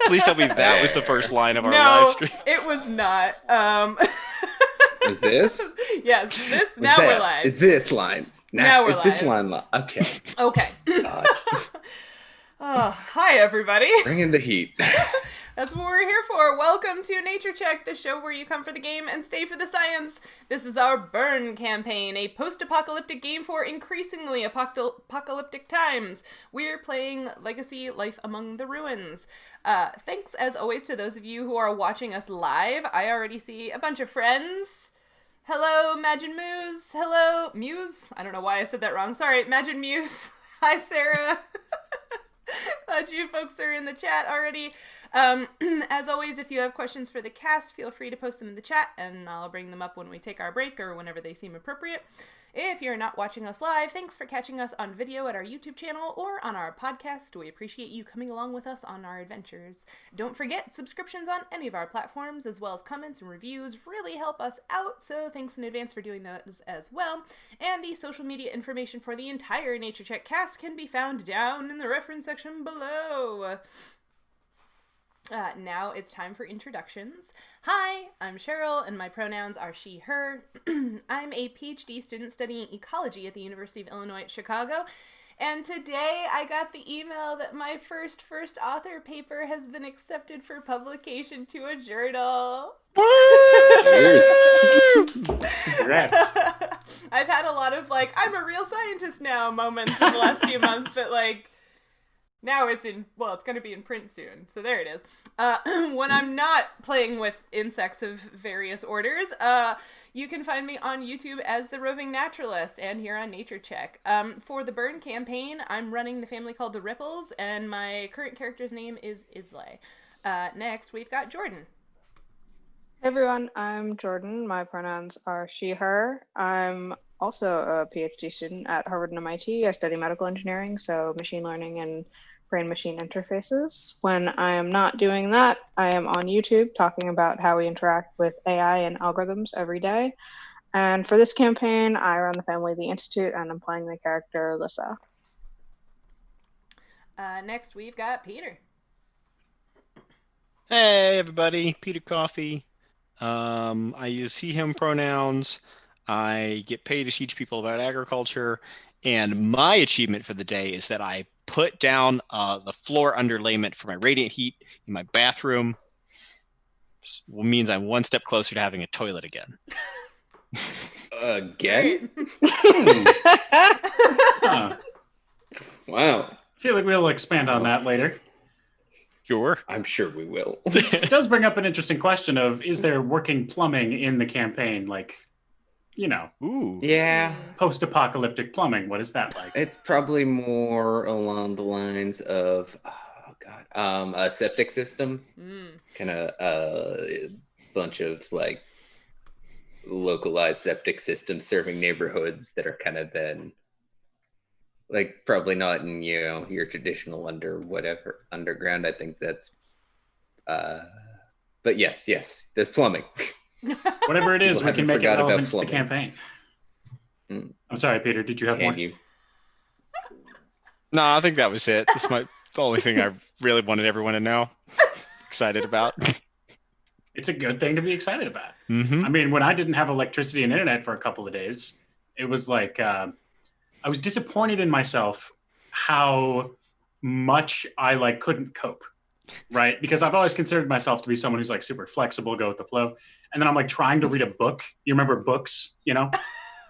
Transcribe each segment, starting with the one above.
Please tell me that was the first line of our live stream. It was not. Is this? Yes, this. Now we're live. Is this line? Now we're is live. This line live? Okay. Okay. God. Hi, everybody. Bring in the heat. That's what we're here for. Welcome to Nature Check, the show where you come for the game and stay for the science. This is our Burn campaign, a post-apocalyptic game for increasingly apocalyptic times. We're playing Legacy Life Among the Ruins. Thanks, as always, to those of you who are watching us live. I already see a bunch of friends. Hello, Imagine Muse. Hello, Muse? I don't know why I said that wrong. Sorry, Imagine Muse. Hi, Sarah. Glad you folks are in the chat already. As always, if you have questions for the cast, feel free to post them in the chat, and I'll bring them up when we take our break or whenever they seem appropriate. If you're not watching us live, thanks for catching us on video at our YouTube channel or on our podcast. We appreciate you coming along with us on our adventures. Don't forget, subscriptions on any of our platforms, as well as comments and reviews, really help us out, so thanks in advance for doing those as well. And the social media information for the entire Nature Check cast can be found down in the reference section below. Now it's time for introductions. Hi, I'm Sheryl, and my pronouns are she, her. I'm a PhD student studying ecology at the University of Illinois at Chicago, and today I got the email that my first author paper has been accepted for publication to a journal. Congrats. I've had a lot of, I'm a real scientist now moments in the last few months, but, now it's going to be in print soon, so there it is. When I'm not playing with insects of various orders, you can find me on YouTube as the Roving Naturalist and here on Nature Check. For the Burn campaign, I'm running the family called the Ripples, and my current character's name is Islae. Next, we've got Jordan. Hey everyone, I'm Jordan. My pronouns are she, her. I'm also a PhD student at Harvard and MIT. I study medical engineering, so machine learning and brain-machine interfaces. When I am not doing that, I am on YouTube talking about how we interact with AI and algorithms every day. And for this campaign, I run the family of the Institute, and I'm playing the character Lissa. Next, we've got Peter. Hey, everybody. Peter Coffey. I use he, him pronouns. I get paid to teach people about agriculture. And my achievement for the day is that I put down the floor underlayment for my radiant heat in my bathroom. Which means I'm one step closer to having a toilet again. Again? Wow. I feel like we'll expand on that later. Sure. I'm sure we will. It does bring up an interesting question of, is there working plumbing in the campaign? Ooh. Yeah. Post-apocalyptic plumbing. What is that like? It's probably more along the lines of, a septic system. Kind of a bunch of localized septic systems serving neighborhoods that are kind of then probably not in your traditional underground. I think that's but yes, there's plumbing. Whatever it is, we can make it relevant to the campaign. I'm sorry, Peter, did you have more? No, I think that was it. That's the only thing I really wanted everyone to know. Excited about. It's a good thing to be excited about. Mm-hmm. I mean, when I didn't have electricity and internet for a couple of days, it was I was disappointed in myself how much I couldn't cope, right? Because I've always considered myself to be someone who's super flexible, go with the flow. And then I'm trying to read a book. You remember books, And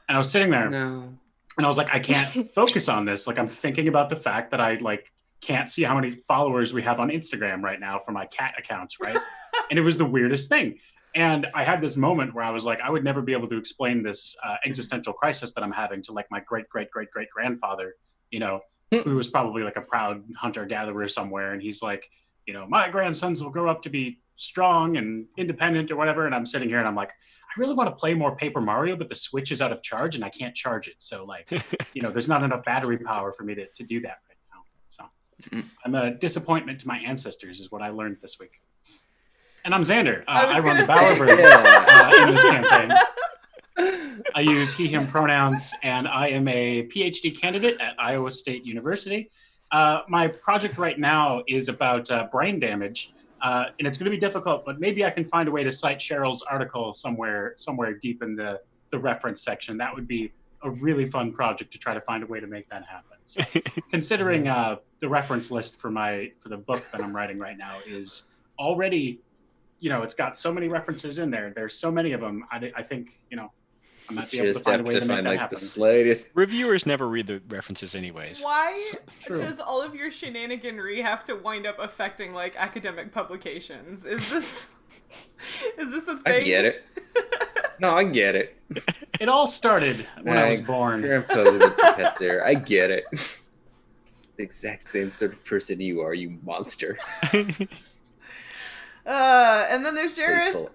I was sitting there and I was I can't focus on this. I'm thinking about the fact that I can't see how many followers we have on Instagram right now for my cat accounts, right? And it was the weirdest thing. And I had this moment where I was I would never be able to explain this existential crisis that I'm having to my great-great-great-great-grandfather, who was probably a proud hunter-gatherer somewhere. And he's my grandsons will grow up to be strong and independent or whatever. And I'm sitting here and I'm I really want to play more Paper Mario, but the Switch is out of charge and I can't charge it. So there's not enough battery power for me to do that right now. So I'm a disappointment to my ancestors is what I learned this week. And I'm Xander. I run the Bowerbirds in this campaign. I use he, him pronouns, and I am a PhD candidate at Iowa State University. My project right now is about brain damage, and it's going to be difficult, but maybe I can find a way to cite Sheryl's article somewhere deep in the reference section. That would be a really fun project to try to find a way to make that happen. So, considering the reference list for the book that I'm writing right now is already, it's got so many references in there. There's so many of them. I think, I might be able to find a way to make that happen. The slightest. Reviewers never read the references anyways. Why does all of your shenaniganry have to wind up affecting like academic publications? Is this a thing? I get it. No, I get it. It all started when I was born. Grandpa was a professor. I get it. The exact same sort of person you are, you monster. And then there's Jareth.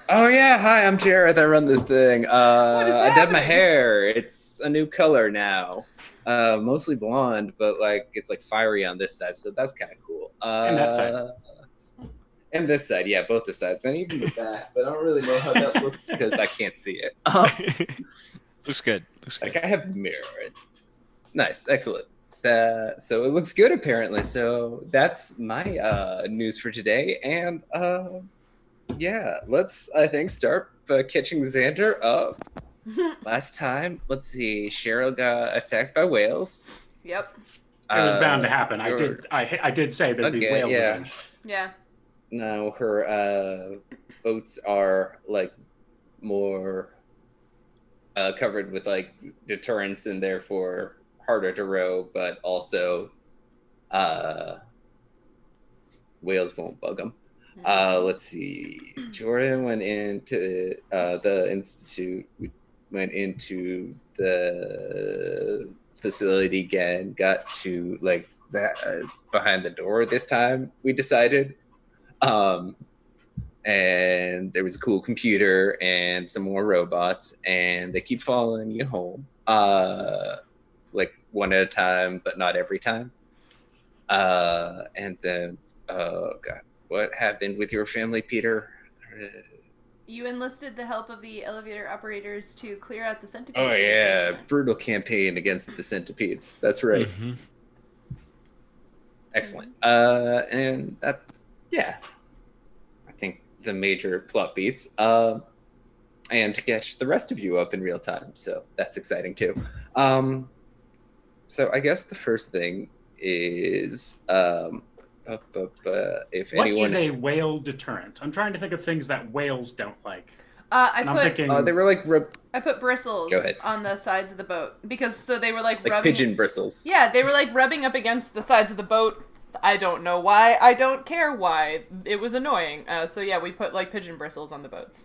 Oh yeah, hi, I'm Jareth. I run this thing. What is I dyed my happening? hair. It's a new color now. Mostly blonde, but it's fiery on this side, so that's kind of cool. And that side. And this side, yeah, both the sides, and even the back. But I don't really know how that looks because I can't see it. Looks good. I have the mirror. It's nice, excellent. So it looks good apparently. So that's my news for today, and yeah, let's start catching Xander up. Last time, let's see, Sheryl got attacked by whales. Yep. It was bound to happen. I did say there'd be whale revenge. Yeah. Now her boats are more covered with deterrents and therefore harder to row, but also whales won't bug them. Let's see. Jordan went into the institute. We went into the facility again. Got to that behind the door this time. We decided. And there was a cool computer and some more robots, and they keep following you home, one at a time, but not every time. And then, oh God, what happened with your family, Peter? You enlisted the help of the elevator operators to clear out the centipedes. Oh yeah, brutal campaign against the centipedes. That's right. Mm-hmm. Excellent. And that, yeah, I think the major plot beats. And to catch the rest of you up in real time, so that's exciting too. So I guess the first thing is, if What anyone is a whale deterrent? I'm trying to think of things that whales don't like. I they were I put bristles on the sides of the boat because they were like rubbing, pigeon bristles. Yeah, they were rubbing up against the sides of the boat. I don't know why. I don't care why. It was annoying. So yeah, we put pigeon bristles on the boats.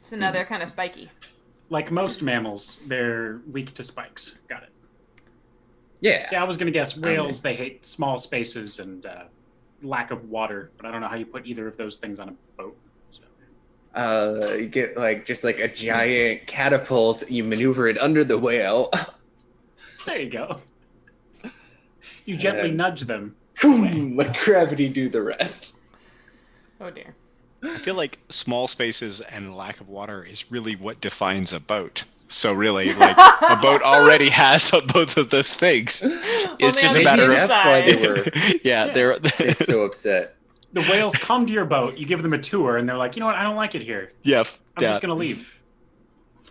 So now they're kind of spiky. Like most mammals, they're weak to spikes. Got it. Yeah. See, I was going to guess whales, they hate small spaces and lack of water, but I don't know how you put either of those things on a boat. So. You get just a giant catapult, you maneuver it under the whale. There you go. You gently nudge them. Boom, let gravity do the rest. Oh dear. I feel like small spaces and lack of water is really what defines a boat. So really, a boat already has both of those things. It's just a matter of... That's why they were... yeah, they're so upset. The whales come to your boat, you give them a tour, and they're like, you know what, I don't like it here. Yeah. I'm just going to leave.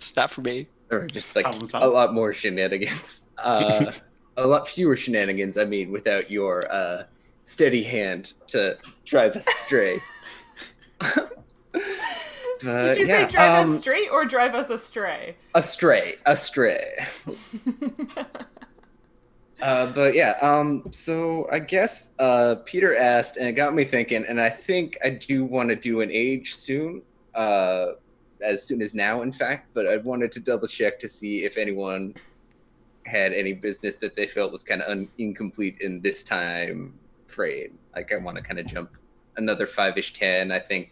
Stop for me. Or just a lot more shenanigans. A lot fewer shenanigans, without your steady hand to drive us astray. Did you say drive us straight or drive us astray? Astray. But yeah, so I guess Peter asked, and it got me thinking, and I think I do want to do an age soon, as soon as now, in fact, but I wanted to double check to see if anyone had any business that they felt was kind of incomplete in this time frame. I want to kind of jump another 5-ish 10. I think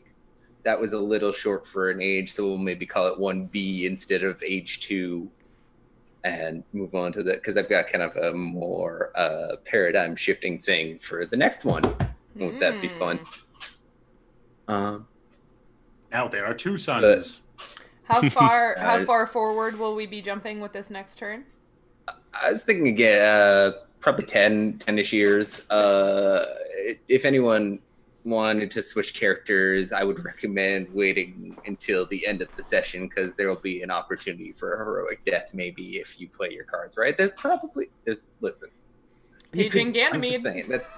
that was a little short for an age, so we'll maybe call it 1B instead of age 2 and move on to that, because I've got kind of a more paradigm shifting thing for the next one. Won't that be fun? Now there are 2 suns. How far forward will we be jumping with this next turn? I was thinking again, probably 10-ish years. If anyone wanted to switch characters, I would recommend waiting until the end of the session, because there will be an opportunity for a heroic death, maybe, if you play your cards right. Listen. Paging I'm Ganymede. just saying, that's...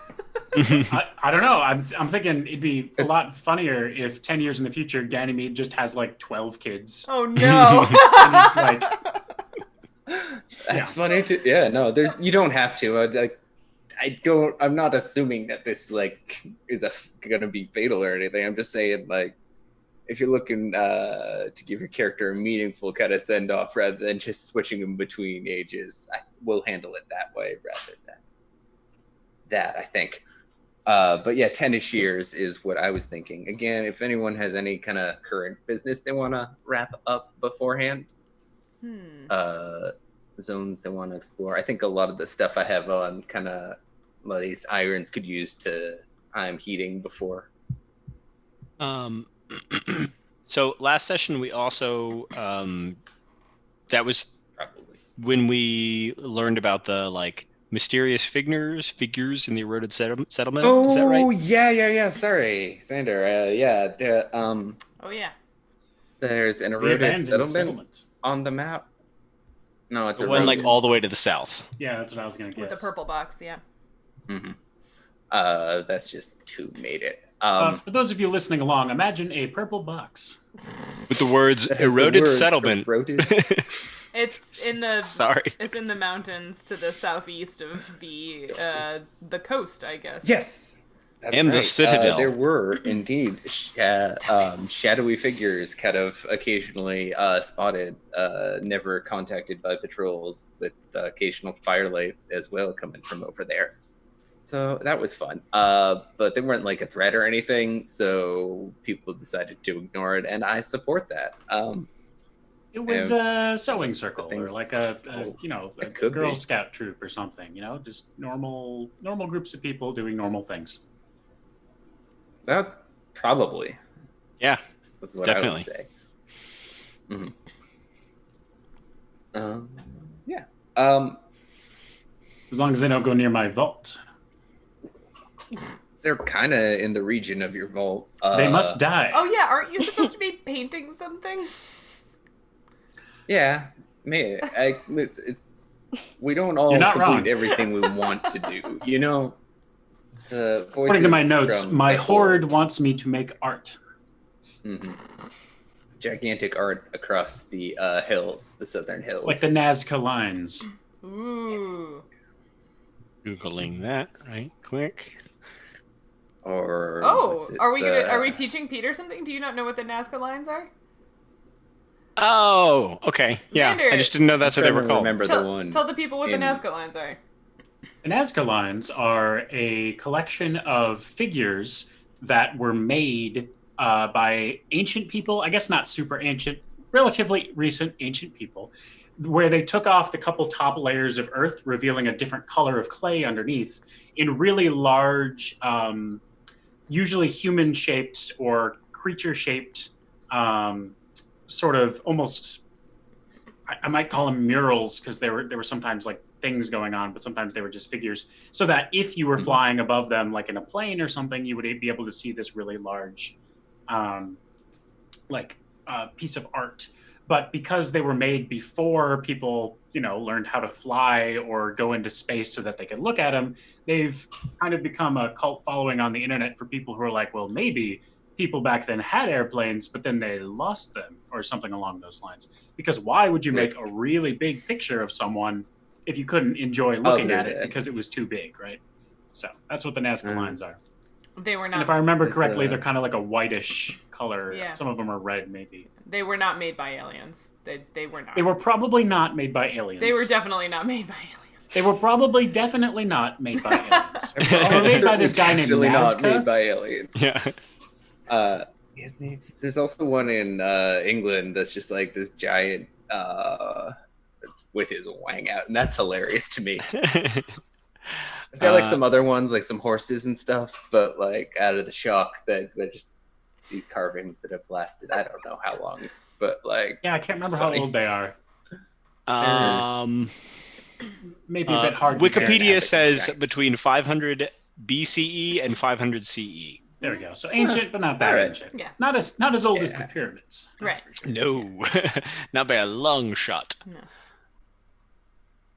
I don't know. I'm thinking it'd be a lot funnier if 10 years in the future, Ganymede just has like 12 kids. Oh no. And he's like, That's funny too. Yeah, no, you don't have to. I'm not assuming that this like is gonna be fatal or anything. I'm just saying, like, if you're looking to give your character a meaningful kind of send off rather than just switching them between ages, we'll handle it that way rather than that, I think. But yeah, 10-ish years is what I was thinking. Again, if anyone has any kind of current business they want to wrap up beforehand, zones they want to explore. I think a lot of the stuff I have on kind of these irons could use to heating before. So last session we also that was Probably when we learned about the like mysterious figures in the eroded settlement. Is that right? Oh yeah. Sorry, Xander. Oh yeah. There's an the eroded abandoned settlement on the map. No, it's The one like eroded. all the way to the south. yeah, that's what I was going to guess. With the purple box, yeah. Mm-hmm. That's just who made it. For those of you listening along, imagine a purple box. With the words There's the eroded words settlement. eroded. It's in the Sorry. It's in the mountains to the southeast of the coast, I guess. Yes. That's And the right. Citadel. There were indeed shadowy figures kind of occasionally spotted, never contacted by patrols, with occasional firelight as well coming from over there. So that was fun. But they weren't like a threat or anything, so people decided to ignore it, and I support that. It was a sewing circle or like a could Girl be. Scout troop or something, just normal groups of people doing normal things. That probably. Yeah. That's what Definitely. I would say. Mm-hmm. Yeah. As long as they don't go near my vault. They're kind of in the region of your vault. They must die. Oh yeah, aren't you supposed to be painting something? Yeah. Me. We don't all You're not complete wrong. everything we want to do. The According to my voices notes, from my the horde wants me to make art. Mhm. Gigantic art across the hills, the southern hills. Like the Nazca lines. Ooh. Googling that right quick. Or Oh, what's it, are we teaching Peter something? Do you not know what the Nazca lines are? Oh, okay. Yeah. Xander, I just didn't know that's what they were called. Remember the one? Tell the people what in- the Nazca lines are. The Nazca lines are a collection of figures that were made by ancient people. I guess not super ancient, relatively recent ancient people, where they took off the couple top layers of earth, revealing a different color of clay underneath, in really large, usually human-shaped or creature-shaped, sort of almost, I might call them murals, because there were sometimes like things going on, but sometimes they were just figures, so that if you were flying above them, like in a plane or something, you would be able to see this really large, piece of art. But because they were made before people, learned how to fly or go into space so that they could look at them, they've kind of become a cult following on the internet for people who are like, well, maybe people back then had airplanes, but then they lost them or something along those lines. Because why would you make a really big picture of someone if you couldn't enjoy looking at it because it was too big, right? So that's what the Nazca lines are. They were And not. if I remember correctly, they're kind of like a whitish color. Yeah. Some of them are red, maybe. They were not made by aliens. They were not. They were probably not made by aliens. They were definitely not made by aliens. They were probably definitely not made by aliens. They were made by this guy named Certainly not made Nazca. by aliens. Yeah. His name. There's also one in England that's just like this giant with his wang out, and that's hilarious to me. I've got like some other ones, like some horses and stuff, but like out of the shock that they're just these carvings that have lasted I don't know how long, but like Yeah, I can't remember how old they are. maybe a bit hard. Wikipedia says between 500 BCE and 500 CE. There we go. So ancient, but not that ancient. Yeah. Not as old as the pyramids. Right. Sure. No, not by a long shot. No.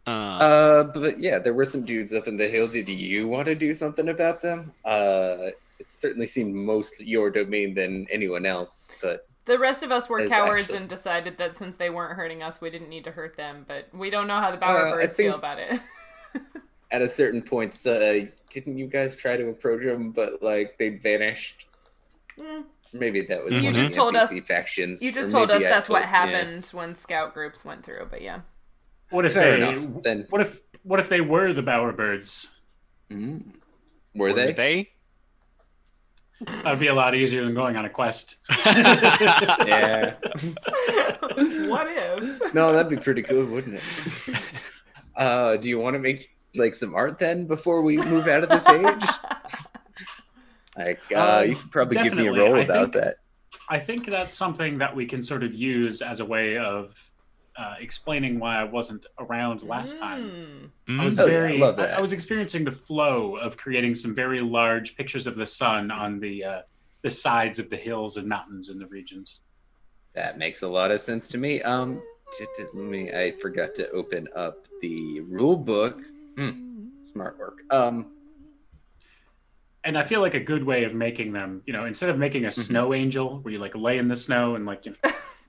But yeah, there were some dudes up in the hill. Did you want to do something about them? It certainly seemed most your domain than anyone else, but The rest of us were cowards actually- and decided that since they weren't hurting us, we didn't need to hurt them. But we don't know how the Bowerbirds feel about it. at a certain point, didn't you guys try to approach them, but like they vanished? Maybe that was You one just of the told us- NPC factions. You just or told us maybe I that's what told- happened when scout groups went through. But yeah. What if Fair they? enough, then. What if they were the Bowerbirds? Were they? That'd be a lot easier than going on a quest. Yeah. What if? No, that'd be pretty cool, wouldn't it? Do you want to make like some art then before we move out of this age? Like, you could probably give me a definitely. roll I about think- that. I think that's something that we can sort of use as a way of explaining why I wasn't around last time. I was Oh, yeah, I love that. I was experiencing the flow of creating some very large pictures of the sun on the sides of the hills and mountains in the regions. That makes a lot of sense to me. I forgot to open up the rule book. Smart work. And I feel like a good way of making them, instead of making a snow angel where you like lay in the snow and like,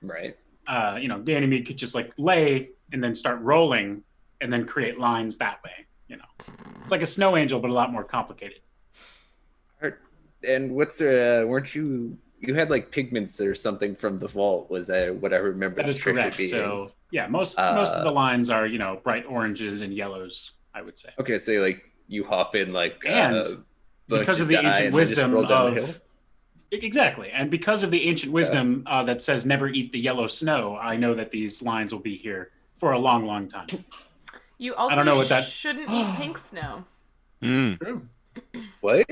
Right. Ganymede could just like lay and then start rolling and then create lines that way. It's like a snow angel, but a lot more complicated. And weren't you had like pigments or something from the vault? Was what I remember? That the is trick to correct. be. So yeah, most of the lines are, bright oranges and yellows, I would say. Okay, so like you hop in like And because of the ancient wisdom of exactly, and because of the ancient wisdom that says never eat the yellow snow, I know that these lines will be here for a long, long time. You also don't know what that- shouldn't eat pink snow. True. What?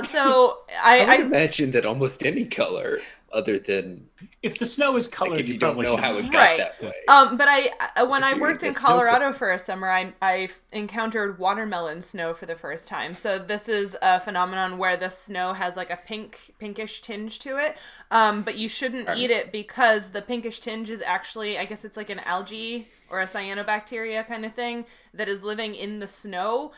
So I I would imagine that almost any color other than If the snow is colored, like if you you don't probably know how it shouldn't. got Right. that way. but when I you worked eat in the snow Colorado for a summer, I encountered watermelon snow for the first time. So this is a phenomenon where the snow has like a pinkish tinge to it. But you shouldn't eat it because the pinkish tinge is actually, I guess it's like an algae or a cyanobacteria kind of thing that is living in the snow.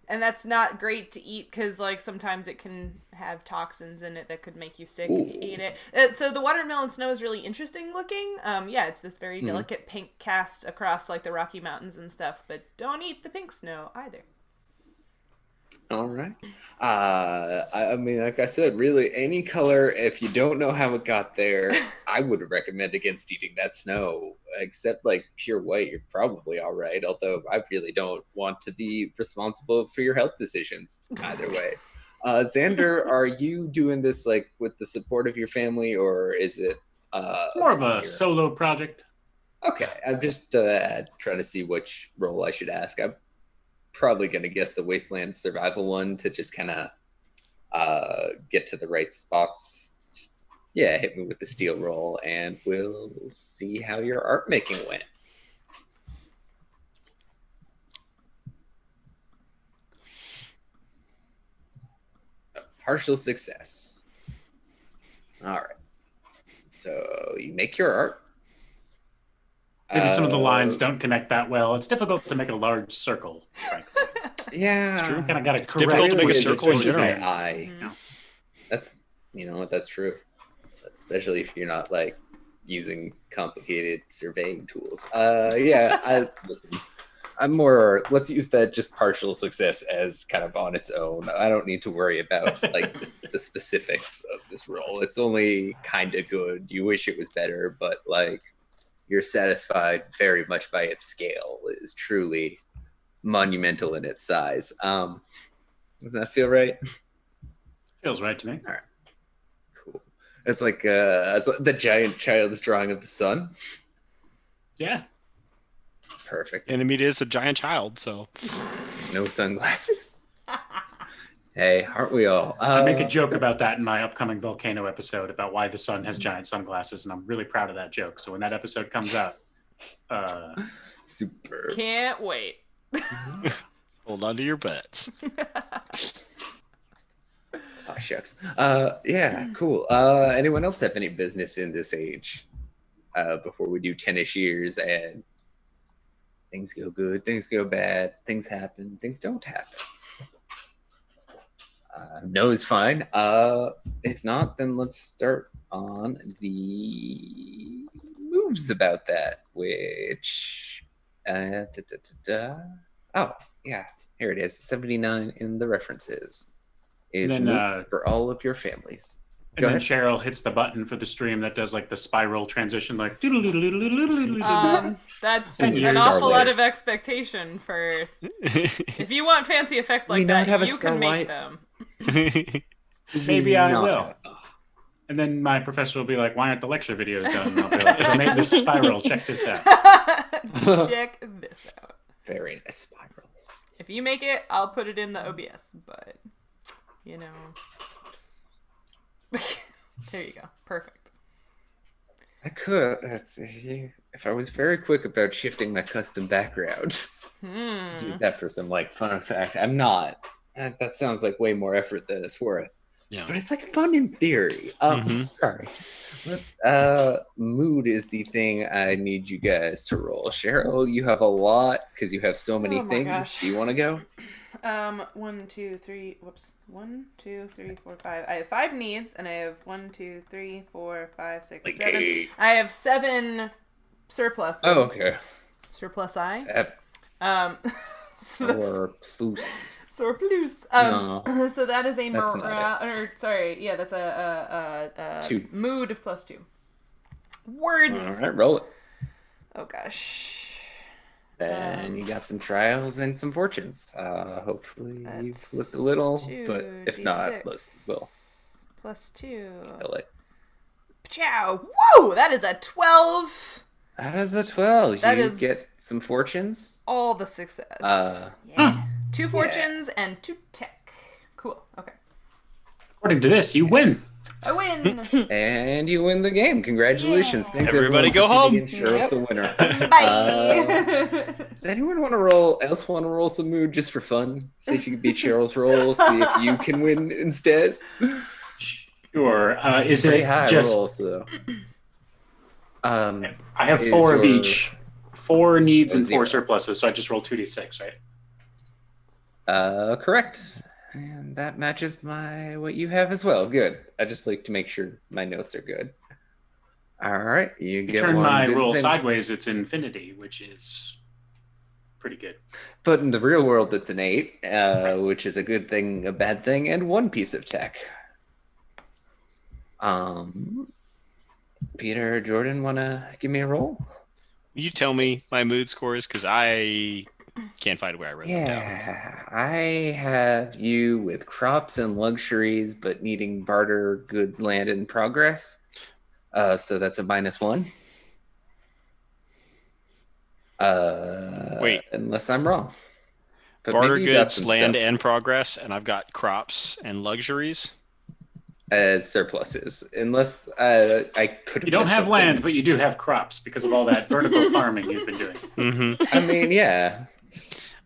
And that's not great to eat because, like, sometimes it can have toxins in it that could make you sick if you eat it. So the watermelon snow is really interesting looking. Yeah, it's this very delicate pink cast across, like, the Rocky Mountains and stuff. But don't eat the pink snow either. All right. I mean, like I said, really any color. If you don't know how it got there, I would recommend against eating that snow. Except like pure white, you're probably all right. Although I really don't want to be responsible for your health decisions either way. Xander, are you doing this like with the support of your family, or is it? It's more of a solo project. Okay, I'm just trying to see which role I should ask. I'm probably going to guess the Wasteland survival one to just kind of get to the right spots. Just, hit me with the steel roll, and we'll see how your art making went. A partial success. All right. So you make your art. Maybe some of the lines don't connect that well. It's difficult to make a large circle, frankly. Yeah, It's true. Kind of got to It's difficult to make a circle in general. My eye. That's that's true. Especially if you're not like using complicated surveying tools. Listen. I'm more. Let's use that just partial success as kind of on its own. I don't need to worry about like the specifics of this role. It's only kind of good. You wish it was better, but like you're satisfied very much by its scale. It is truly monumental in its size. Does that feel right? Feels right to me. All right. Cool. It's like the giant child's drawing of the sun. Yeah. Perfect. Ganymede is a giant child, so No sunglasses. Hey, aren't we all? I make a joke about that in my upcoming volcano episode about why the sun has giant sunglasses, and I'm really proud of that joke. So when that episode comes out, Super. Can't wait. Hold on to your butts. Oh, shucks. Yeah, cool. Anyone else have any business in this age? Before we do 10-ish years and things go good, things go bad, things happen, things don't happen. No is fine. If not, then let's start on the moves about that, which... Oh, yeah, here it is. 79 in the references. Is And then, move for all of your families. And Go then ahead. Sheryl hits the button for the stream that does like the spiral transition, like. That's And an years awful lot later. of expectation for. If you want fancy effects like We not that, have a you can make starlight? them. Maybe I Not- will. And then my professor will be like, "Why aren't the lecture videos done?" And I'll be like, "Because I made this spiral. Check this out." Check this out. Very nice spiral. If you make it, I'll put it in the OBS, but you know. There you go. Perfect. I could. If I was very quick about shifting my custom background, use that for some like fun effect. I'm not. That sounds like way more effort than it's worth. Yeah. But it's like fun in theory. Sorry. Mood is the thing I need you guys to roll. Sheryl, you have a lot because you have so many Oh my things. gosh. Do you want to go? 1, 2, 3, 4, 5. I have 5 needs, and I have 1, 2, 3, 4, 5, 6, Like 7. 8. I have 7 surpluses. Oh, okay. Surplus I. 7 So that's or plus. surplus. No. So that is a That's not that's a 2. mood of +2. Words. All right, roll it. Oh gosh. Then you got some trials and some fortunes. Hopefully you That's flipped a little, but 2 if not, D6 we'll +2. kill it. Chow! Whoa! That is a 12. That is a 12. That You is- get some fortunes. All the success. Hmm. 2 fortunes and 2 tech. Cool. Okay. According to this, you win. I win. And you win the game. Congratulations. Yeah. Thanks Everybody everyone go for tuning home. in. Cheryl's the winner. Bye. Does anyone want to roll some mood just for fun? See if you can beat Cheryl's roll. See if you can win instead. Sure. Is Pretty it high just? rolls though. I have Is 4 of your- each. 4 needs Oh, and 4 0. surpluses, so I just roll 2d6, right? Correct. And that matches what you have as well. Good. I just like to make sure my notes are good. All right, you get Turn one my good roll thing. sideways, it's infinity, which is pretty good. But in the real world, it's an 8, which is a good thing, a bad thing, and 1 piece of tech. Peter, Jordan, wanna give me a roll? You tell me my mood scores because I can't find where I wrote them down. Yeah, I have you with crops and luxuries, but needing barter goods, land, and progress. So that's a -1. Wait. Unless I'm wrong. But Barter maybe you got goods, some land, stuff and progress, and I've got crops and luxuries. as surpluses. Unless I could. You don't have land, but you do have crops because of all that vertical farming you've been doing. Mm-hmm. I mean, yeah. I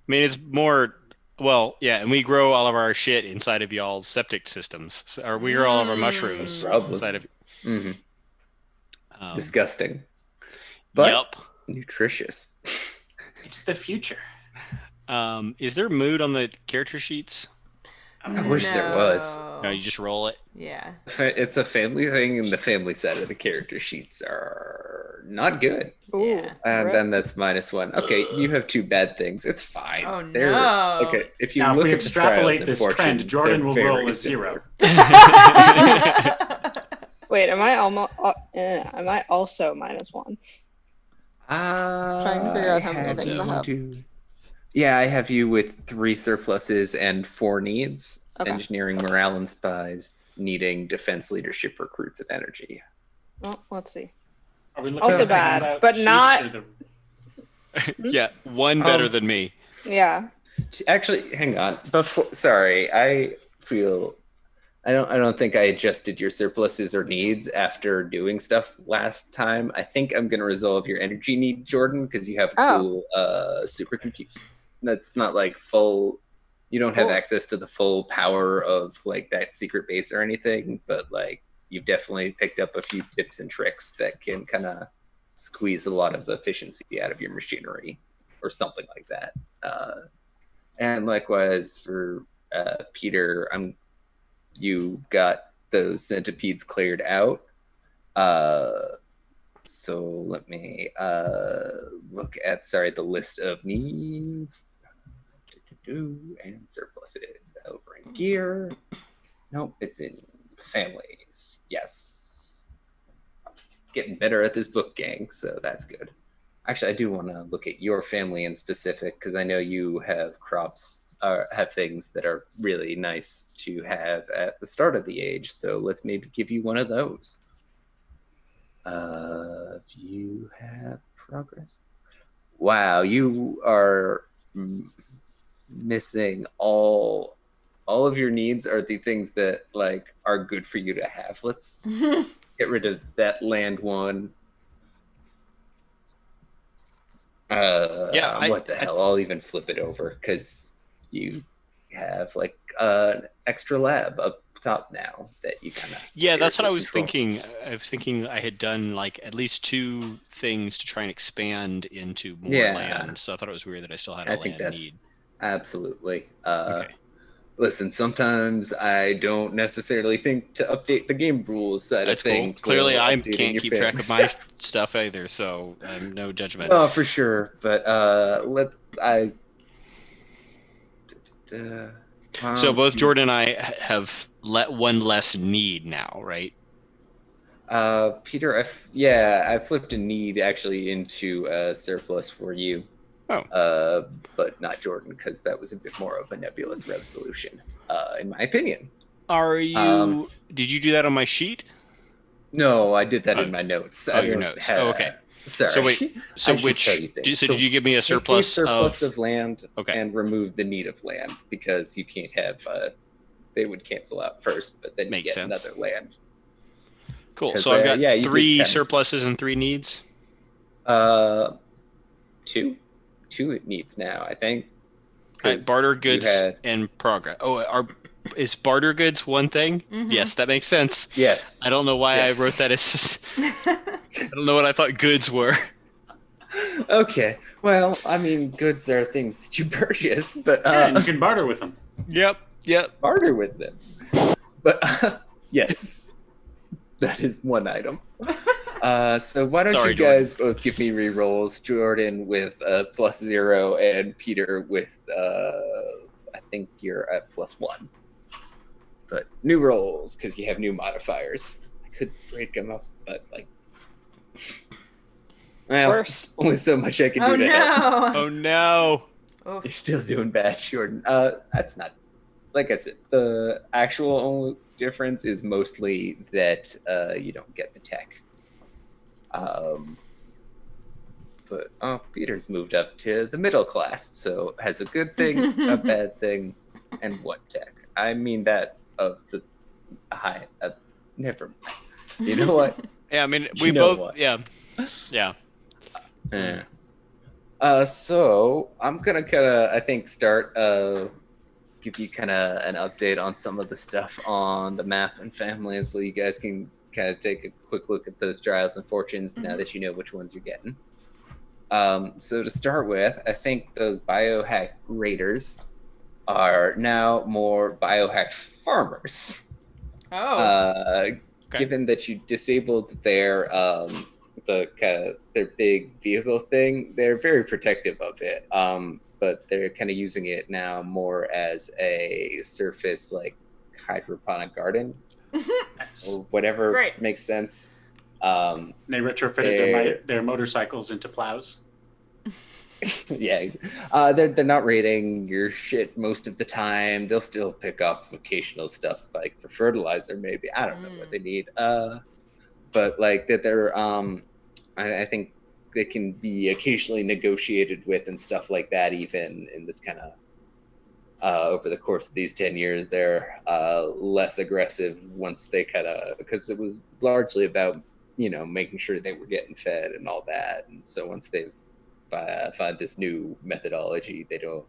mean, it's more. Well, yeah, and we grow all of our shit inside of y'all's septic systems, or we grow all of our mushrooms Probably. inside of. hmm Um, Disgusting, but Yup. nutritious. It's the future. Is there mood on the character sheets? I wish there was. No, you just roll it. Yeah. It's a family thing, and the family side of the character sheets are not good. Ooh, Yeah. And rip. then that's -1. Okay, you have 2 bad things. It's fine. Oh, They're- no. Okay, if you Now, if look we at the trials extrapolate and this fortunes, trend, Jordan they're will very roll a similar. 0. Wait, am I almost? Am I also -1? Trying to figure out how many have things I you have. do- Yeah, I have you with 3 surpluses and 4 needs. Okay. Engineering, morale, and spies, needing defense, leadership, recruits, and energy. Well, let's see. Are we looking Also at bad, handout but sheets not- or the- Yeah, one better than me. Yeah. Actually, hang on. Sorry, I feel I don't think I adjusted your surpluses or needs after doing stuff last time. I think I'm gonna resolve your energy need, Jordan, because you have a cool supercomputer. That's not like full. You don't have Cool. access to the full power of like that secret base or anything, but like you've definitely picked up a few tips and tricks that can kind of squeeze a lot of efficiency out of your machinery or something like that. And likewise for Peter, you got those centipedes cleared out. So let me look at the list of needs and surpluses over in gear. Nope, it's in families. Yes, getting better at this book, gang. So that's good. Actually, I do want to look at your family in specific because I know you have crops or have things that are really nice to have at the start of the age. So let's maybe give you one of those. You have progress. Wow, you are missing all of your needs are the things that like are good for you to have. Let's get rid of that land one. What the hell? I'll even flip it over because you have like an extra lab up top now that you kind of that's what I was thinking. I was thinking I had done like at least 2 things to try and expand into more land. So I thought it was weird that I still had a land need. Absolutely. Okay. Listen, sometimes I don't necessarily think to update the game rules side of things. Cool. Clearly, I can't keep track of my stuff either, so no judgment. Oh, for sure. But so both Jordan and I have let one less need now, right? Peter, I flipped a need actually into a surplus for you. Oh. But not Jordan, because that was a bit more of a nebulous resolution, in my opinion. Are you? Did you do that on my sheet? No, I did that in my notes. Your notes. Okay. Sorry. So wait. So did you give me a surplus of land and remove the need of land because you can't have? They would cancel out first, but then you get another land. Cool. So I've got 3 surpluses and 3 needs. 2 needs now, I think. Barter goods and progress. Oh, is barter goods one thing? Mm-hmm. Yes, that makes sense. Yes. I don't know why I wrote that as I don't know what I thought goods were. Okay. Well, I mean, goods are things that you purchase, but you can barter with them. Yep. Barter with them. But yes. That is one item. So why don't you guys both give me re-rolls? Jordan with +0 and Peter with I think you're at +1. But new rolls because you have new modifiers. I could break them up, but like, well, worse. Only so much I can do to help. Oh no! You're still doing bad, Jordan. That's not. Like I said, the actual only difference is mostly that you don't get the tech. But Peter's moved up to the middle class, so has a good thing, a bad thing, and what tech. I mean that of the high. Never mind. You know what? Yeah, I mean we both. Yeah. So I'm gonna I think start give you kind of an update on some of the stuff on the map and families, where you guys can kind of take a quick look at those trials and fortunes now that you know which ones you're getting. So to start with, I think those biohack raiders are now more biohack farmers. Given that you disabled their their big vehicle thing, they're very protective of it. But they're kind of using it now more as a surface like hydroponic garden. Or whatever makes sense. They retrofitted their motorcycles into plows. Yeah, they're not raiding your shit most of the time. They'll still pick off occasional stuff like for fertilizer, maybe. I don't know what they need. But like that, they're I think they can be occasionally negotiated with and stuff like that, even in this kind of over the course of these 10 years. They're less aggressive once they because it was largely about, making sure they were getting fed and all that. And so once they've find this new methodology, they don't.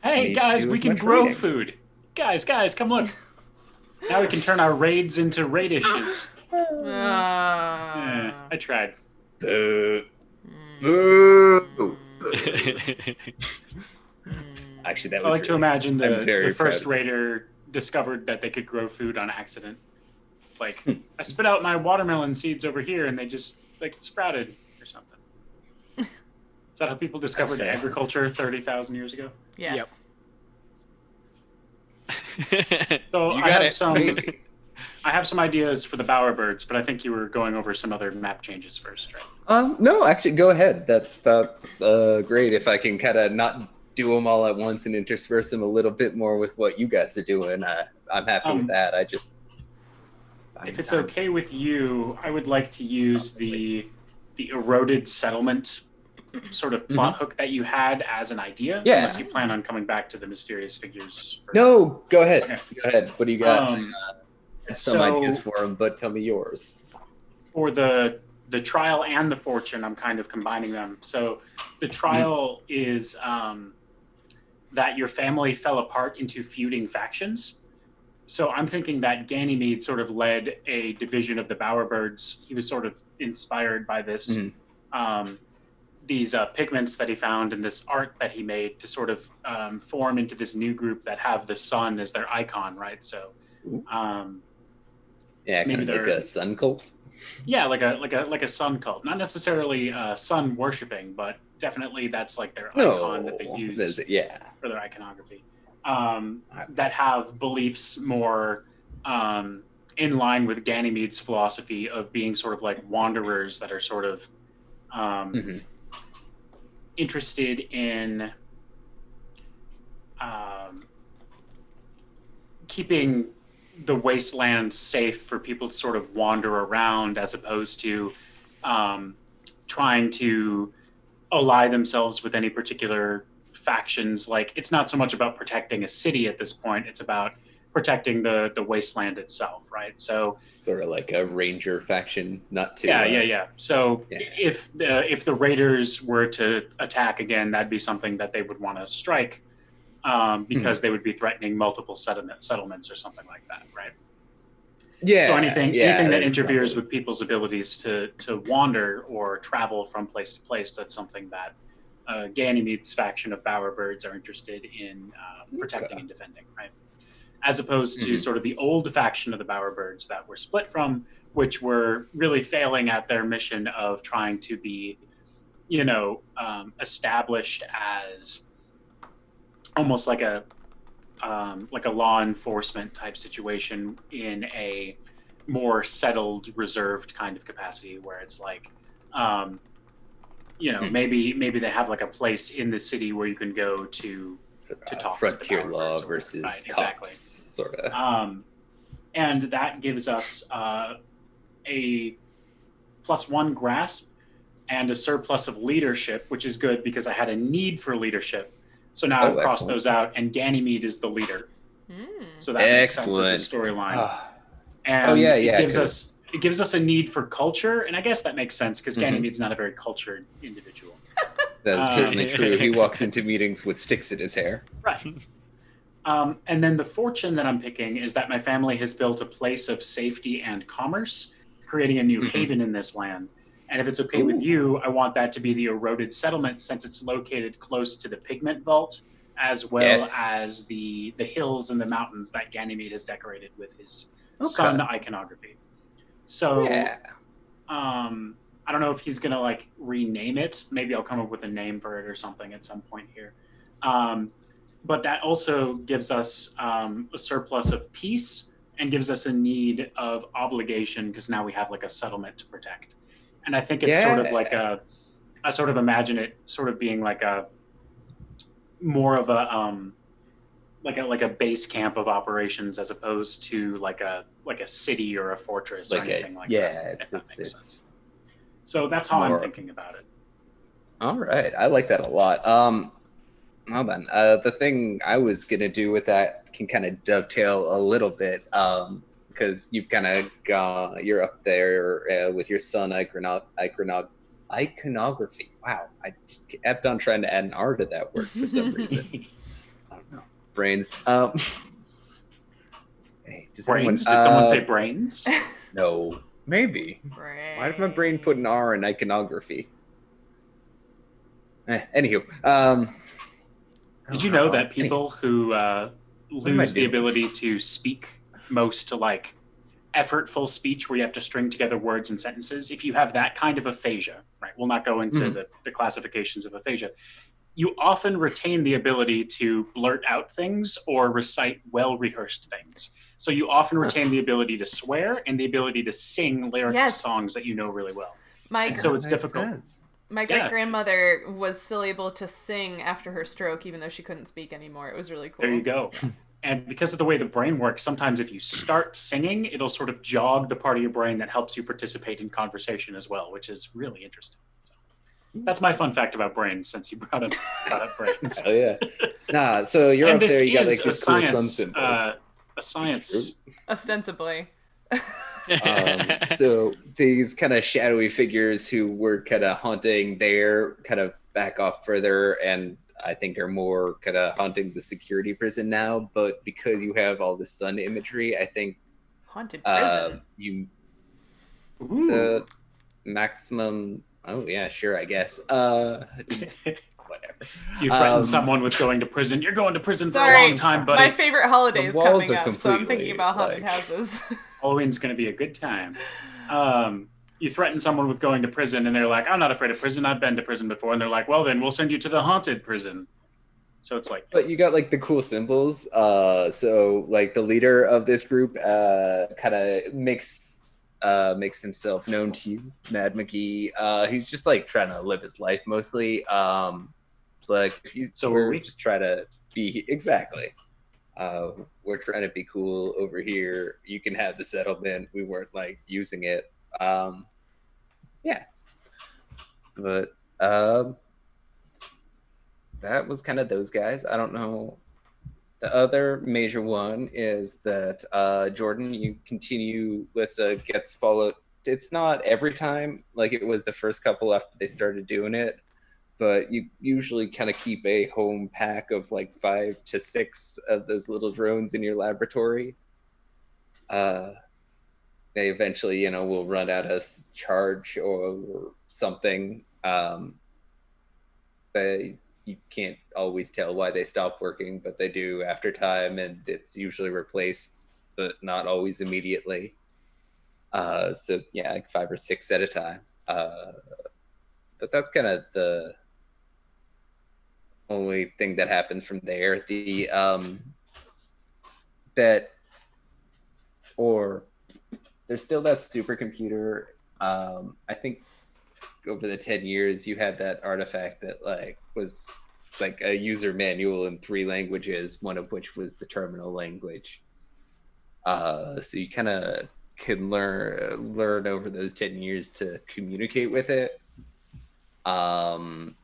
Hey guys, we can grow food. Guys, come on. Now we can turn our raids into raidishes. I tried. Boo. Boo. Actually, that was. I like to imagine the first raider discovered that they could grow food on accident. Like, I spit out my watermelon seeds over here, and they just sprouted or something. Is that how people discovered agriculture 30,000 years ago? Yes. Yep. So I have some ideas for the Bowerbirds, but I think you were going over some other map changes first, right? No, actually, go ahead. That's great. If I can kind of not do them all at once and intersperse them a little bit more with what you guys are doing, I'm happy with that. If it's okay with you, I would like to use the eroded settlement sort of plot hook that you had as an idea. Yeah. Unless you plan on coming back to the mysterious figures. No, go ahead. Okay. Go ahead. What do you got? Some so ideas for them, but tell me yours. For the trial and the fortune, I'm kind of combining them. So the trial is that your family fell apart into feuding factions. So I'm thinking that Ganymede sort of led a division of the Bowerbirds. He was sort of inspired by this, these pigments that he found and this art that he made to sort of form into this new group that have the sun as their icon, right? So, kind of like a sun cult. Yeah, like a sun cult. Not necessarily sun worshipping, but definitely that's like their icon that they use for their iconography. That have beliefs more in line with Ganymede's philosophy of being sort of like wanderers that are sort of interested in keeping the wasteland safe for people to sort of wander around, as opposed to trying to ally themselves with any particular factions. Like, it's not so much about protecting a city at this point, it's about protecting the wasteland itself, right? So sort of like a ranger faction, not to so if the raiders were to attack again, that'd be something that they would want to strike, because they would be threatening multiple settlements or something like that, right? So anything that interferes with people's abilities to wander or travel from place to place, that's something that Ganymede's faction of Bowerbirds are interested in protecting and defending, right? As opposed to sort of the old faction of the Bowerbirds that were split from, which were really failing at their mission of trying to be, established as almost like a law enforcement type situation in a more settled, reserved kind of capacity, where it's like, maybe they have like a place in the city where you can go to talk frontier to the law Bowerbirds, versus right, cops, exactly. sort of. And that gives us a +1 grasp and a surplus of leadership, which is good because I had a need for leadership. So now I've crossed those out, and Ganymede is the leader. So that makes sense as a storyline. And it gives us a need for culture, and I guess that makes sense because Ganymede's not a very cultured individual. That's certainly true. He walks into meetings with sticks in his hair. Right. And then the fortune that I'm picking is that my family has built a place of safety and commerce, creating a new haven in this land. And if it's okay with you, I want that to be the eroded settlement, since it's located close to the pigment vault, as well as the hills and the mountains that Ganymede has decorated with his sun iconography. So I don't know if he's gonna like rename it. Maybe I'll come up with a name for it or something at some point here. But that also gives us a surplus of peace and gives us a need of obligation, because now we have like a settlement to protect. And I think it's sort of like I sort of imagine it sort of being like a more of a like a base camp of operations, as opposed to like a city or a fortress or anything like that. Yeah, if that makes sense. So that's how I'm thinking about it. All right, I like that a lot. Hold on. The thing I was gonna do with that can kind of dovetail a little bit, because you've kind of you're up there with your sun iconography. Wow, I just kept on trying to add an R to that word for some reason. I don't know. Brains. Hey, Brains? Did someone say brains? No, maybe. Why did my brain put an R in iconography? Anywho, did you know that people who lose the ability to speak most like effortful speech where you have to string together words and sentences, if you have that kind of aphasia, right? We'll not go into the classifications of aphasia. You often retain the ability to blurt out things or recite well-rehearsed things. So you often retain the ability to swear and the ability to sing lyrics to songs that you know really well. So it's difficult. Sense. My great-grandmother was still able to sing after her stroke, even though she couldn't speak anymore. It was really cool. There you go. And because of the way the brain works, sometimes if you start singing, it'll sort of jog the part of your brain that helps you participate in conversation as well, which is really interesting. So that's my fun fact about brains, since you brought up brains. Oh yeah. Nah, so you're and up there, you got this like is these cool sun symbols. a science. Ostensibly. So these kind of shadowy figures who were kind of haunting there kind of back off further, and I think are more kind of haunting the security prison now. But because you have all the sun imagery, I think haunted prison. The maximum. Oh yeah, sure, I guess. Whatever. You threaten someone with going to prison. You're going to prison for a long time, buddy. My favorite holiday is coming up, so I'm thinking about haunted houses. Halloween's going to be a good time. You threaten someone with going to prison, and they're like, I'm not afraid of prison. I've been to prison before. And they're like, well, then we'll send you to the haunted prison. So it's like... But you got, like, the cool symbols. So, like, the leader of this group kind of makes himself known to you, Mad McGee. He's just, like, trying to live his life, mostly. It's like, we're just trying to be... Exactly. We're trying to be cool over here. You can have the settlement. We weren't, like, using it. Yeah. But that was kind of those guys. I don't know. The other major one is that Jordan, you continue, Lissa gets followed. It's not every time like it was the first couple after they started doing it, but you usually kind of keep a home pack of like 5 to 6 of those little drones in your laboratory. They eventually, will run out of charge or something. You can't always tell why they stop working, but they do after time, and it's usually replaced, but not always immediately. So yeah, like 5 or 6 at a time. But that's kind of the only thing that happens from there. The there's still that supercomputer. I think over the 10 years you had that artifact that like was like a user manual in 3 languages, one of which was the terminal language. So you kind of can learn over those 10 years to communicate with it. But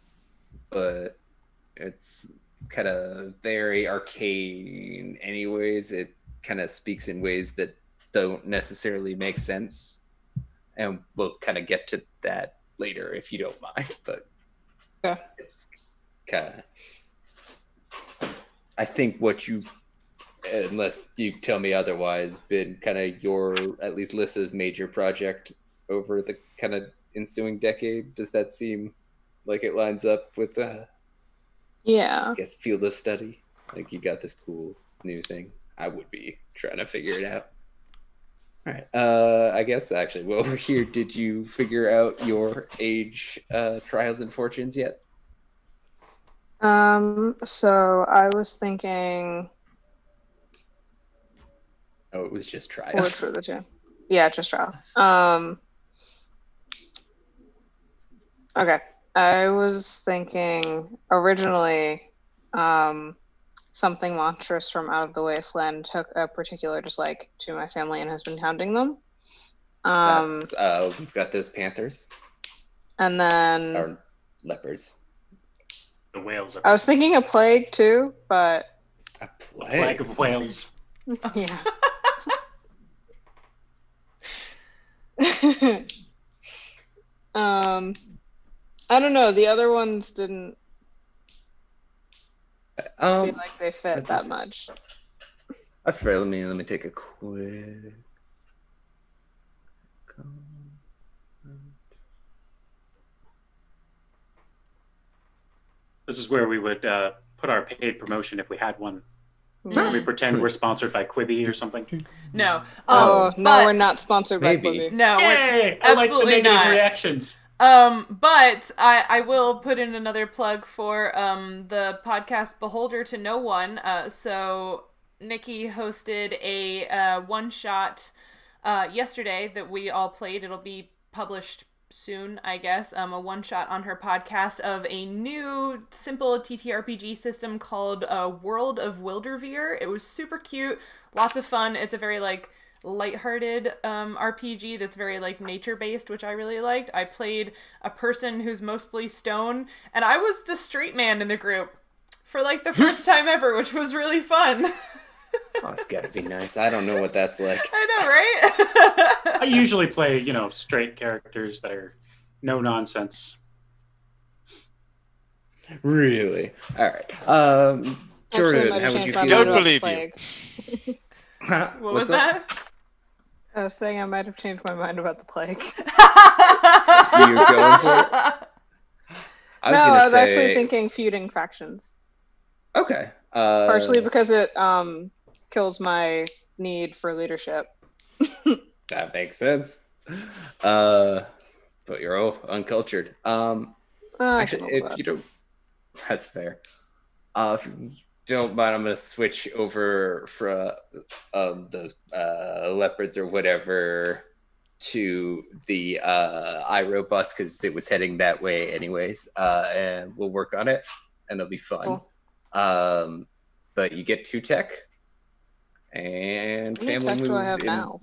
it's kind of very arcane anyways. It kind of speaks in ways that don't necessarily make sense, and we'll kind of get to that later if you don't mind. But yeah, it's kind of, I think what you, unless you tell me otherwise, been kind of your, at least Lissa's major project over the kind of ensuing decade. Does that seem like it lines up with the I guess field of study? Like you got this cool new thing. I would be trying to figure it out. All right. I guess actually, while we're here, did you figure out your age trials and fortunes yet? So I was thinking. Oh, it was just trials. For the gym. Yeah, just trials. Okay. I was thinking originally, something monstrous from out of the Wasteland took a particular dislike to my family and has been hounding them. We've got those panthers. And then... Or leopards. The whales are I was thinking a plague too, but A plague of whales. yeah. I don't know. The other ones didn't feel like they fit that much. That's fair. Let me take a quick. This is where we would put our paid promotion if we had one. We pretend we're sponsored by Quibi or something. No. No, but- we're not sponsored by Maybe. Quibi. No, Yay! I like the absolutely negative not. reactions. But I will put in another plug for the podcast Beholder to No One. So Nikki hosted a one-shot yesterday that we all played. It'll be published soon, I guess. A one-shot on her podcast of a new simple TTRPG system called World of Wilderveer. It was super cute, lots of fun. It's a very lighthearted RPG that's very nature-based, which I really liked. I played a person who's mostly stone, and I was the straight man in the group for the first time ever, which was really fun. Oh, it's gotta be nice. I don't know what that's like. I know, right? I usually play, straight characters that are no nonsense. Really? All right. Jordan, how would you feel? Don't believe you. What was that? I was saying I might have changed my mind about the plague. You're going for it? I was I was actually thinking feuding factions. Okay. Partially because it kills my need for leadership. That makes sense. But you're all uncultured. Actually, if you don't, that's fair. If you don't mind, I'm gonna switch over from those leopards or whatever to the iRobots because it was heading that way anyways, and we'll work on it, and it'll be fun. Cool. But you get 2 tech and How many family tech moves do I have in now?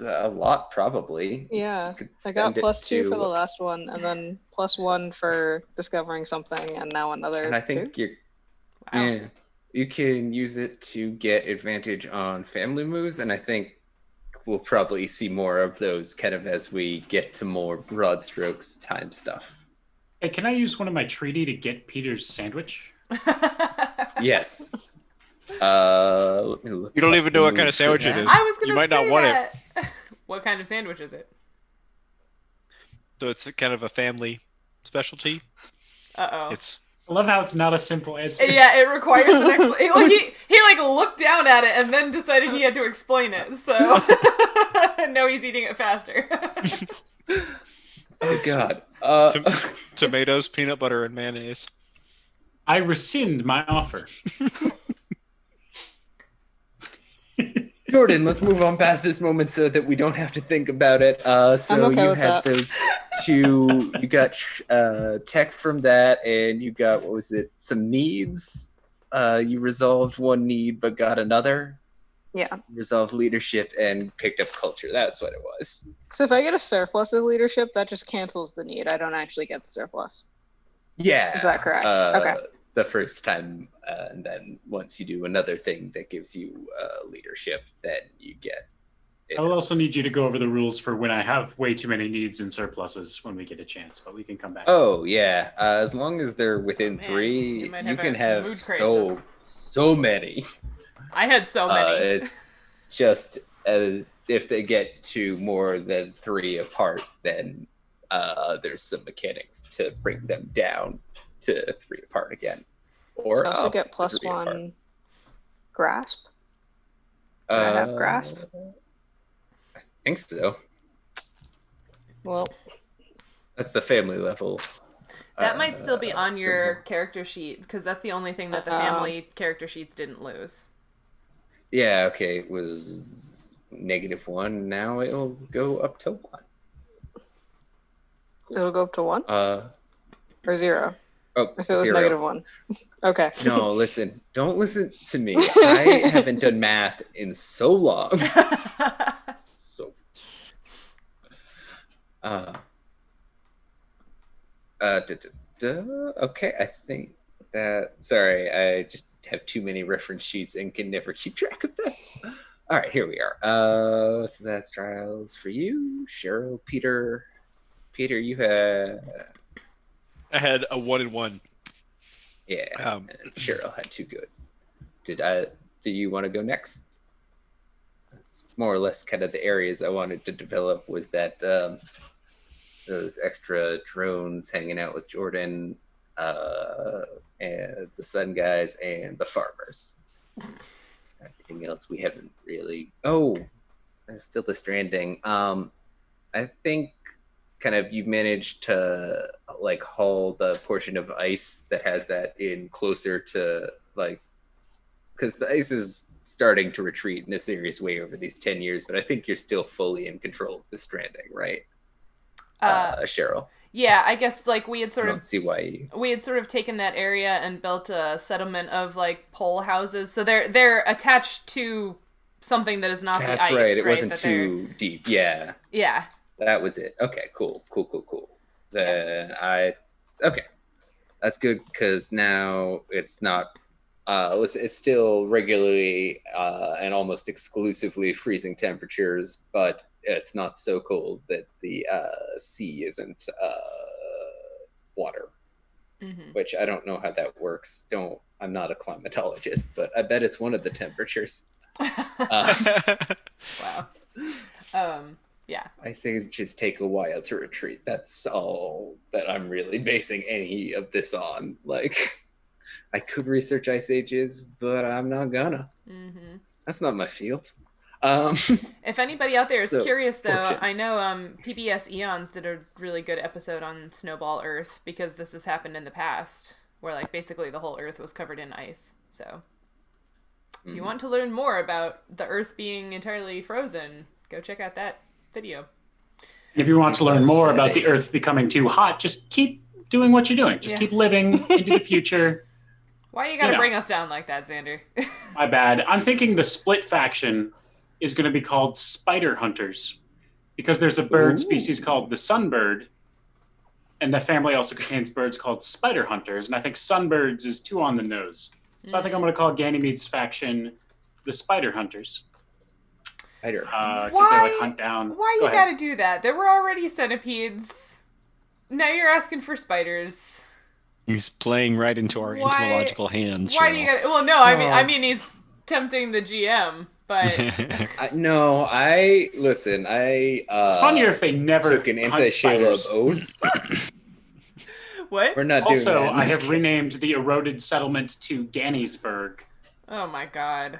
a lot, probably. Yeah, could I got spend it +2 to- for the last one, and then +1 for discovering something, and now another. And I think 2? yeah, you can use it to get advantage on family moves, and I think we'll probably see more of those kind of as we get to more broad strokes time stuff. Hey, can I use one of my treaty to get Peter's sandwich? Yes. Let me look You don't up even know the what kind move of for sandwich it that. is. I was gonna You might say not want it. that. What kind of sandwich is it? So it's kind of a family specialty. Uh-oh. It's I love how it's not a simple answer. Yeah, it requires an explanation. He looked down at it and then decided he had to explain it. So now he's eating it faster. Oh god. tomatoes, peanut butter, and mayonnaise. I rescind my offer. Jordan, let's move on past this moment so that we don't have to think about it. So I'm okay you with had that. those 2. You got tech from that, and you got some needs. You resolved 1 need, but got another. Yeah. Resolved leadership and picked up culture. That's what it was. So if I get a surplus of leadership, that just cancels the need. I don't actually get the surplus. Yeah. Is that correct? Okay. The first time, and then once you do another thing that gives you leadership, then you get. I will also need you to go over the rules for when I have way too many needs and surpluses when we get a chance, but we can come back. Oh yeah, as long as they're within Man, 3, you might you have can a have mood crisis. so many. I had so many. It's just if they get to more than 3 apart, then there's some mechanics to bring them down to 3 apart again. Or I also up get to plus 3 apart. +1 grasp. Do I have grasp? I think so. Well, That's the family level. That might still be on your character sheet, because that's the only thing that the family character sheets didn't lose. Yeah, okay, it was -1. Now it'll go up to 1. it'll go up to 1 or 0 Oh, if it was 0. -1. Okay. No, listen. Don't listen to me. I haven't done math in so long. So. Okay, I think that. Sorry, I just have too many reference sheets and can never keep track of them. All right, here we are. So that's trials for you, Sheryl, Peter. Peter, you had. I had a 1 and 1. Yeah, and Sheryl had 2 good. Do you want to go next? It's more or less kind of the areas I wanted to develop was that those extra drones hanging out with Jordan, and the Sun guys and the farmers. Everything else we haven't really. Oh, there's still the stranding. I think kind of you've managed to like haul the portion of ice that has that in closer to like, because the ice is starting to retreat in a serious way over these 10 years, but I think you're still fully in control of the stranding, right? Sheryl. Yeah, I guess like we had sort of see why we had sort of taken that area and built a settlement of like pole houses. So they're attached to something that is not the ice. That's right. It wasn't too deep. Yeah. Yeah. That was it. Okay, cool. Then okay. That's good because now it's not it's still regularly and almost exclusively freezing temperatures, but it's not so cold that the sea isn't water, which I don't know how that works. I'm not a climatologist, but I bet it's one of the temperatures. Wow. Yeah. Ice ages take a while to retreat. That's all that I'm really basing any of this on. Like, I could research ice ages, but I'm not gonna. That's not my field. If anybody out there is curious, though, fortunes. I know PBS Eons did a really good episode on Snowball Earth because this has happened in the past, where like basically the whole Earth was covered in ice. So, if you want to learn more about the Earth being entirely frozen, go check out that video. If you want to learn more about the Earth becoming too hot, just keep doing what you're doing. Just keep living into the future. Why you gotta bring us down like that, Xander? My bad. I'm thinking the split faction is going to be called Spider Hunters because there's a bird species called the sunbird, and the family also contains birds called spider hunters, and I think sunbirds is too on the nose. So I think I'm going to call Ganymede's faction the Spider Hunters. Because they like hunt down. Why you gotta do that? There were already centipedes. Now you're asking for spiders. He's playing right into our entomological hands. Why do you gotta? Well, no, I mean he's tempting the GM, but listen. It's funnier if they never took an anti-Sheryl oath. What? We're not also, doing that. I have renamed the eroded settlement to Ganysburg. Oh my god.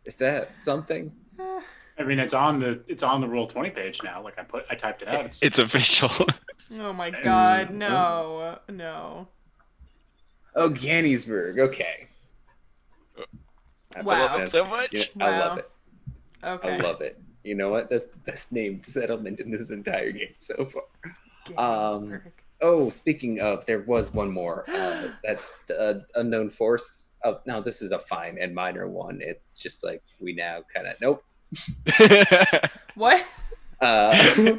Is that something? I mean, it's on the Roll20 page now. Like I typed it out. It's official. Oh my god, no. Oh, Ganysburg. Okay. Wow. So much. I love it. Okay. I love it. You know what? That's the best named settlement in this entire game so far. Ganysburg. Oh, speaking of, there was one more. That unknown force. Oh, no, this is a fine and minor one. It's just like we now kind of nope. What? Oh.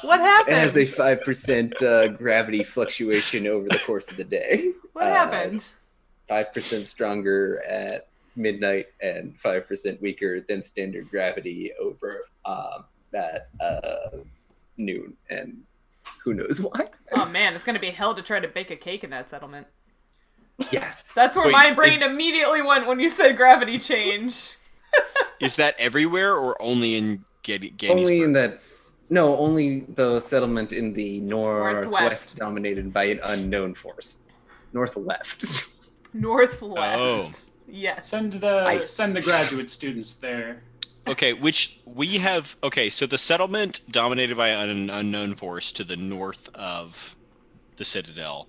What happened? It has a 5% gravity fluctuation over the course of the day. What happened? 5% stronger at midnight and 5% weaker than standard gravity over that noon, and who knows why. Oh man, it's gonna be hell to try to bake a cake in that settlement. Yeah. That's where my brain immediately went when you said gravity change. Is that everywhere or only in Ganysburg? Only the settlement in the northwest dominated by an unknown force. Northwest. Northwest. Oh. Yes. Send the graduate students there. Okay, so the settlement dominated by an unknown force to the north of the Citadel.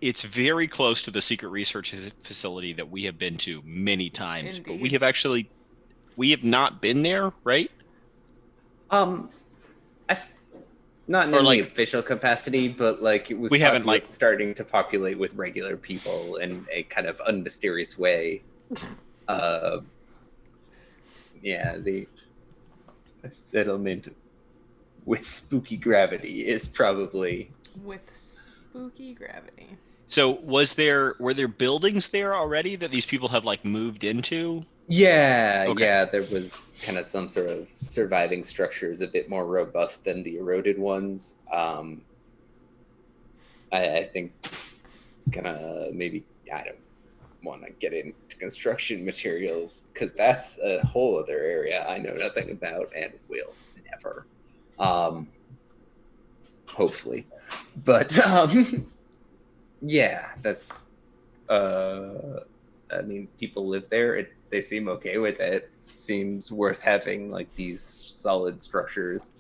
It's very close to the secret research facility that we have been to many times. Indeed. But we have not been there, right? Not in any official capacity, but like it was. We haven't starting to populate with regular people in a kind of unmysterious way. Yeah, A settlement with spooky gravity is probably... With spooky gravity. So were there buildings there already that these people have like moved into? Yeah, Okay. yeah, there was kind of some sort of surviving structures a bit more robust than the eroded ones. I think gonna maybe, I don't want to get into construction materials because that's a whole other area I know nothing about and will never. Hopefully. But yeah, that I mean, people live there. They seem okay with it. Seems worth having like these solid structures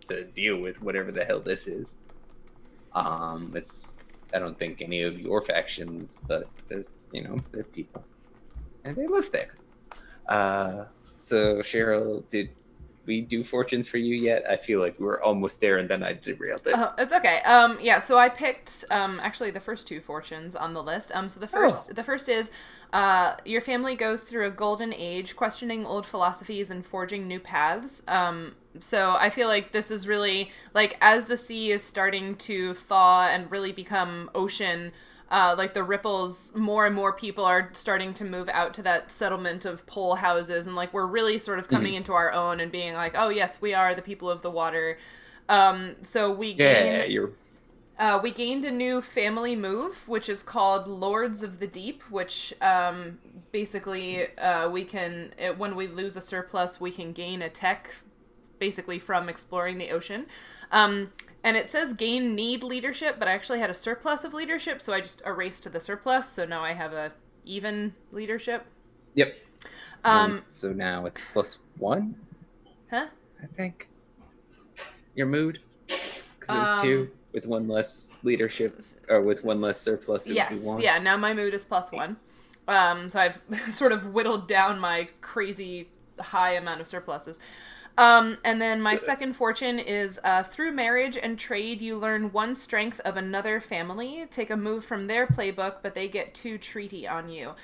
to deal with whatever the hell this is. It's I don't think any of your factions, but there's they're people, and they live there. So Sheryl, did we do fortunes for you yet? I feel like we were almost there, and then I derailed it. It's okay. Yeah. So I picked actually the first 2 fortunes on the list. So the first is your family goes through a golden age, questioning old philosophies and forging new paths. So I feel like this is really like as the sea is starting to thaw and really become ocean. Like the ripples, more and more people are starting to move out to that settlement of pole houses, and like we're really sort of coming into our own and being like, oh yes, we are the people of the water. So we gained a new family move, which is called Lords of the Deep, which basically we can when we lose a surplus, we can gain a tech, basically from exploring the ocean. And it says gain need leadership, but I actually had a surplus of leadership, so I just erased the surplus, so now I have a even leadership. Yep. So now it's +1? Huh? I think. Your mood? Because it was 2 with 1 less leadership, or with 1 less surplus, it would be 1. Yeah, now my mood is +1. So I've sort of whittled down my crazy high amount of surpluses. And then my second fortune is through marriage and trade, you learn 1 strength of another family. Take a move from their playbook, but they get 2 treaty on you.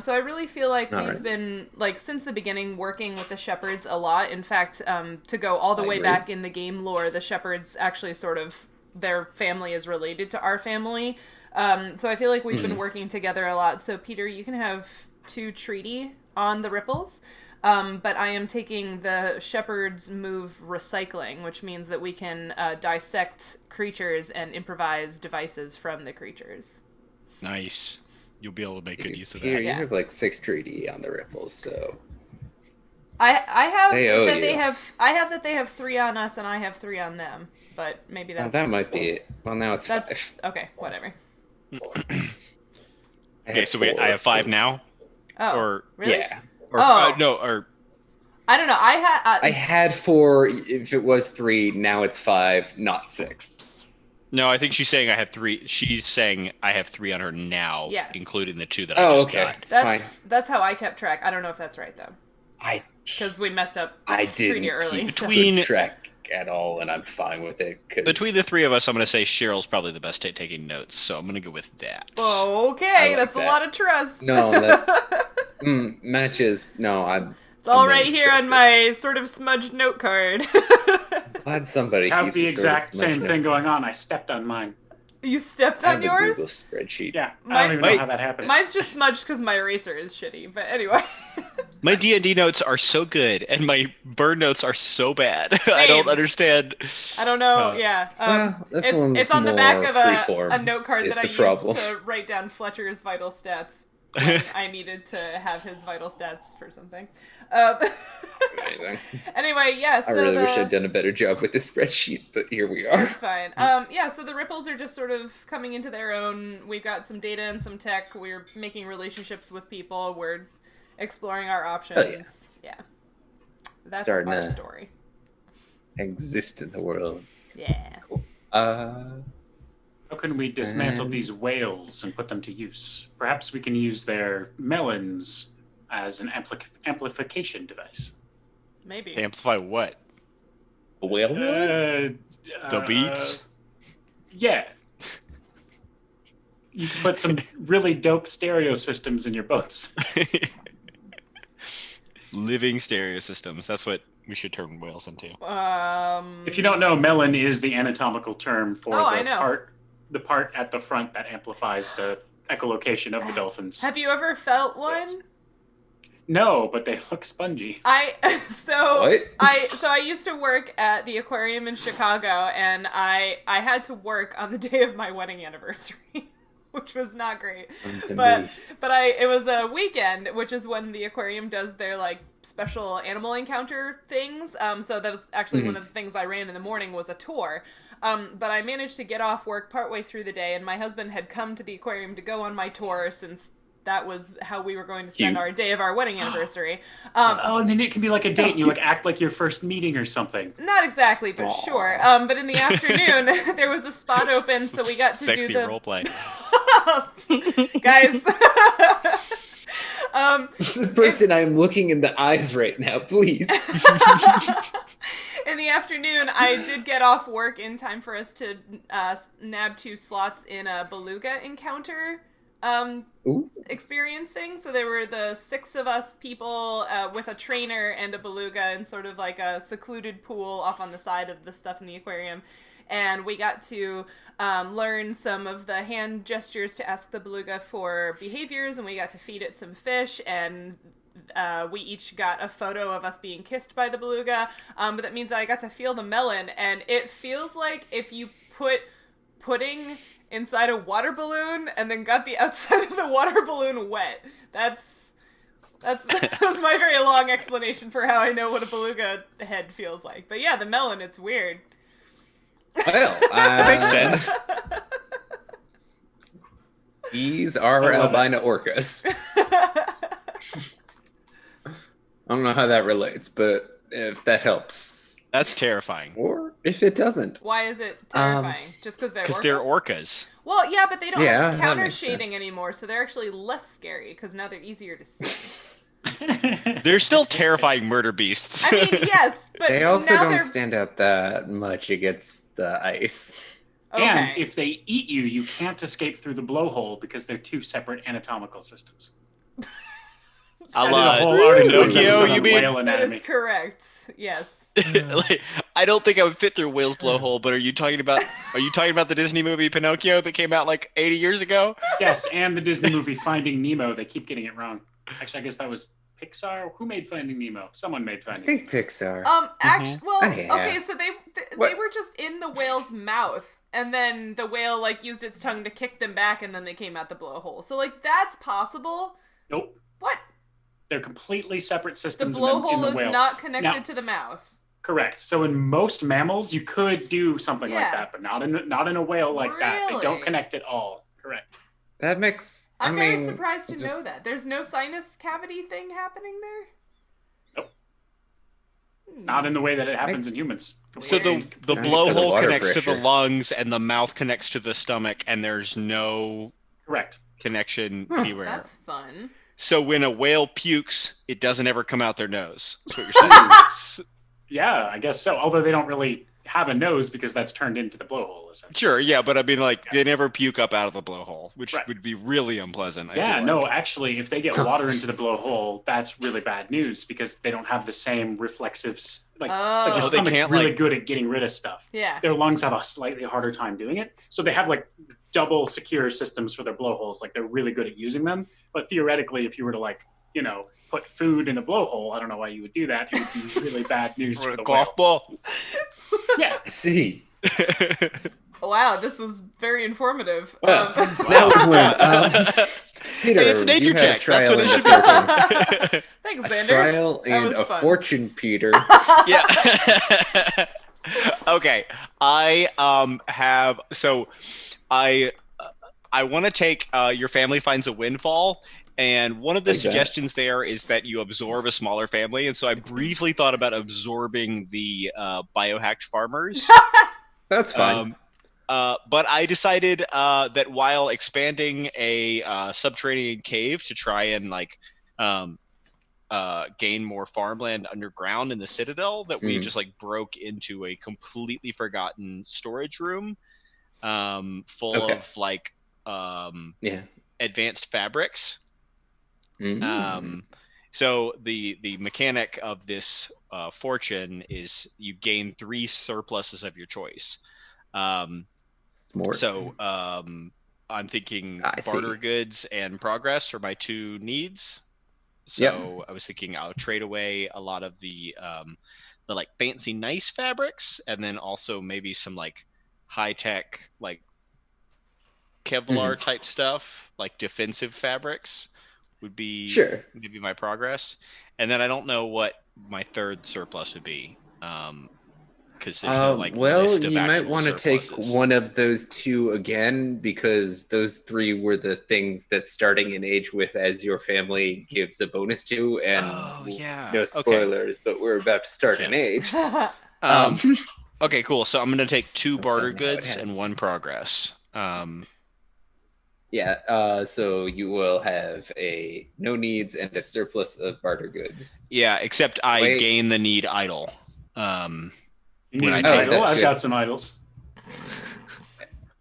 So I really feel like we've been, like, since the beginning, working with the Shepherds a lot. In fact, to go all the way back in the game lore, the Shepherds actually sort of, their family is related to our family. So I feel like we've been working together a lot. So Peter, you can have 2 treaty on the ripples. But I am taking the Shepherd's move recycling, which means that we can dissect creatures and improvise devices from the creatures. Nice. You'll be able to make good use of that. Here, you have like 6 treaty on the ripples, so I have they that they have 3 on us and I have 3 on them, but maybe that's that might be it. Well, now it's 5. Okay, whatever. Okay, so I have 5 now. Oh, or really? Yeah. Or no, or I don't know. I had 4. If it was 3, now it's 5, not 6. no, I think she's saying I have 3. She's saying I have 3 on her now, Yes. including the 2 that I just got. That's how I kept track. I don't know if that's right though, because we messed up. I didn't treaty early. keep So. good track at all, and I'm fine with it. Between the 3 of us, I'm going to say Cheryl's probably the best at taking notes, so I'm going to go with that. Okay, like that's that. a lot of trust. No, that matches. No, It's all I'm right really here on interested. my sort of smudged note card. Glad somebody have keeps the a sort of exact same smudged thing note. going on. I stepped on mine. You stepped I on have a Google yours? spreadsheet. Yeah, I don't even know how that happened. Mine's just smudged because my eraser is shitty. But anyway. My D&D notes are so good, and my burn notes are so bad. I don't understand. I don't know. Yeah. Well, this one's it's on the back more of freeform a note card is that I the used problem. to write down Fletcher's vital stats when I needed to have his vital stats for something. Anything. Anyway, yeah. So I really wish I'd done a better job with this spreadsheet, but here we are. It's fine. Yeah, so the ripples are just sort of coming into their own. We've got some data and some tech. We're making relationships with people. We're exploring our options. Yeah. That's Starting our to story. Exist in the world. Yeah. Cool. How can we dismantle these whales and put them to use? Perhaps we can use their melons as an amplification device. Maybe. Amplify what? A whale? The beats? Yeah. You can put some really dope stereo systems in your boats. Living stereo systems. That's what we should turn whales into? If you don't know, melon is the anatomical term for I know. the part at the front that amplifies the echolocation of the dolphins. Have you ever felt one? Yes. No, but they look spongy. I What? used to work at the aquarium in Chicago, and I had to work on the day of my wedding anniversary, which was not great. But it was a weekend, which is when the aquarium does their like special animal encounter things. So that was actually one of the things I ran in the morning was a tour. But I managed to get off work partway through the day, and my husband had come to the aquarium to go on my tour since that was how we were going to spend our day of our wedding anniversary. And then it can be like a date, and you like act like your first meeting or something. Not exactly, but sure. But in the afternoon, there was a spot open, so we got to Sexy do the role play. guys. This is the person I'm looking in the eyes right now, please. In the afternoon, I did get off work in time for us to nab 2 slots in a beluga encounter experience thing. So there were the 6 of us people with a trainer and a beluga in sort of like a secluded pool off on the side of the stuff in the aquarium. And we got to learn some of the hand gestures to ask the beluga for behaviors, and we got to feed it some fish, and we each got a photo of us being kissed by the beluga. But that means I got to feel the melon, and it feels like if you put pudding inside a water balloon and then got the outside of the water balloon wet. That was my very long explanation for how I know what a beluga head feels like. But yeah, the melon, it's weird. Well, That makes sense. These are albino orcas. I don't know how that relates, but if that helps. That's terrifying. Or if it doesn't. Why is it terrifying? Just because they're orcas? Because they're orcas. Well, yeah, but they don't have that counter makes shading sense. anymore, so they're actually less scary because now they're easier to see. They're still terrifying murder beasts. I mean, yes, but They also now don't they're stand out that much against the ice. okay. And if they eat you, you can't escape through the blowhole because they're 2 separate anatomical systems. I I did a love whole article Pinocchio, on you mean? whale That anatomy. is correct. Yes. Like, I don't think I would fit through Whale's blowhole, but are you talking about the Disney movie Pinocchio that came out like 80 years ago? Yes, and the Disney movie Finding Nemo. They keep getting it wrong. Actually, I guess that was Pixar. Who made Finding Nemo? Someone made I Finding think Pixar. Actually, well, Yeah. okay, so they What? were just in the whale's mouth, and then the whale like used its tongue to kick them back, and then they came out the blowhole. So like that's possible. Nope. What? They're completely separate The systems in blowhole the is whale. not connected Now- to the mouth. Correct. So in most mammals, you could do something Yeah. like that, but not in a whale like that. They Really? don't connect at all. Correct. That makes. I'm I very mean, surprised to just- know that. There's no sinus cavity thing happening there? Nope. Not in the way that it happens Makes- in humans. So the Thanks to the blowhole water connects to the pressure. lungs and the mouth connects to the stomach, and there's no Correct. connection Huh. anywhere. That's fun. So when a whale pukes, it doesn't ever come out their nose. That's what you're saying. S- Yeah, I guess so. Although they don't really have a nose because that's turned into the blowhole, essentially. Sure, yeah, but I mean, like, they never puke up out of the blowhole, which Right. would be really unpleasant. I Yeah, feel no, like. actually, if they get water into the blowhole, that's really bad news because they don't have the same reflexives. Like Oh. the Oh, they stomach's can't, really like- good at getting rid of stuff. Yeah. Their lungs have a slightly harder time doing it. So they have like double secure systems for their blowholes. Like they're really good at using them. But theoretically, if you were to like, put food in a blowhole, I don't know why you would do that. It would be really bad news Or for a the golf whale. ball. Yeah. I see. Wow, this was very informative. Well, now we've learned. Peter, Hey, it's Nature you had a Check. That's trial what it in should the be. Thanks, A Xander. trial That and was a fun. fortune, Peter. Yeah. Okay. I have I want to take Your Family Finds a Windfall, and one of the Like that. suggestions there is that you absorb a smaller family, and so I briefly thought about absorbing the biohacked farmers. That's fine. But I decided that while expanding a subterranean cave to try and gain more farmland underground in the Citadel, that we just broke into a completely forgotten storage room full Okay. of Yeah. advanced fabrics. Mm. So the mechanic of this fortune is you gain 3 surpluses of your choice. Smart. So I'm thinking I see. barter goods and progress are my 2 needs. So Yep. I was thinking I'll trade away a lot of the like fancy nice fabrics, and then also maybe some like high tech like Kevlar type stuff, like defensive fabrics would be Sure. maybe my progress. And then I don't know what my 3rd surplus would be. Because there's no like well, list of you might actual want to take surpluses. one of those 2 again, because those 3 were the things that starting an age with as your family gives a bonus to. And Oh, yeah. no Okay. spoilers, but we're about to start an age. Okay, cool. So I'm gonna take 2 I'm barter telling you how it goods and has. 1 progress. Yeah, so you will have no needs and a surplus of barter goods. Yeah, except I Wait. gain the need idle. You When need I an take idol? that's I've good. got some idols.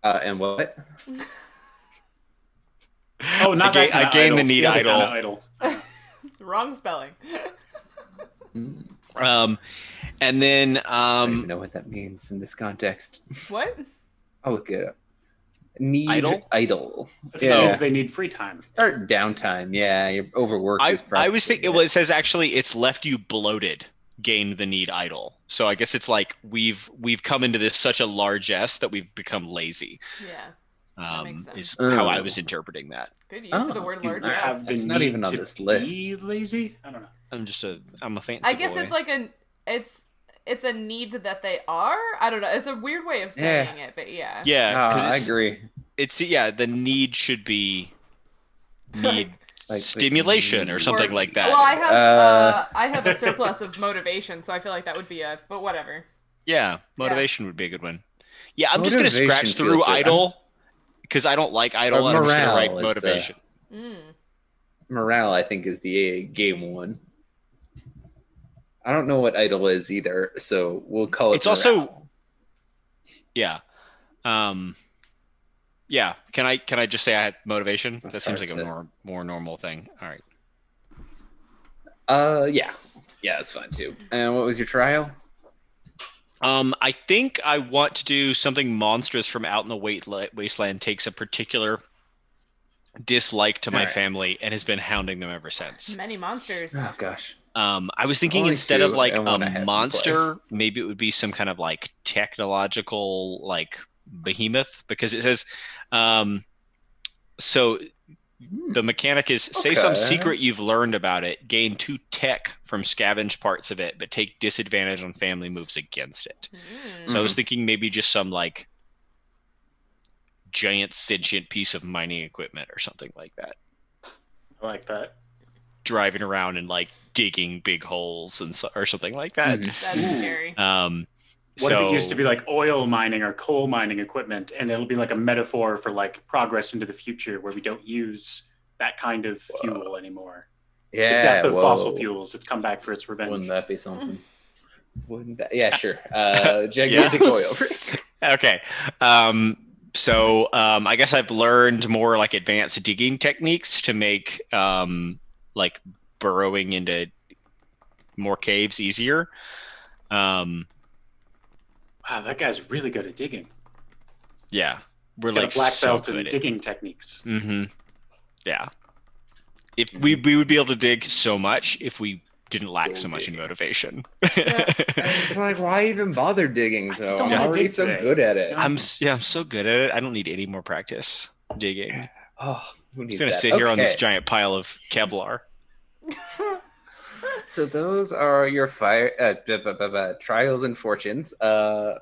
And what? Oh, not I that kind of gain the idol. need other idol. kind of idol. It's wrong spelling. And then I don't even know what that means in this context. What? I'll look it up. Need Idle? idle. I think it means they need free time. Or downtime. Yeah, you're overworked. I was thinking. Well, it says actually it's left you bloated. Gain the need idle. So I guess it's like we've come into this such a largesse that we've become lazy. Yeah. That makes Is sense. how I was interpreting that. Good use of the word You large have ass. the It's need not even on to this list. be lazy? I don't know. I'm a fancy I guess boy. it's like it's a need that they are. I don't know. It's a weird way of saying it, but yeah. Yeah, because I agree. It's the need should be need Like stimulation or something like that. Well, I have a surplus of motivation, so I feel like that would be but whatever. Yeah, motivation would be a good one. Yeah, I'm just gonna Motivation scratch through feels good. idle because I don't like idle. Or And I'm just gonna morale write is motivation. Morale, I think, is the game one. I don't know what idle is either, so we'll call it. It's also morale. yeah. Yeah, can I just say I had motivation? That seems like a more normal thing. All right. Yeah, that's fine too. And what was your trial? I think I want to do something monstrous from out in the wasteland. Takes a particular dislike to my family and has been hounding them ever since. Many monsters. Oh gosh. I was thinking Only instead 2, of like and one I a haven't monster, maybe it would be some kind of like technological like behemoth, because it says so the mechanic is say some secret you've learned about it, gain 2 tech from scavenged parts of it, but take disadvantage on family moves against it. So I was thinking maybe just some like giant sentient piece of mining equipment or something like that. I like that. Driving around and like digging big holes or something like that. That's scary. What if it used to be like oil mining or coal mining equipment, and it'll be like a metaphor for like progress into the future where we don't use that kind of fuel anymore? Yeah, the death of fossil fuels. It's come back for its revenge. Wouldn't that be something? Wouldn't that? Yeah, sure. Gigantic oil. Okay. So I guess I've learned more like advanced digging techniques to make like burrowing into more caves easier. Wow, that guy's really good at digging. Yeah, He's got a black belt in digging techniques. Mm-hmm. Yeah. If we would be able to dig so much if we didn't lack so much in motivation. It's like, why even bother digging? I just Though don't I'm wanna already dig so today. good at it. I'm so good at it. I don't need any more practice digging. Oh, who I'm needs just gonna that? sit here on this Okay. giant pile of Kevlar. So those are your trials and fortunes,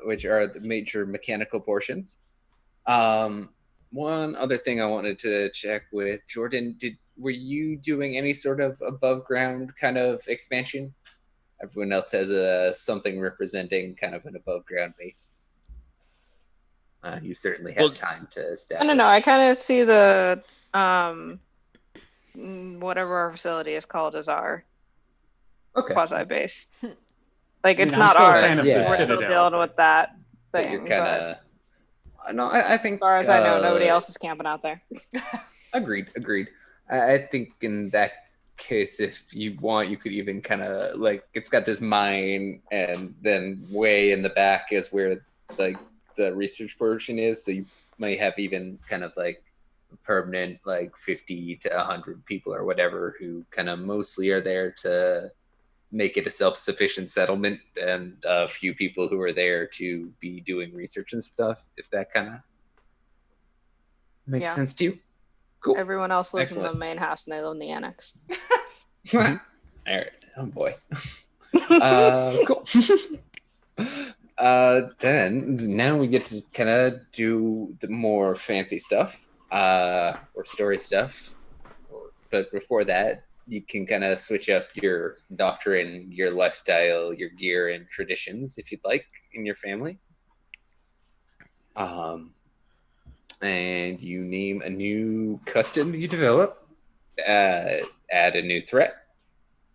which are the major mechanical portions. One other thing I wanted to check with Jordan: were you doing any sort of above ground kind of expansion? Everyone else has something representing kind of an above ground base. You certainly have time to establish. I don't know. I kind of see the whatever our facility is called as our quasi base. Like it's not ours. We're still dealing with that thing. You're kind of. No, I think. As far as I know, nobody else is camping out there. Agreed. I think in that case, if you want, you could even kind of like, it's got this mine, and then way in the back is where like the research portion is. So you might have even kind of like permanent, like 50 to 100 people or whatever, who kind of mostly are there to make it a self-sufficient settlement, and a few people who are there to be doing research and stuff, if that kind of makes sense to you. Cool. Everyone else lives Excellent. in the main house and they live in the annex. All right. Oh boy. Cool. Then now we get to kind of do the more fancy stuff, or story stuff. But before that, you can kind of switch up your doctrine, your lifestyle, your gear, and traditions if you'd like in your family. And you name a new custom you develop, add a new threat,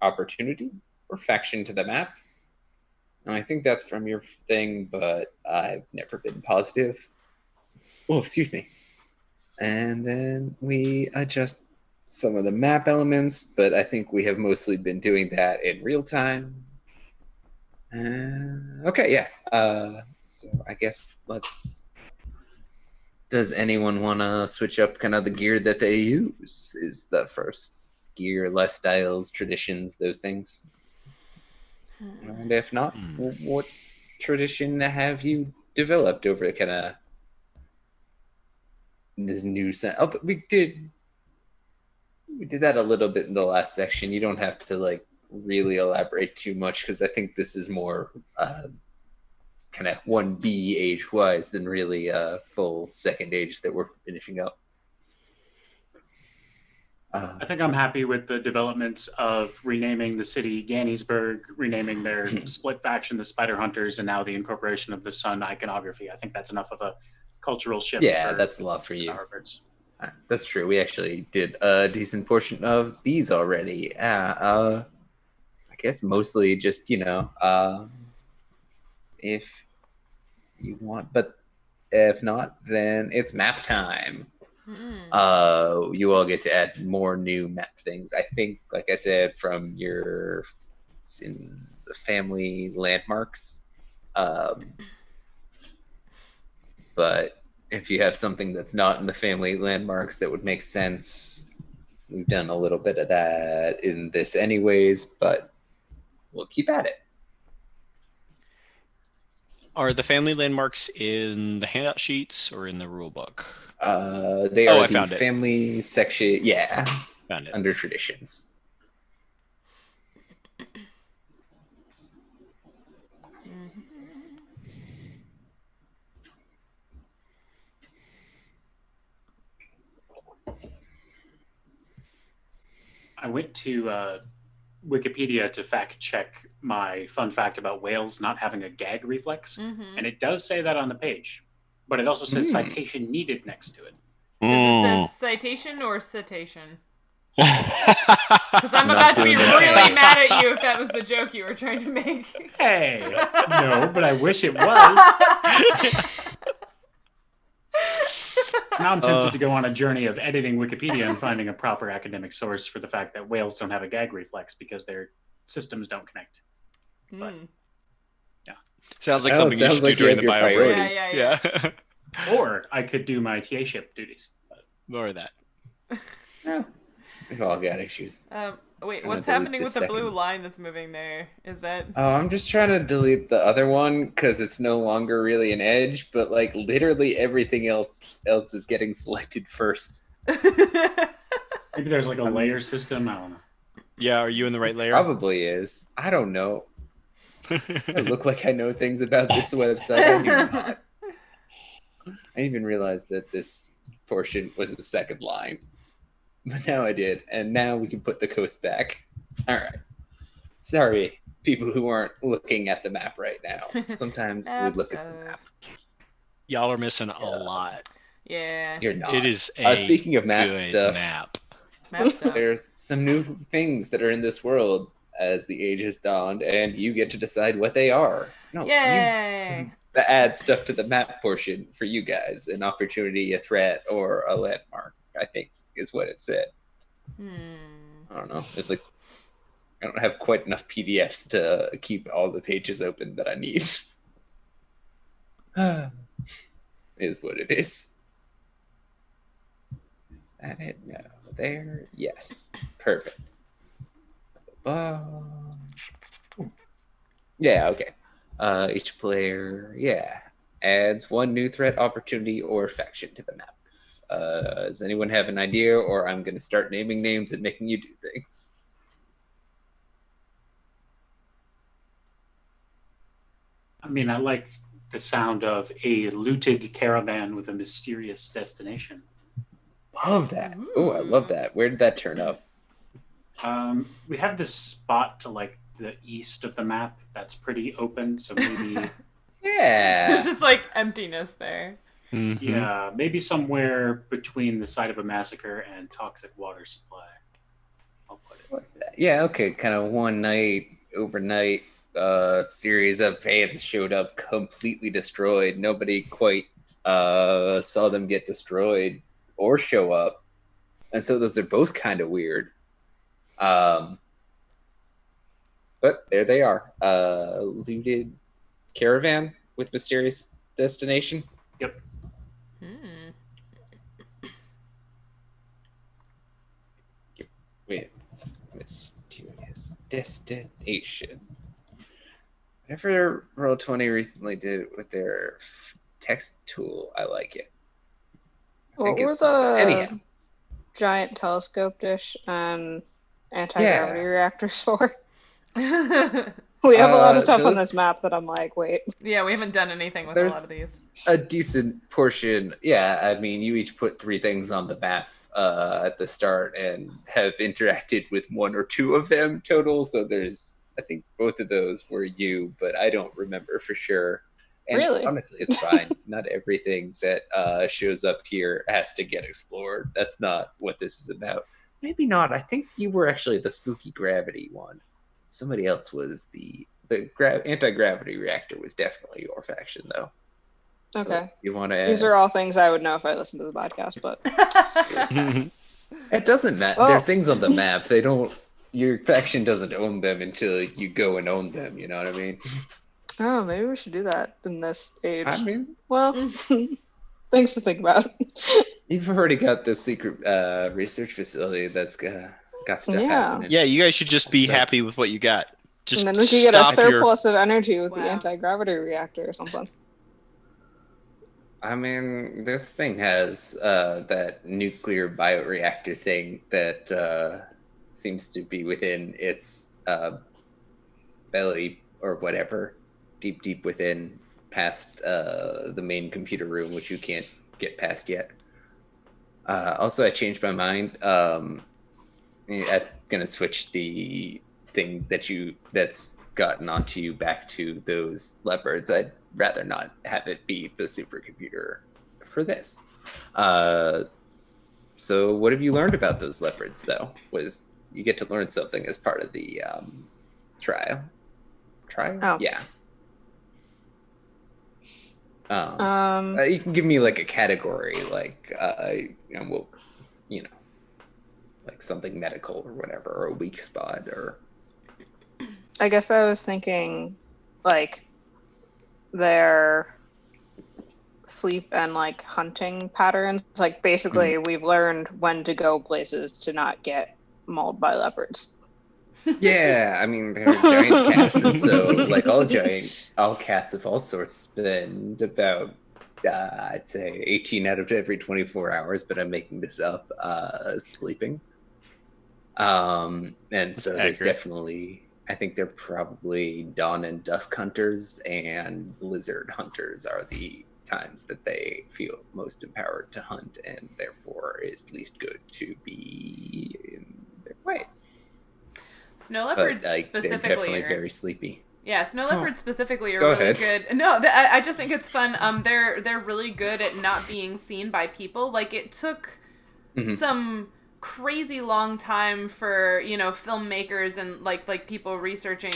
opportunity, or faction to the map. And I think that's from your thing, but I've never been positive. Oh, excuse me. And then we adjust some of the map elements, but I think we have mostly been doing that in real time. Okay, yeah. So I guess does anyone want to switch up kind of the gear that they use? Is the first gear, lifestyles, traditions, those things? And if not, what tradition have you developed over kind of this new set? Oh, but we did that a little bit in the last section. You don't have to like really elaborate too much, because I think this is more kind of 1B age-wise than really a full second age that we're finishing up. I think I'm happy with the developments of renaming the city Ganysburg, renaming their split faction the Spider Hunters, and now the incorporation of the sun iconography. I think that's enough of a cultural shift. Yeah, that's a lot for you. Bowerbirds. That's true. We actually did a decent portion of these already. I guess mostly just, if you want, but if not, then it's map time. You all get to add more new map things. I think, like I said, from your in the family landmarks. But if you have something that's not in the family landmarks that would make sense, we've done a little bit of that in this anyways, but we'll keep at it. Are the family landmarks in the handout sheets or in the rule book? They are the family section. Yeah, found it under traditions. I went to Wikipedia to fact check my fun fact about whales not having a gag reflex, and it does say that on the page, but it also says citation needed next to it. Does it say citation or citation? Because I'm about to be really mad at you if that was the joke you were trying to make. Hey, no, but I wish it was. So now I'm tempted to go on a journey of editing Wikipedia and finding a proper academic source for the fact that whales don't have a gag reflex because their systems don't connect. But, yeah. Sounds like something you should do during the Bowerbirds. Yeah. Or I could do my TA ship duties. Or that. Yeah. We've all got issues. Wait, what's happening with the blue line that's moving there? Is that... Oh, I'm just trying to delete the other one because it's no longer really an edge, but like literally everything else is getting selected first. Maybe there's like a layer system. I don't know. Yeah, are you in the right layer? Probably is. I don't know. I look like I know things about this website. I do not. I even realized that this portion was the second line. But now I did, and now we can put the coast back. All right. Sorry, people who aren't looking at the map right now. Sometimes we look at the map. Y'all are missing a lot. Yeah. You're not. It is a speaking of map good stuff, map. There's some new things that are in this world as the age has dawned, and you get to decide what they are. No, Yay! Add stuff to the map portion for you guys. An opportunity, a threat, or a landmark, I think is what it said. I don't know. It's like I don't have quite enough PDFs to keep all the pages open that I need. Is what it is. Is that it? No. There? Yes. Perfect. Yeah, okay. Each player, adds one new threat, opportunity, or faction to the map. Does anyone have an idea, or I'm going to start naming names and making you do things? I mean, I like the sound of a looted caravan with a mysterious destination. Love that. Oh, I love that. Where did that turn up? We have this spot to like the east of the map that's pretty open, so maybe Yeah. There's just like emptiness there. Mm-hmm. yeah, maybe somewhere between the site of a massacre and toxic water supply. I'll put it. Yeah, okay. Kind of one night, overnight series of vans showed up completely destroyed. Nobody quite saw them get destroyed or show up. And so those are both kind of weird. But there they are. Looted caravan with mysterious destination. Yep. With mysterious destination. Whatever Roll20 recently did with their text tool, I like it. What were the giant telescope dish and anti-gravity reactors for? We have a lot of stuff on this map that I'm like, wait. Yeah, we haven't done anything with a lot of these. A decent portion. Yeah, I mean, you each put 3 things on the map at the start and have interacted with 1 or 2 of them total. So there's, I think both of those were you, but I don't remember for sure. And really? Honestly, it's fine. Not everything that shows up here has to get explored. That's not what this is about. Maybe not. I think you were actually the spooky gravity one. Somebody else was the anti-gravity reactor was definitely your faction, though. Okay. So you want to? These are all things I would know if I listened to the podcast, but it doesn't matter. Well, They're things on the map. They don't. Your faction doesn't own them until you go and own them. You know what I mean? Oh, maybe we should do that in this age. I mean, well, things to think about. You've already got this secret research facility that's got stuff happening. Yeah, you guys should just be happy with what you got. Just and then we could get a stop surplus of energy with the Wow. anti-gravity reactor or something. I mean, this thing has that nuclear bioreactor thing that seems to be within its belly or whatever, deep within, past the main computer room, which you can't get past yet. Also, I changed my mind. I'm gonna switch the thing that's gotten onto you back to those leopards. I'd rather not have it be the supercomputer for this. So what have you learned about those leopards, though? Was you get to learn something as part of the trial? Oh. Yeah. You can give me like a category, like like something medical or whatever, or a weak spot, or. I guess I was thinking, like, their sleep and, like, hunting patterns. Like, basically, we've learned when to go places to not get mauled by leopards. Yeah, I mean, they're giant cats, and so, like, all cats of all sorts spend about, I'd say, 18 out of every 24 hours, but I'm making this up, sleeping. And so there's definitely... I think they're probably dawn and dusk hunters, and blizzard hunters are the times that they feel most empowered to hunt, and therefore is least good to be in their way. Snow leopards They're specifically definitely very sleepy. Yeah, snow leopards specifically are Go really ahead. good. No, I just think it's fun. They're really good at not being seen by people. Like, it took some crazy long time for filmmakers and like people researching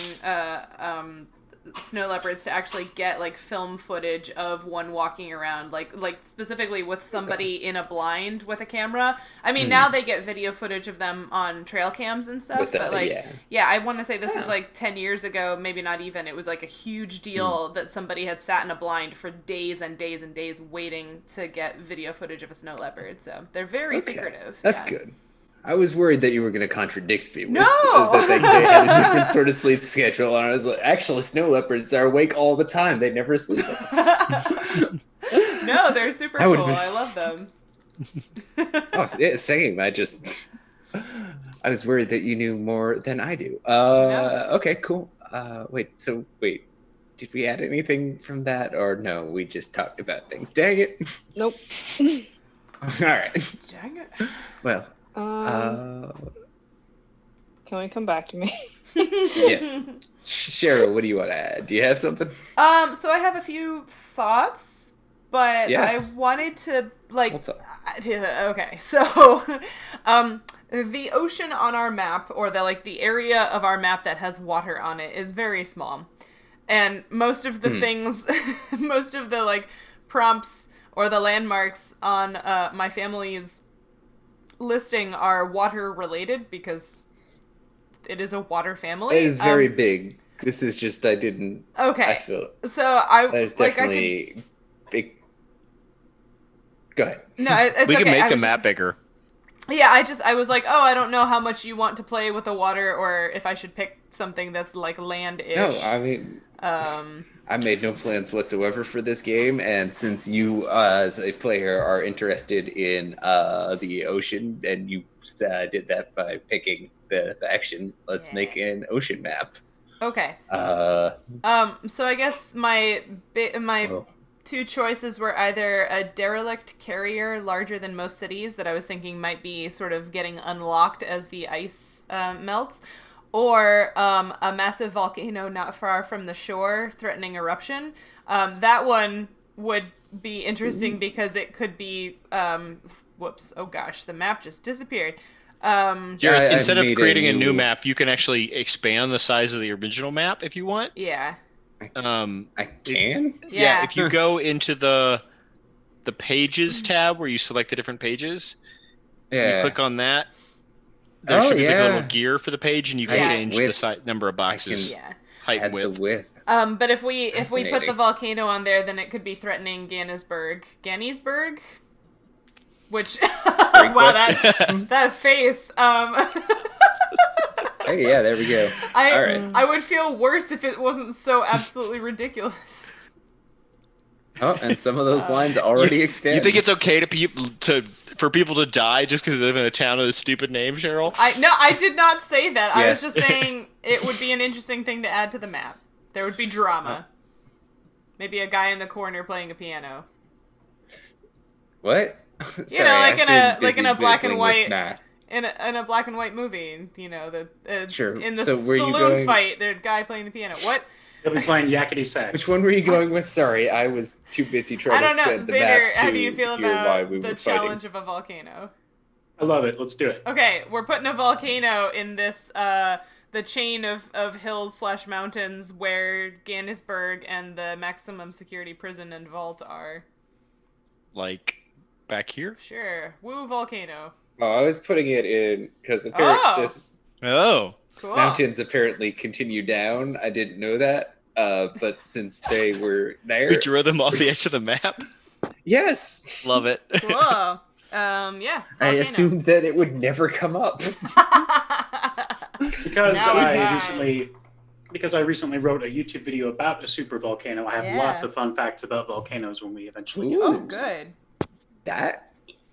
snow leopards to actually get like film footage of one walking around, like specifically with somebody in a blind with a camera. I mean, now they get video footage of them on trail cams and stuff, but like, yeah, I want to say this is like 10 years ago, maybe not even. It was like a huge deal that somebody had sat in a blind for days and days and days waiting to get video footage of a snow leopard. So they're very secretive. That's good. I was worried that you were going to contradict me. No! That they had a different sort of sleep schedule. And I was like, actually, snow leopards are awake all the time. They never sleep. No, they're super cool. I love them. Oh, same. I was worried that you knew more than I do. No. Okay, cool. Wait, did we add anything from that? Or no, we just talked about things. Dang it. Nope. All right. Dang it. Well. Can we come back to me? Yes. Sheryl, what do you want to add? Do you have something? So I have a few thoughts, but Yes. I wanted to What's up? okay, so the ocean on our map, or the area of our map that has water on it, is very small, and most of the things, most of the like prompts or the landmarks on my family's listing are water related because it is a water family. It is very big. This is just I didn't. Okay. I feel so there's definitely big. Go ahead. No, it's we okay. can make the map bigger. Yeah, I was like, oh, I don't know how much you want to play with the water, or if I should pick something that's like land-ish. No, I mean, I made no plans whatsoever for this game, and since you, as a player, are interested in the ocean, and you did that by picking the faction, let's make an ocean map. Okay. So I guess my two choices were either a derelict carrier larger than most cities that I was thinking might be sort of getting unlocked as the ice melts, or a massive volcano not far from the shore threatening eruption. That one would be interesting because it could be... whoops, oh gosh, the map just disappeared. Jareth, instead of creating a new map, you can actually expand the size of the original map if you want. Yeah. I can? Yeah, if you go into the pages tab where you select the different pages, you click on that. There should be like a little gear for the page, and you can change the number of boxes, height and width. But if we put the volcano on there, then it could be threatening Ganysburg, which wow, that face. Hey, yeah, there we go. All right. I would feel worse if it wasn't so absolutely ridiculous. Oh, and some of those lines already extend. You think it's okay for people to die just because they live in a town with a stupid name, Sheryl? No, I did not say that. Yes. I was just saying it would be an interesting thing to add to the map. There would be drama. Maybe a guy in the corner playing a piano. What? Sorry, you know, like in a black and white. In a black and white movie, you know, in the saloon fight, the guy playing the piano. What? He'll be playing yakety sax. Which one were you going with? Sorry, I was too busy trying to expand the map. How do you feel about the challenge of a volcano? I love it. Let's do it. Okay, we're putting a volcano in this the chain of hills / mountains where Ganysburg and the maximum security prison and vault are. Like back here? Sure. Woo, volcano. Oh, I was putting it in because apparently cool. Mountains apparently continue down. I didn't know that, but since they were there, we drew them off the edge of the map. Yes, love it. Cool. Yeah. Volcano. I assumed that it would never come up because I recently wrote a YouTube video about a super volcano. I have lots of fun facts about volcanoes when we eventually get there. Oh, good.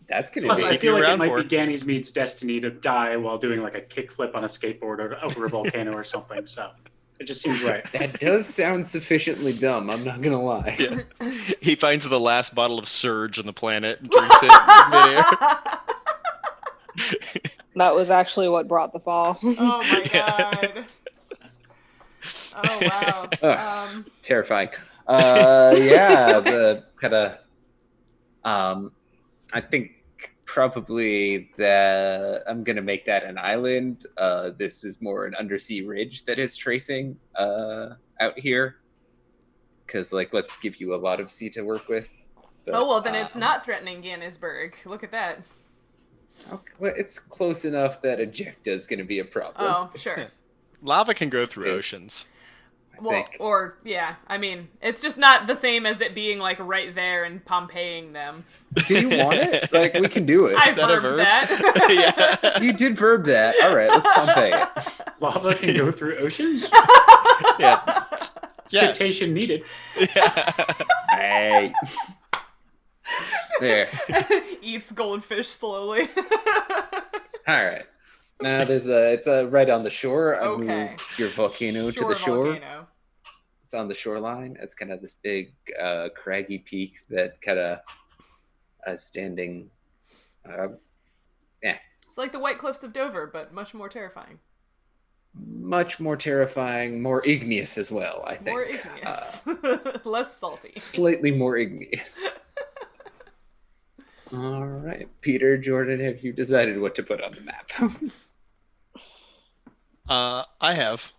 That's gonna Plus, be. I feel like it might be Ganymede's destiny to die while doing like a kickflip on a skateboard or over a volcano or something. So it just seems right. That does sound sufficiently dumb. I'm not gonna lie. Yeah. He finds the last bottle of Surge on the planet and drinks it midair. That was actually what brought the fall. Oh my god. Oh wow. Terrifying. Yeah, the kind of. I think probably that I'm gonna make that an island. This is more an undersea ridge that it's tracing out here. because like let's give you a lot of sea to work with. But, Oh, well, then it's not threatening Ganysburg. Look at that. Okay, well, it's close enough that ejecta is going to be a problem. Oh, sure. Lava can go through Yes. oceans. I Well, think. or, yeah, I mean, it's just not the same as it being, like, right there and Pompeying them. Do you want it? Like, we can do it. I Is that a verbed verb? that. Yeah. You did verb that. All right, let's Pompeii it. Lava can go through oceans. Yeah. Yeah. Citation needed. Yeah. Hey. There. Eats goldfish slowly. All right. Now it's right on the shore. I Okay. moved your volcano to the shore. Volcano. It's on the shoreline. It's kind of this big craggy peak that kind of standing. It's like the White Cliffs of Dover, but much more terrifying. Much more terrifying, more igneous as well, I think. More igneous. Less salty. Slightly more igneous. All right. Peter, Jordan, have you decided what to put on the map? I have.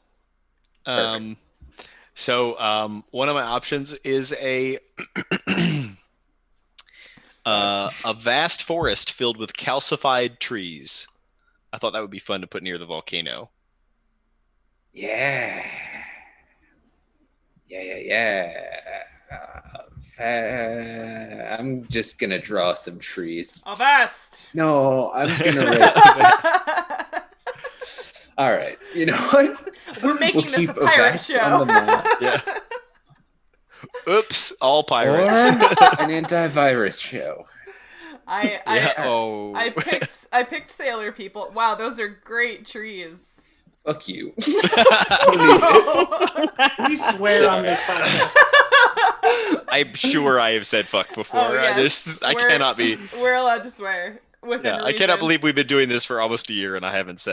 So one of my options is a vast forest filled with calcified trees. I thought that would be fun to put near the volcano. Yeah. I'm just gonna draw some trees. Avast! No, I'm gonna write. All right. You know what? We're making this keep a pirate Avast show. on the map. Yeah. Oops, all pirates. Or an antivirus show. I picked sailor people. Wow, those are great trees. Fuck you. We swear on this podcast. I'm sure I have said fuck before. Oh, yes. I cannot be. We're allowed to swear within Yeah, reason. I cannot believe we've been doing this for almost a year and I haven't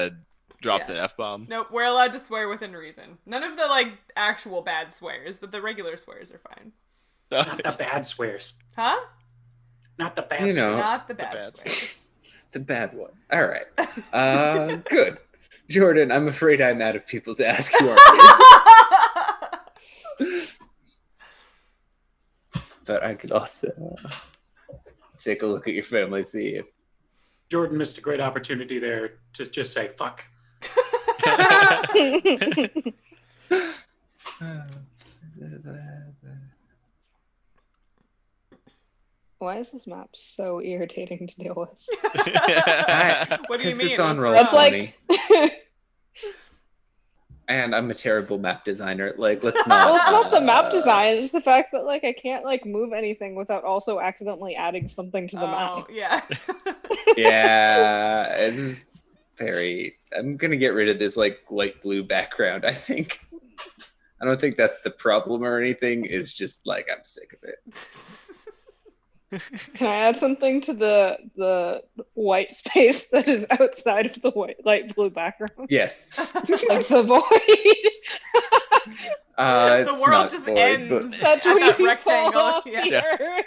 dropped Yeah. the F-bomb. Nope, we're allowed to swear within reason. None of the like actual bad swears, but the regular swears are fine. It's not the bad swears. Huh? Not the bad You know. swears. Not the bad bad swears. The bad one. All right. Good. Jordan, I'm afraid I'm out of people to ask you already. But I could also take a look at your family, see if Jordan missed a great opportunity there to just say fuck. Why is this map so irritating to deal with? What do you because mean? it's on What's roll wrong? That's like- 20. And I'm a terrible map designer. Like, let's not. Well, it's not the map design. It's the fact that like I can't like move anything without also accidentally adding something to the map. Yeah. Yeah, it's very. I'm gonna get rid of this like light blue background. I think. I don't think that's the problem or anything. It's just like I'm sick of it. Can I add something to the white space that is outside of the white light blue background? Yes. Like the void. The It's world not just void, ends but That's at where that you rectangle. fall off Yeah. the Yeah. earth.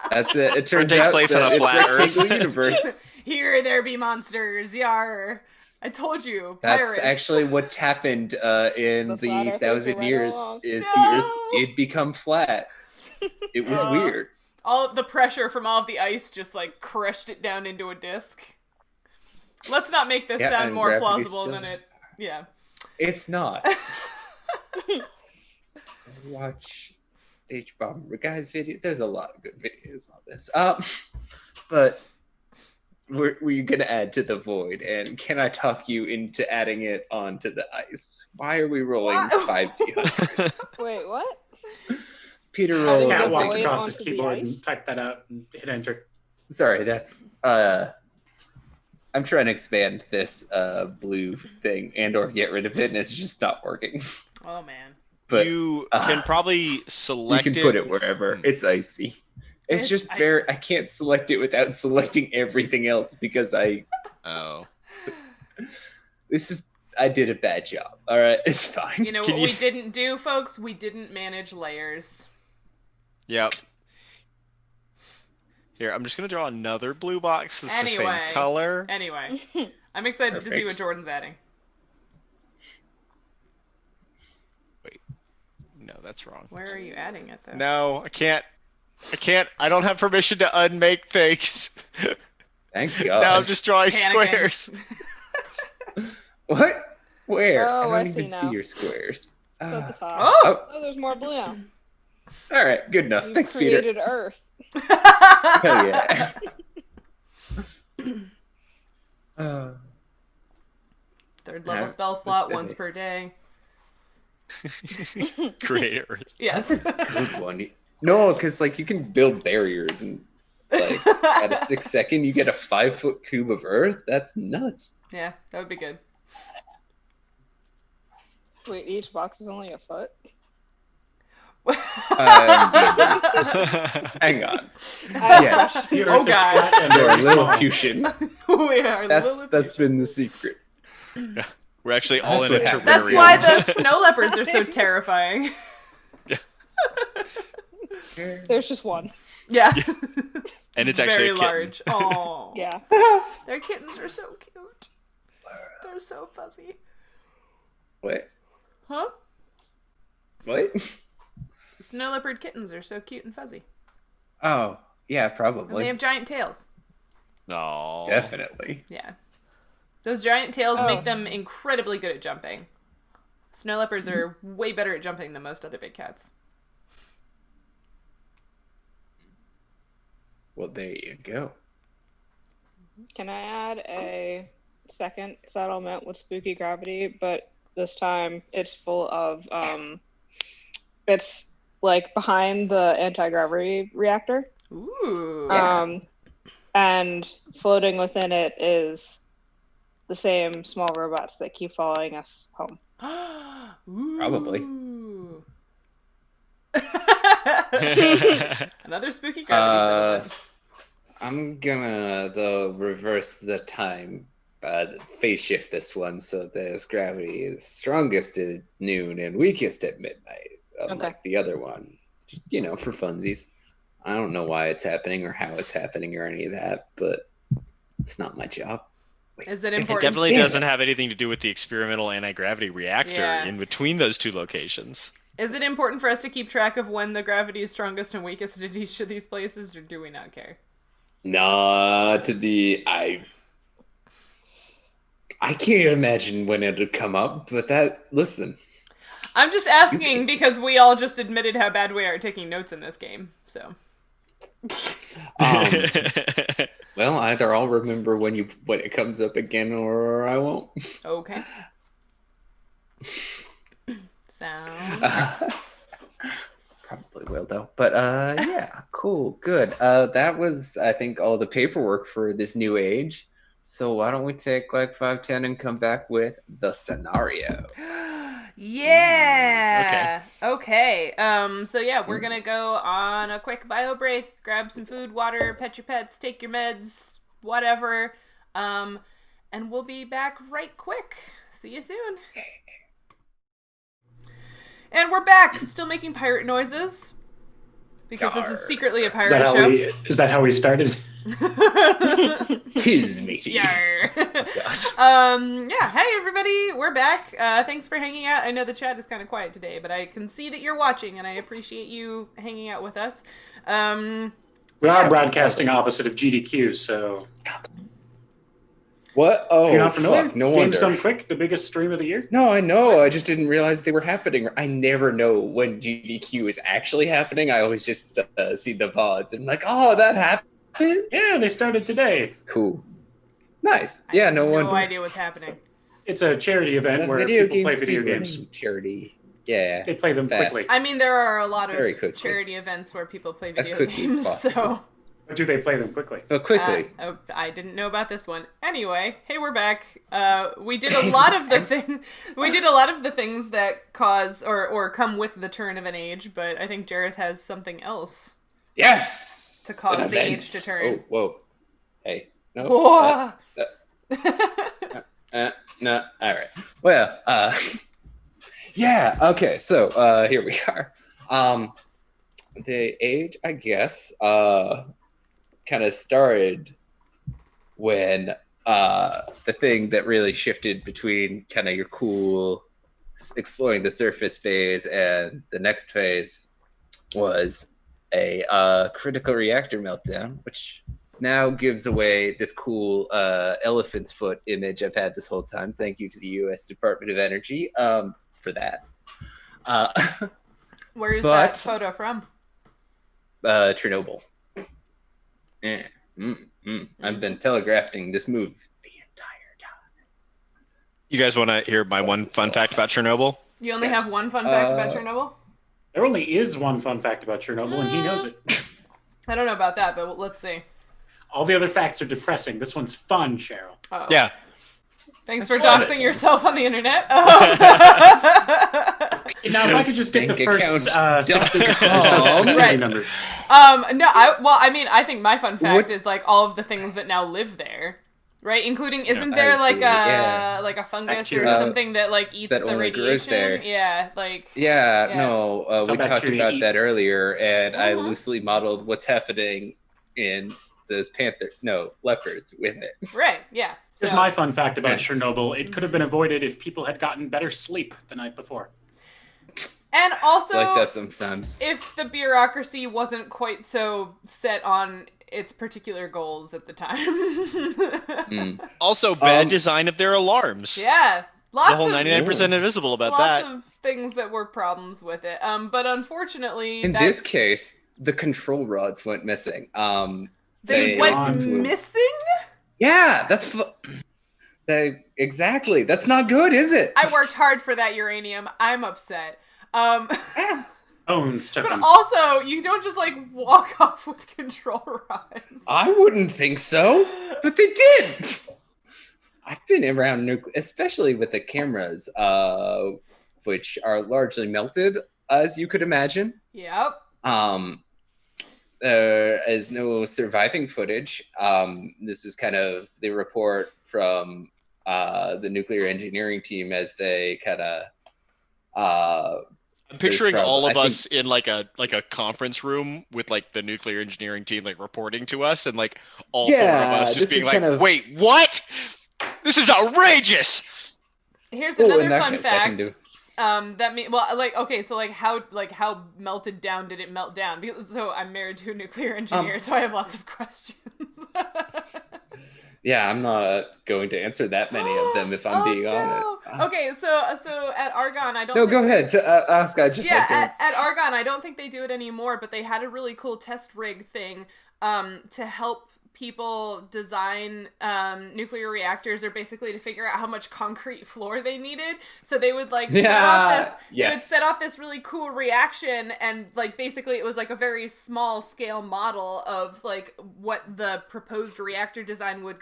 that's it. It turns takes out place on that a it's flat Earth. rectangle universe. Here there be monsters, yar. I told you, That's pirates. actually what happened in The flat the Earthers 1,000 are right years. along. Is No. the Earth did become flat? It was weird. all of the pressure from all of the ice just like crushed it down into a disc. Let's not make this Yeah, sound and more gravity plausible still- than it. Yeah. It's not. Watch H Bomber Guy's video. There's a lot of good videos on this. But we're gonna add to the void, and can I talk you into adding it onto the ice? Why are we rolling What? 5D? Wait, what? Peter Adding rolled. the Cat walked void across his onto the keyboard ice? and typed that out and hit enter. Sorry, that's I'm trying to expand this blue thing and/or get rid of it, and it's just not working. Oh man. But You can probably you select can put it wherever. It's icy. It's It's just icy. fair. I can't select it without selecting everything else because Oh. I did a bad job. All right, it's fine. You know Can what you- we didn't do, folks? We didn't manage layers. Yep. Here, I'm just gonna draw another blue box that's the Anyway. same color. Anyway, I'm excited to see Perfect. what Jordan's adding. no, that's wrong. Where are you adding it though? No, I can't. I don't have permission to unmake things. Thank God. Now I'm just drawing Panicking. squares. What? Where? Oh, I I don't even see see now. your squares. It's at the top. Oh! Oh, there's more blue now. All right, good enough. You Thanks, Peter. created Earth. Hell yeah. Third level Yeah, spell slot let's once see. per day. Create Earth. Yes. Good one. No, because like you can build barriers and like at a 6 second you get a 5-foot cube of Earth. That's nuts. Yeah, that would be good. Wait, each box is only a foot? Hang on. Yes. The Oh, Earth is God. flat and You're a very little small. Fusion. We are That's been the secret. We're actually all That's in a what happened. That's terrarium. why the snow leopards are so terrifying. There's just one. Yeah. And it's actually very a kitten. large. Oh. Yeah. Their kittens are so cute. They're so fuzzy. What? Huh? What? Snow leopard kittens are so cute and fuzzy. Oh, yeah, And probably. they have giant tails. No. Definitely. Yeah. Those giant tails Oh. make them incredibly good at jumping. Snow leopards are way better at jumping than most other big cats. Well, there you go. Can I add a second settlement with spooky gravity, but this time it's full of it's like behind the anti-gravity reactor. Ooh. Yeah. And floating within it is the same small robots that keep following us home. Ooh. Probably. Another spooky gravity settlement. I'm gonna though reverse the time, phase shift this one so this gravity is strongest at noon and weakest at midnight, unlike the other one. Just, for funsies. I don't know why it's happening or how it's happening or any of that, but it's not my job. Is it It important? definitely Damn doesn't have anything to do with the experimental anti-gravity reactor Yeah. in between those two locations. Is it important for us to keep track of when the gravity is strongest and weakest at each of these places, or do we not care? Not to the I can't imagine when it would come up, but listen. I'm just asking because we all just admitted how bad we are at taking notes in this game, so. Well, either I'll remember when it comes up again, or I won't. Okay. Sounds Probably will though. But yeah, cool, good. That was, I think, all the paperwork for this new age. So why don't we take like 5-10 and come back with the scenario? Yeah. Okay. So yeah, we're gonna go on a quick bio break, grab some food, water, pet your pets, take your meds, whatever. And we'll be back right quick. See you soon. And we're back, still making pirate noises. Because this is secretly a pirate show. Is that how we started? Tis matey. Yarr. Gosh. Yeah, hey everybody, we're back. Thanks for hanging out. I know the chat is kind of quiet today, but I can see that you're watching, and I appreciate you hanging out with us. We are broadcasting opposite of GDQ, so... What? Oh, You're not familiar? fuck, no Games wonder. Done Quick, the biggest stream of the year? No, I know. I just didn't realize they were happening. I never know when GDQ is actually happening. I always just see the VODs and I'm like, oh, that happened? Yeah, they started today. Cool. Nice. Yeah, no No wonder. idea what's happening. It's a charity event The where video people play games video people games. charity. Yeah. They play them Fast. quickly. I mean, there are a lot of Very quickly. charity events where people play As video quickly as games, possible. so... But do they play them quickly? But quickly. I didn't know about this one. Anyway, hey, we're back. We did a lot of the We did a lot of the things that cause or come with the turn of an age, but I think Jareth has something else Yes! to cause An the event. age to turn. Oh, whoa. Hey. No. Whoa. No. All right. Well, yeah. Okay. So, here we are. The age, I guess, kind of started when the thing that really shifted between kind of your cool exploring the surface phase, and the next phase was a critical reactor meltdown, which now gives away this cool elephant's foot image I've had this whole time. Thank you to the U.S. Department of Energy for that. Where is that photo from? Chernobyl. I've been telegraphing this move the entire time. You guys want to hear my one fun fact about Chernobyl? You only have one fun fact about Chernobyl? There only is one fun fact about Chernobyl, and he knows it. I don't know about that, but let's see. All the other facts are depressing. This one's fun, Sheryl. Oh. Yeah. Thanks for doxing yourself on the internet. Now, if I could just get the first 6 digits of the Right. numbers. I think my fun fact is like all of the things that now live there, right? Including, isn't there like a fungus or something that like eats that the only radiation? grows there. Yeah, like we talked about that earlier, and I loosely modeled what's happening in those leopards with it. Right, yeah. Here's my fun fact about Chernobyl. It could have been avoided if people had gotten better sleep the night before. And also, it's like that sometimes. If the bureaucracy wasn't quite so set on its particular goals at the time. Also, bad design of their alarms. Yeah. Lots the whole 99% invisible about that. Lots of things that were problems with it. But unfortunately... In this case, the control rods went missing. They went missing? Yeah, exactly. That's not good, is it? I worked hard for that uranium. I'm upset. But also, you don't just like walk off with control rods. I wouldn't think so, but they did. I've been around nuclear, especially with the cameras, which are largely melted, as you could imagine. Yep. There is no surviving footage. This is kind of the report from the nuclear engineering team as they kind of. I'm picturing all of us in like a conference room with like the nuclear engineering team like reporting to us, and like all 4 of us just being like, "Wait, what? This is outrageous." Here's another fun fact. How melted down did it melt down? So I'm married to a nuclear engineer, so I have lots of questions. Yeah, I'm not going to answer that many of them if I'm being honest. Okay, so at Argonne, I don't. No, go ahead. Ask. At Argonne, I don't think they do it anymore, but they had a really cool test rig thing to help people design nuclear reactors, or basically to figure out how much concrete floor they needed. So they would set off this really cool reaction, and like basically it was like a very small scale model of like what the proposed reactor design would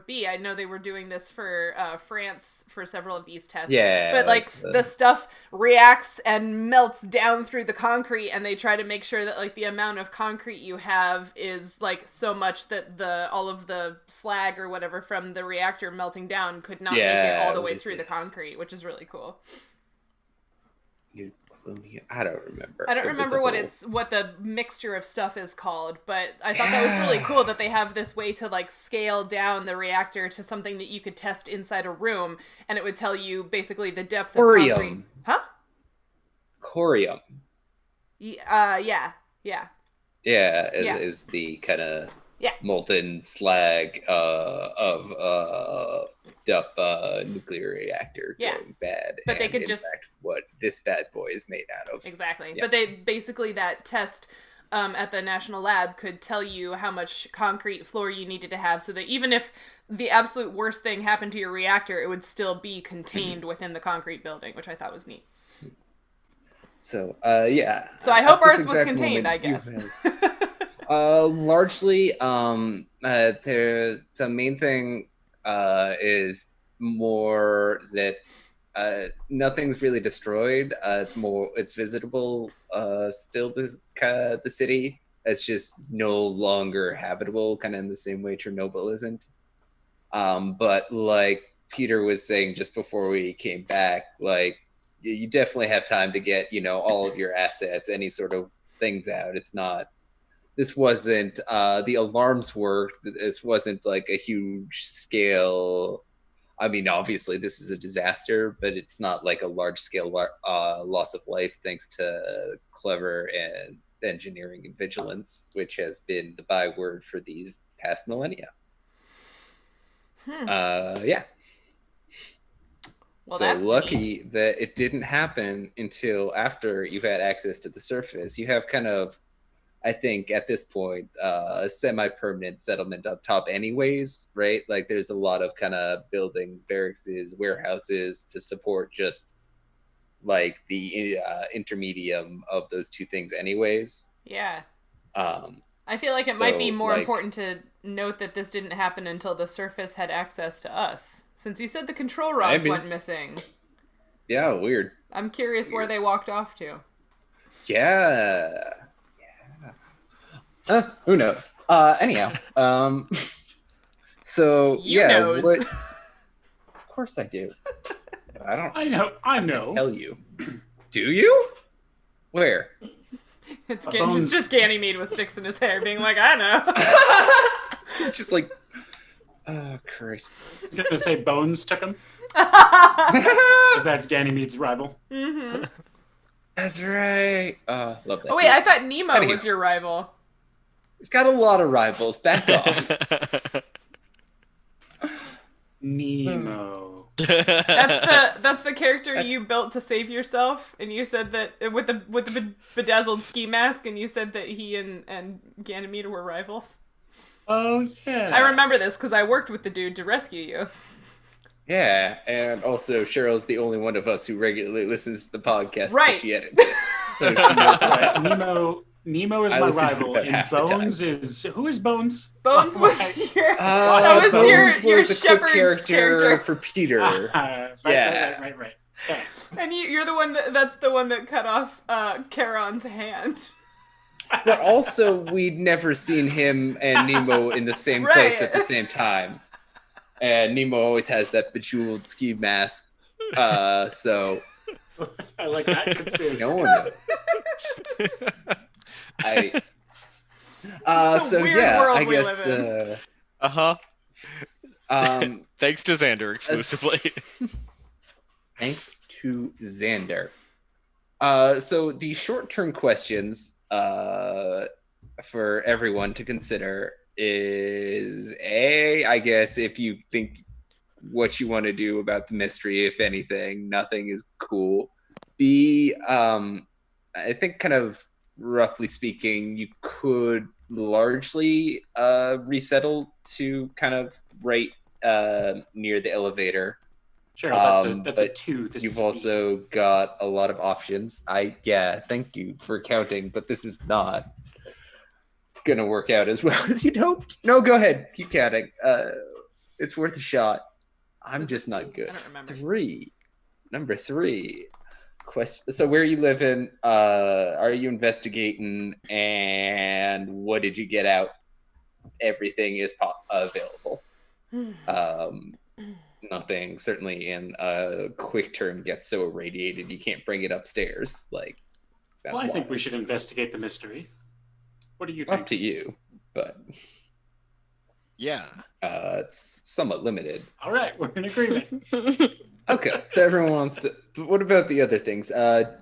be. I know they were doing this for France for several of these tests. Yeah, but like the stuff reacts and melts down through the concrete, and they try to make sure that like the amount of concrete you have is like so much that all of the slag or whatever from the reactor melting down could not make it all the way through the concrete, which is really cool. I don't remember. I don't remember what the mixture of stuff is called, but I thought that was really cool that they have this way to like scale down the reactor to something that you could test inside a room, and it would tell you basically the depth of concrete. Huh? Corium. Yeah. Is the kind of molten slag of up nuclear reactor going bad. But they could what this bad boy is made out of. Exactly. Yeah. But they basically that test at the national lab could tell you how much concrete floor you needed to have, so that even if the absolute worst thing happened to your reactor, it would still be contained within the concrete building, which I thought was neat. So So I hope ours was contained, I guess. Largely, the main thing is more that nothing's really destroyed. It's visitable still. The city, it's just no longer habitable, kind of in the same way Chernobyl isn't. But like Peter was saying just before we came back, like you definitely have time to get all of your assets, any sort of things out. It's not. This wasn't the alarms worked. This wasn't like a huge scale I mean, obviously this is a disaster, but it's not like a large-scale loss of life thanks to clever and engineering and vigilance, which has been the byword for these past millennia. Yeah. Well, So that's lucky neat. that it didn't happen until after you've had access to the surface. You have kind of, I think, at this point, a semi-permanent settlement up top anyways, right? Like there's a lot of kind of buildings, barracks, warehouses to support just like the intermedium of those two things anyways. Yeah. Um, I feel like it might be so, more like- important to note that this didn't happen until the surface had access to us. Since you said the control rods Maybe. went missing, yeah, weird. I'm curious where they walked off to. Yeah. Who knows? Anyhow, so You yeah, knows. Of course I do. I don't I know. I have know. to tell you. Do you? Where? It's Bones. just Ganymede with sticks in his hair being like, I know. Just like, oh Christ. I was gonna say Bones took him because that's Ganymede's rival. Mm-hmm. That's right. Love that. Oh wait, dude. I thought Nemo Anyhow. was your rival. He's got a lot of rivals. Back off. Nemo. That's the character you built to save yourself, and you said that with the bedazzled ski mask, and you said that he and Ganymede were rivals. Oh yeah. I remember this because I worked with the dude to rescue you. Yeah, and also Cheryl's the only one of us who regularly listens to the podcast. Right. She edits it. So she knows what's Right, happening. Nemo is I my listen to rival, about and half the time. Bones is who is Bones? Bones was Right. your That was your was a quick shepherd's character. for Peter. Right, Yeah. right. Yeah. And you're the one that's the one that cut off Charon's hand. But also, we'd never seen him and Nemo in the same place Right. at the same time. And Nemo always has that bejeweled ski mask. So I like that conspiracy. no one knows. It's a So weird yeah, world I we guess live in. the Thanks to Xander exclusively. thanks to Xander. So the short-term questions for everyone to consider is A, I guess if you think what you want to do about the mystery, if anything, nothing is cool. B, I think kind of roughly speaking, you could largely resettle to kind of right near the elevator. Sure, that's a but 2. This You've is also got a lot of options. Thank you for counting, but this is not gonna work out as well as you'd hoped. No, go ahead, keep counting. It's worth a shot. I'm Was just this not two? good. I don't remember. Number 3 question. So where are you living? Are you investigating? And what did you get out? Everything is available. Nothing, certainly in a quick term, gets so irradiated you can't bring it upstairs. Like, that's Well, I think wild. we should investigate the mystery. What do you Up think? to you, but Yeah. it's somewhat limited. All right, we're in agreement. Okay, so everyone wants to. But what about the other things?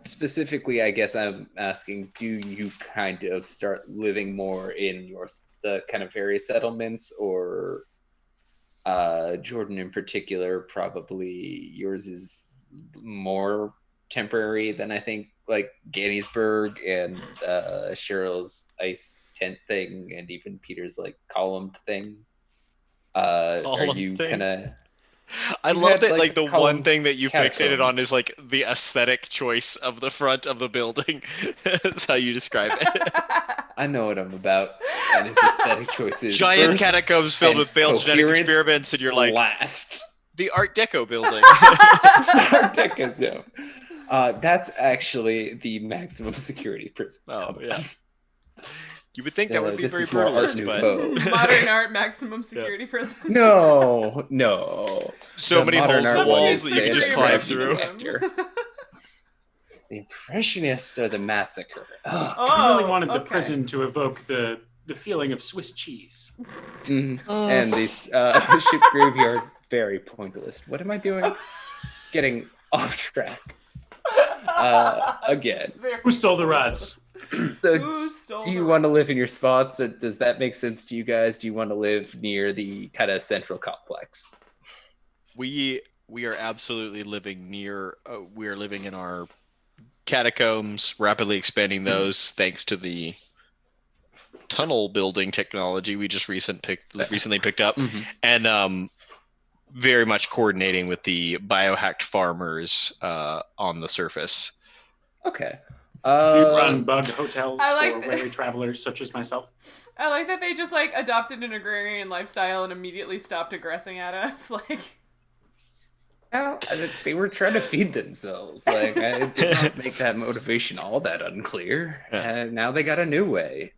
Specifically, I guess I'm asking: do you kind of start living more in the kind of various settlements, or Jordan in particular? Probably yours is more temporary than I think, like Ganysburg and Cheryl's ice tent thing, and even Peter's like columned thing. Are Column you thing? kind of? I You love had, that, like, like, the column one thing that you fixated on catacombs. is, like, the aesthetic choice of the front of the building. That's how you describe it. I know what I'm about. And its aesthetic choices. Giant First catacombs filled and with failed genetic coherence experiments, and you're like, last. the Art Deco building. Art Deco zone. That's actually the maximum security prison. Oh, yeah. You would think that would be This very is more Art brutalist, but Nouveau. Modern art maximum security prison. No. so The many modern holes in the art walls was that you the can just climb through. Impressionism. The Impressionists are the massacre. Ugh. I really wanted the okay. prison to evoke the feeling of Swiss cheese. And this ship graveyard very pointless. What am I doing? Getting off track. Again. Who stole the rods? So, do you want to live in your spots? Does that make sense to you guys? Do you want to live near the kind of central complex? We are absolutely living near. We are living in our catacombs, rapidly expanding those thanks to the tunnel building technology we just recently picked up, and very much coordinating with the biohacked farmers on the surface. Okay. We run bug hotels like for weary travelers such as myself. I like that they just like adopted an agrarian lifestyle and immediately stopped aggressing at us. Like, Well, they were trying to feed themselves. Like, I did not make that motivation all that unclear. And now they got a new way.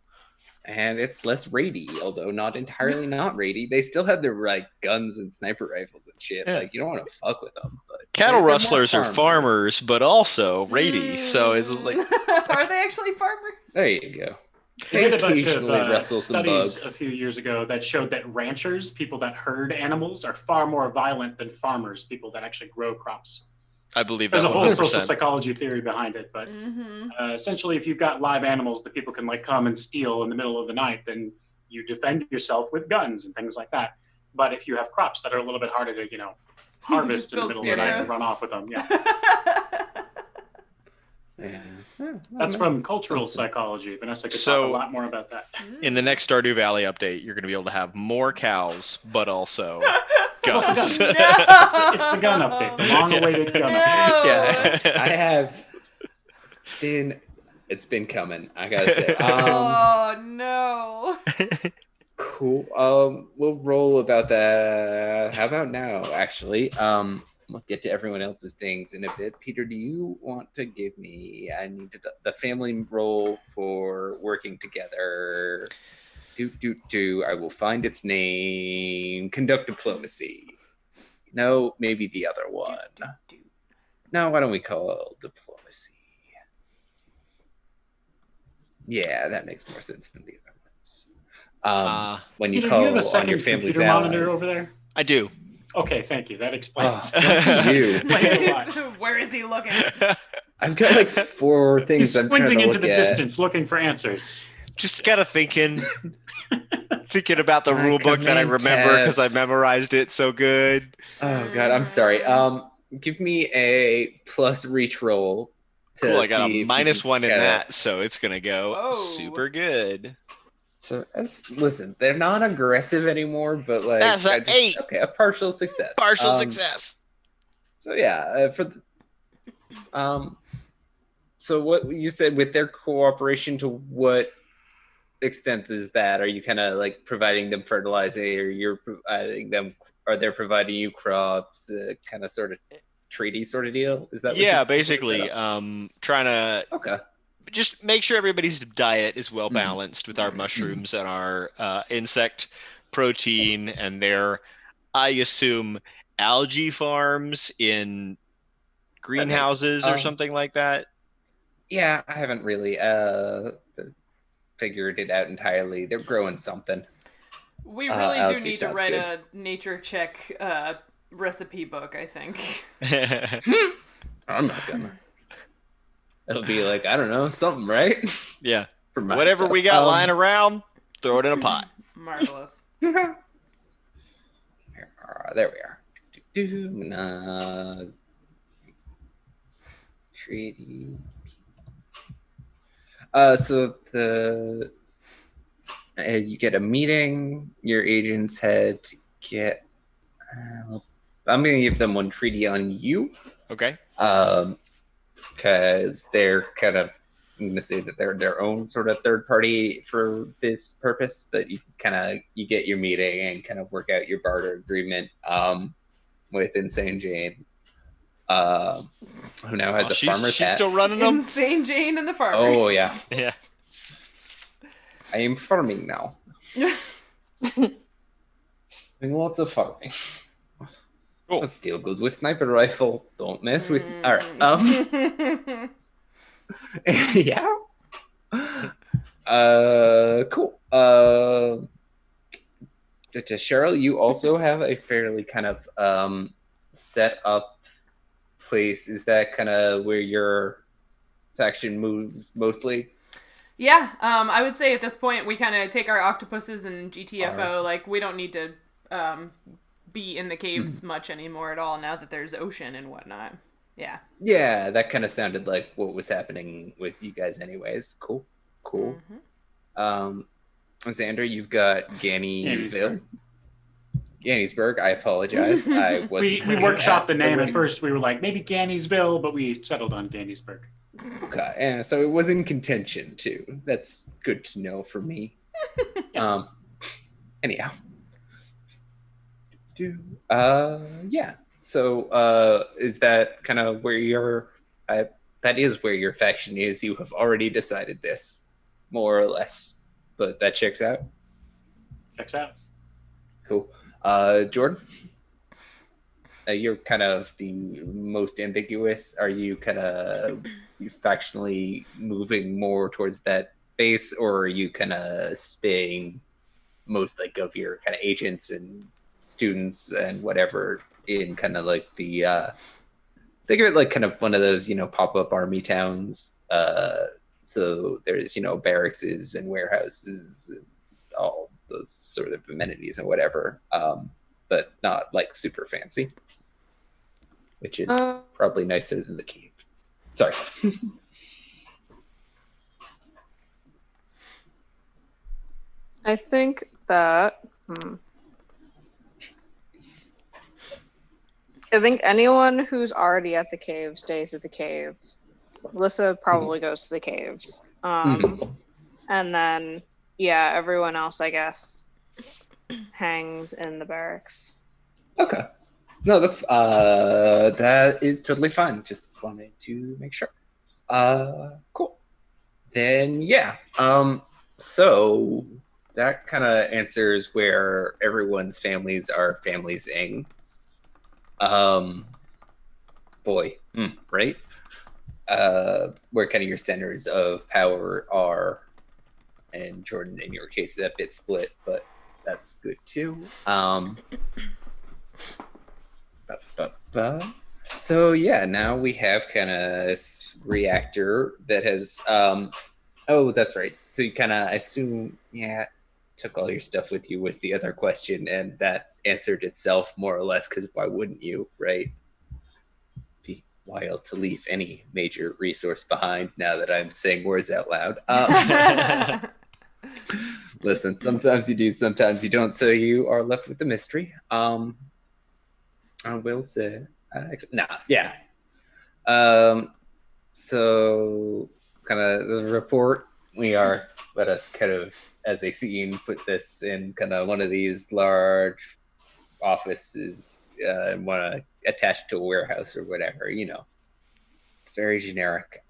And it's less raidy, although not entirely not raidy. They still have their like guns and sniper rifles and shit. Yeah. Like, you don't want to fuck with them. But Cattle they're more rustlers are farmers, but also raidy. So it's like, are they actually farmers? There you go. They did a bunch occasionally of rustle some studies bugs. a few years ago that showed that ranchers, people that herd animals, are far more violent than farmers, people that actually grow crops. I believe There's that a whole social 100%. psychology theory behind it, but essentially, if you've got live animals that people can like come and steal in the middle of the night, then you defend yourself with guns and things like that. But if you have crops that are a little bit harder to, harvest in the middle of the night and run off with them, that's from cultural psychology. Vanessa could talk a lot more about that. In the next Stardew Valley update, you're going to be able to have more cows, but also guns. It's the gun update, the long-awaited gun No. update. Yeah. I have. It's been coming. I gotta say. Oh no. Cool. We'll roll about that. How about now? Actually, we'll get to everyone else's things in a bit. Peter, do you want to give me? I need the family roll for working together. I will find its name. Conduct diplomacy. No, maybe the other one. No, why don't we call it diplomacy? Yeah, that makes more sense than the other ones. When you Peter, call do you have a on second your family's computer monitor allies. over there? I do. Okay, thank you. That explains. You. Explains a lot. Where is he looking? I've got like 4 things He's I'm trying to squinting look into the at. distance, looking for answers. Just kind of thinking about the rule book that I Command remember tab. because I memorized it so good. Oh god, I'm sorry. Give me a plus reach roll. To Cool, I got see a if minus you can 1 in get it. that, so it's going to go Oh. super good. So listen, they're not aggressive anymore, but like That's an 8. Okay, a partial success. Partial success. So yeah, so what you said with their cooperation, to what extent is that? Are you kind of like providing them fertilizer, or you're providing them? Are they providing you crops? Kind of sort of treaty sort of deal? Is that? Yeah, what basically, trying to Okay. just make sure everybody's diet is well balanced with our mushrooms and our insect protein and their, I assume, algae farms in greenhouses or something like that. Yeah, I haven't really figured it out entirely. They're growing something. We really do algae need to sounds write good. a nature check recipe book, I think. I'm not gonna. It'll be like, I don't know, something, right? Yeah. For my Whatever stuff. we got lying around, throw it in a pot. Marvelous. There we are. Treaty. So you get a meeting. Your agents had to get. I'm gonna give them one treaty on you. Okay. Because they're kind of, I'm gonna say that they're their own sort of third party for this purpose, but you get your meeting and kind of work out your barter agreement with Insane Jane, who now has a farmer's she's hat. still running them. Insane Jane and the farmers. Oh yeah, Yeah. I am farming now. Doing lots of farming. Cool. But still good with sniper rifle. Don't mess with. All right. Yeah. Cool. to Sheryl, you also have a fairly kind of set up place. Is that kind of where your faction moves mostly? Yeah, I would say at this point we kind of take our octopuses and GTFO. Alright. Like, we don't need to be in the caves much anymore at all now that there's ocean and whatnot. Yeah. Yeah, that kind of sounded like what was happening with you guys, anyways. Cool, cool. Xander, you've got Gannyville. Ganysburg. I apologize. I wasn't. We workshopped the name at first. We were like maybe Ganysville, but we settled on Ganysburg. Okay, yeah, so it was in contention too. That's good to know for me. Anyhow, yeah. So, is that kind of where your that is where your faction is? You have already decided this, more or less, but that checks out. Checks out. Cool. Jordan, you're kind of the most ambiguous. Are you kind of factionally moving more towards that base, or are you kind of staying most like of your kind of agents and students and whatever in kind of like the think of it like kind of one of those, pop-up army towns. So there's, barracks and warehouses and all those sort of amenities and whatever, but not like super fancy, which is probably nicer than the cave. Sorry. I think that I think anyone who's already at the cave stays at the cave. Lissa probably goes to the cave. And then, yeah, everyone else, I guess, hangs in the barracks. Okay. No, that is totally fine. Just wanted to make sure. Cool. Then, yeah. So that kind of answers where everyone's families are families-ing. Right? Where kind of your centers of power are, and Jordan, in your case, is a bit split, but that's good too. So yeah, now we have kind of this reactor that has. Oh, that's right. So you kind of, I assume, took all your stuff with you was the other question, and that answered itself more or less, because why wouldn't you, right? Be wild to leave any major resource behind now that I'm saying words out loud. Listen, sometimes you do, sometimes you don't, so you are left with the mystery. I will say, yeah. So kind of the report, let us kind of, as a scene, put this in kind of one of these large offices and want to attach it to a warehouse or whatever, It's very generic.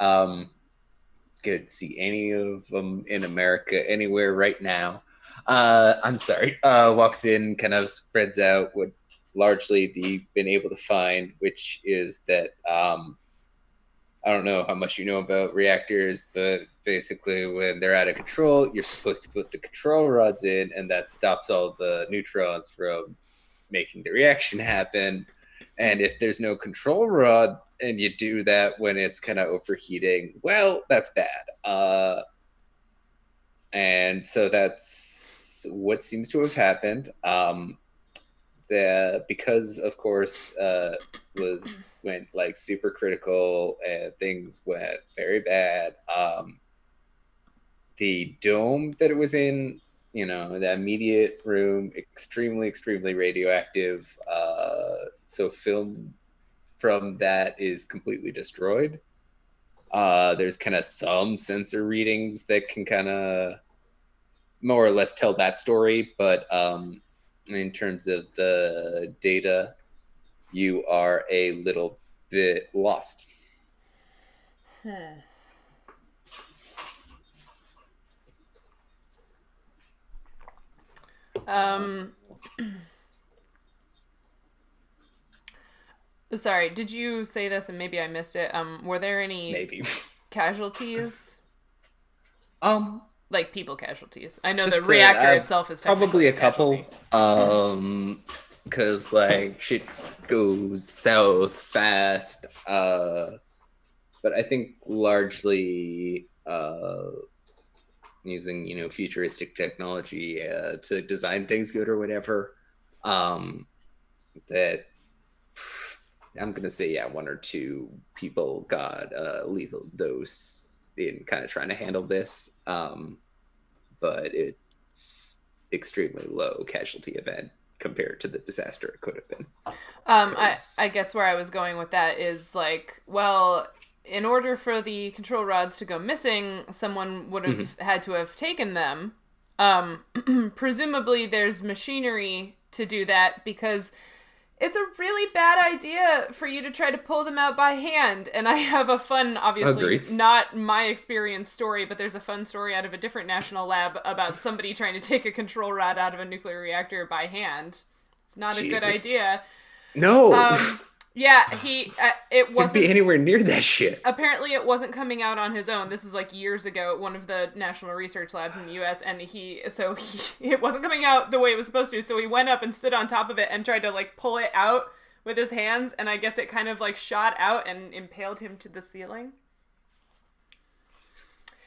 Good to see any of them in America anywhere right now. I'm sorry. Walks in, kind of spreads out what largely they've been able to find, which is that I don't know how much you know about reactors, but basically when they're out of control, you're supposed to put the control rods in, and that stops all the neutrons from making the reaction happen. And if there's no control rod and you do that when it's kind of overheating, well, that's bad. And so that's what seems to have happened. Because of course went like super critical and things went very bad. The dome that it was in, the immediate room, extremely radioactive. So film from that is completely destroyed. There's kind of some sensor readings that can kind of more or less tell that story, but in terms of the data, you are a little bit lost. Sorry, did you say this and maybe I missed it? Were there any Maybe casualties? like people casualties? I know Just the reactor to- itself is Probably a technically couple. Because like shit goes south fast. But I think largely using futuristic technology to design things good or whatever. That I'm gonna say one or two people got a lethal dose in kind of trying to handle this. But it's extremely low casualty event compared to the disaster it could have been. I guess where I was going with that is like, well, in order for the control rods to go missing, someone would have had to have taken them. Presumably there's machinery to do that, because it's a really bad idea for you to try to pull them out by hand. And I have a fun, obviously Agreed. not my experience story, but there's a fun story out of a different national lab about somebody trying to take a control rod out of a nuclear reactor by hand. It's not a good Jesus. idea. No, Yeah, it wouldn't wasn't be anywhere near that shit. apparently it wasn't coming out on his own. This is like years ago at one of the national research labs in the US, and it wasn't coming out the way it was supposed to, so he went up and stood on top of it and tried to like pull it out with his hands, and I guess it kind of like shot out and impaled him to the ceiling.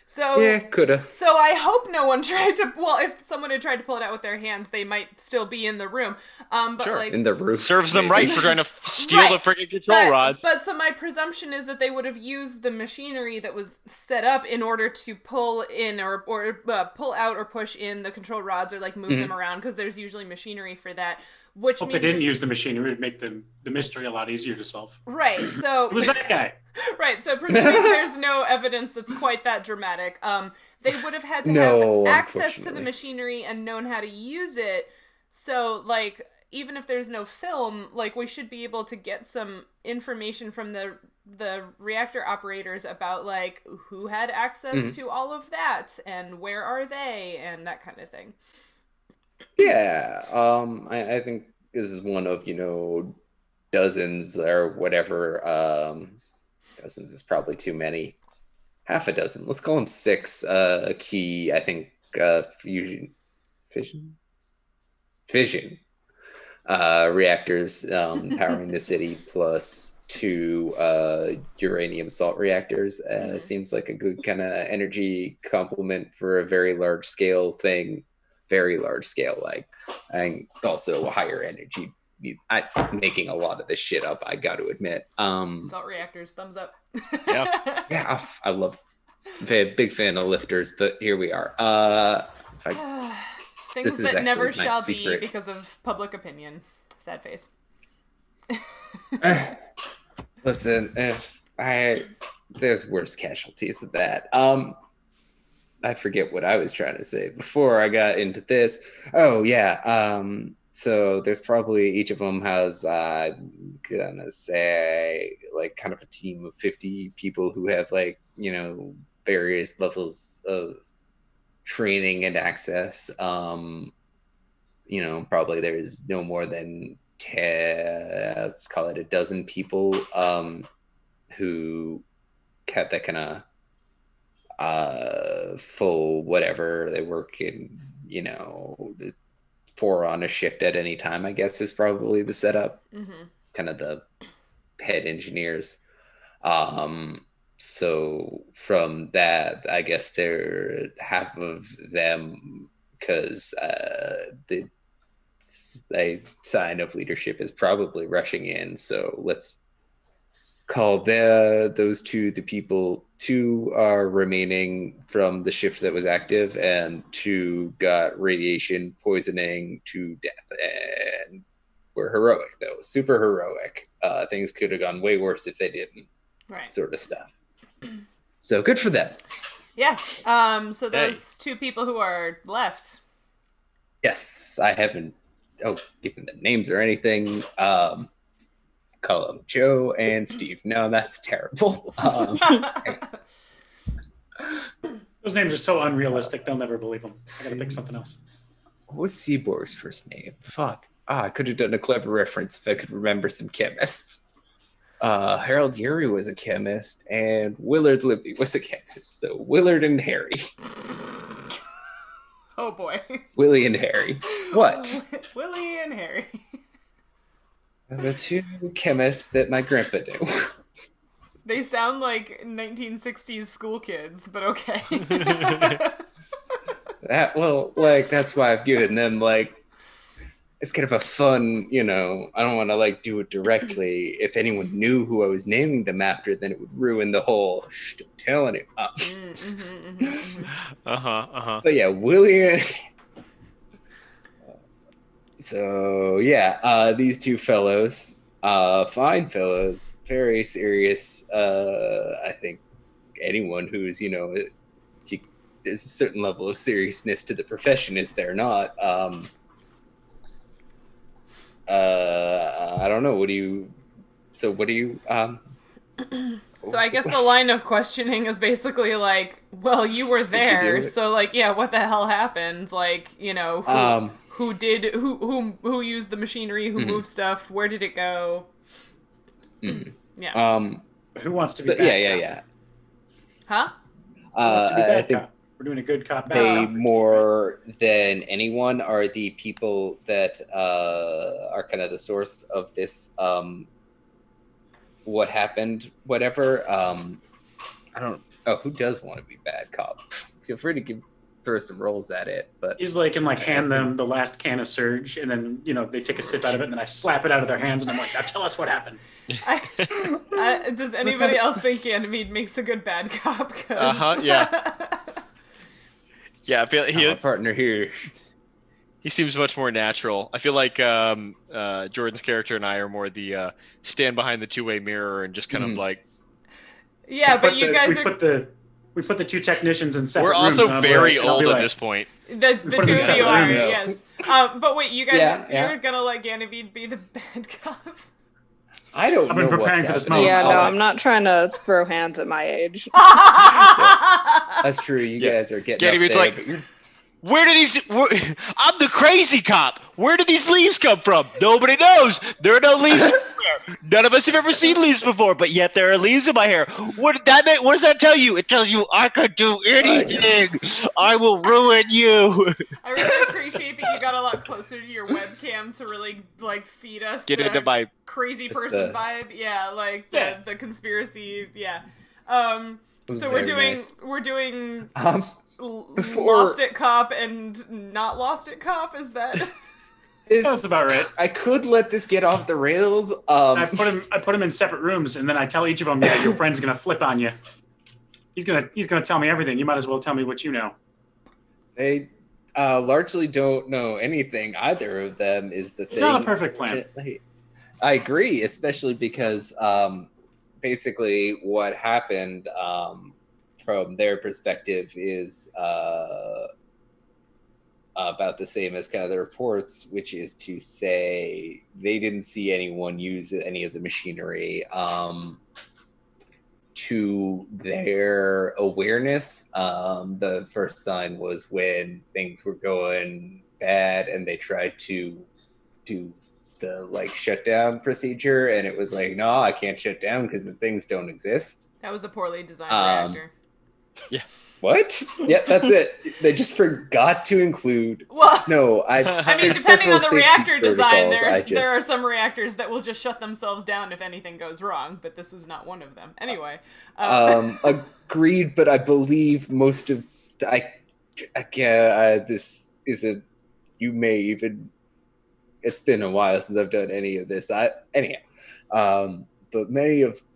So Yeah, coulda. So I hope no one tried to. Well, if someone had tried to pull it out with their hands, they might still be in the room. But Sure. like In the roof. Serves them maybe. right for trying to steal the freaking control but, rods. But so my presumption is that they would have used the machinery that was set up in order to pull in or pull out or push in the control rods, or like move them around, because there's usually machinery for that. Which Hope means they didn't use the machinery, it would make the mystery a lot easier to solve. right. So It was that guy. right. So presuming there's no evidence that's quite that dramatic, they would have had to No, have access to the unfortunately. machinery and known how to use it. So, like, even if there's no film, like, we should be able to get some information from the reactor operators about, like, who had access to all of that and where are they and that kind of thing. Yeah, I think this is one of dozens or whatever. Dozens is probably too many. Half a dozen. Let's call them 6 key, I think, fission reactors powering the city, plus 2 uranium salt reactors. Seems like a good kind of energy complement for a very large scale thing. Very large scale, like, and also higher energy. I'm making a lot of this shit up, I got to admit. Salt reactors, thumbs up. Yeah. Yeah, I love. Big fan of lifters, but here we are. Things This is that never actually my shall secret. be because of public opinion. Sad face. Listen, there's worse casualties than that. I forget what I was trying to say before I got into this. Oh yeah. So there's probably, each of them has, I'm gonna say, like, kind of a team of 50 people who have, like, various levels of training and access. Probably there's no more than 10, let's call it a dozen people who have that kind of full whatever. They work in, the 4 on a shift at any time, I guess, is probably the setup. Kind of the head engineers. So from that, I guess they're half of them, because the sign of leadership is probably rushing in. So let's call those 2 the people. 2 are remaining from the shift that was active, and 2 got radiation poisoning to death, and were heroic, though, super heroic. Things could have gone way worse if they didn't. Right. Sort of stuff. So good for them. Yeah. So those 2 people who are left. Yes, I haven't given the names or anything. Call them Joe and Steve. No, that's terrible. Those names are so unrealistic, they'll never believe them. I gotta pick something else. What was Seaborg's first name? Fuck. I could have done a clever reference if I could remember some chemists. Harold Urey was a chemist, and Willard Libby was a chemist. So Willard and Harry. Oh boy. Willie and Harry. What? Willie and Harry. Those are two chemists that my grandpa knew. They sound like 1960s school kids, but okay. That's why I've given them, like, it's kind of a fun, I don't want to, like, do it directly. If anyone knew who I was naming them after, then it would ruin the whole, don't tell anyone. But yeah, Willie and... So, yeah, these two fellows, fine fellows, very serious. I think anyone who's, there's a certain level of seriousness to the profession, is there not? I don't know. So I guess the line of questioning is basically like, well, you were there, so like, yeah, what the hell happened? Like, who used the machinery, who moved stuff, where did it go? Yeah. Who wants to be bad yeah. Huh? Who wants to be I bad think cop? We're doing a good cop, bad they cop. more than anyone are the people that are kind of the source of this what happened, whatever. Who does want to be bad cop? Feel free to throw some rolls at it. But Islae can hand them the last can of Surge, and then they take a sip out of it, and then I slap it out of their hands, and I'm like, now tell us what happened. Does anybody else think Ganymede makes a good bad cop? Yeah. Yeah, I feel my partner here. He seems much more natural. I feel like Jordan's character and I are more the stand behind the two-way mirror and just kind of like. Yeah, but you guys are. We put the two technicians in separate We're rooms. also very old at this point. The two of you are, rooms. yes. But wait, you guys you're gonna let Ganymede be the bad cop? I don't know. I've been preparing for this moment. Yeah, no, I'm not trying to throw hands at my age. That's true. You guys are getting Ganymede's up there, like, but where do these... I'm the crazy cop. Where do these leaves come from? Nobody knows. There are no leaves everywhere. None of us have ever seen leaves before, but yet there are leaves in my hair. What does that tell you? It tells you I could do anything. I will ruin you. I really appreciate that you got a lot closer to your webcam to really feed us Get into my crazy person vibe. Yeah, like the conspiracy. Yeah. So we're doing Lost It Cop and not Lost It Cop. Is that? That's about right. I could let this get off the rails. I put him in separate rooms, and then I tell each of them, your friend's gonna flip on you. He's gonna tell me everything. You might as well tell me what you know. They largely don't know anything. Either of them is the thing. It's not a perfect plan. I agree, especially because basically what happened from their perspective is about the same as kind of the reports, which is to say they didn't see anyone use any of the machinery. To their awareness, the first sign was when things were going bad and they tried to do the shutdown procedure, and it was like, no, I can't shut down because the things don't exist. That was a poorly designed reactor. Yeah. What? Yeah, that's it. They just forgot to include. Well, no, I mean, depending on the reactor design, there are some reactors that will just shut themselves down if anything goes wrong, but this was not one of them. Anyway. Agreed, but I believe most of this is a. You may even. It's been a while since I've done any of this. But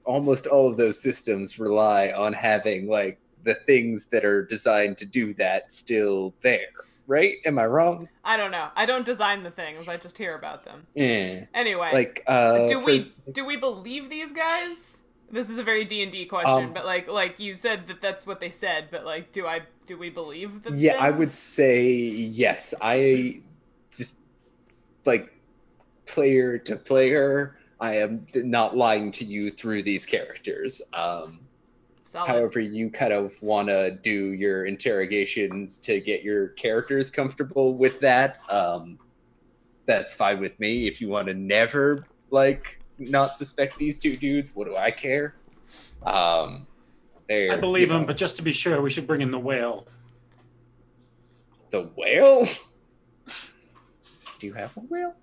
almost all of those systems rely on having the things that are designed to do that still there, right? Am I wrong? I don't know. I don't design the things. I just hear about them. Yeah. Anyway, do we believe these guys? This is a very D&D question, but like you said that's what they said, but do we believe that? Yeah, I would say yes. I just player to player, I am not lying to you through these characters. Solid. However you kind of want to do your interrogations to get your characters comfortable with that, that's fine with me. If you want to never not suspect these two dudes, what do I care? I believe him, but just to be sure, we should bring in the whale. The whale? Do you have a whale?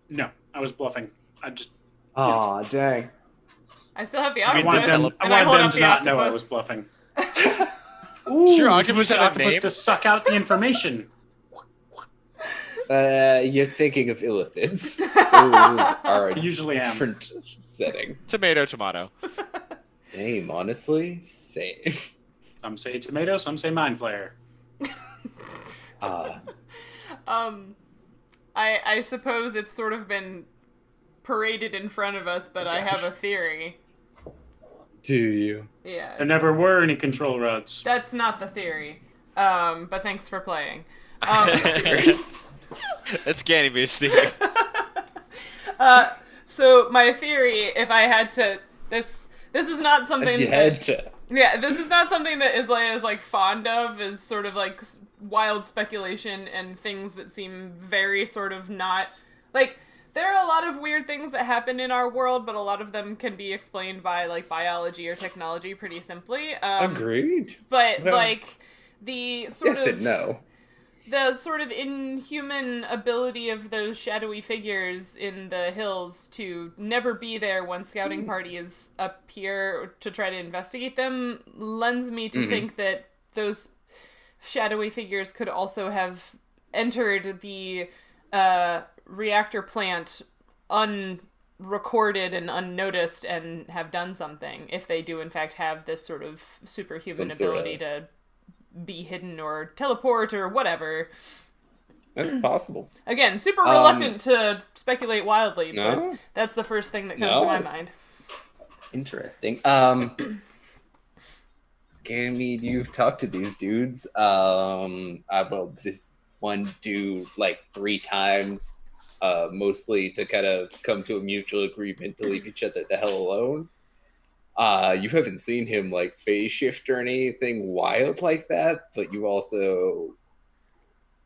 No, I was bluffing. Aw, dang. I still have the I mean, octopus, I and I wanted hold them up to the not octopus. know I was bluffing. Sure, octopus Use had the a octopus name. to suck out the information. You're thinking of illithids. Those are I usually am. different setting. Tomato. Name, honestly, same. Some say tomato, some say mind flayer. I suppose it's sort of been paraded in front of us, but I have a theory. Do you? Yeah. There never were any control rods. That's not the theory. But thanks for playing. That's Ganymede's theory. So my theory, if I had to, this is not something If you that, had to. yeah, this is not something that Islae is like fond of, is sort of like wild speculation and things that seem very sort of not, like, there are a lot of weird things that happen in our world, but a lot of them can be explained by like biology or technology pretty simply. Agreed. But Well, like the sort yes of and no. the sort of inhuman ability of those shadowy figures in the hills to never be there when scouting parties appear to try to investigate them lends me to think that those shadowy figures could also have entered the reactor plant unrecorded and unnoticed and have done something, if they do in fact have this sort of superhuman ability to be hidden or teleport or whatever. That's possible. Again, super reluctant to speculate wildly, No? but that's the first thing that comes to my mind. Interesting. Ganymede, you've talked to these dudes. Well, this one dude like 3 times, mostly to kind of come to a mutual agreement to leave each other the hell alone. You haven't seen him like phase shift or anything wild like that, but you also,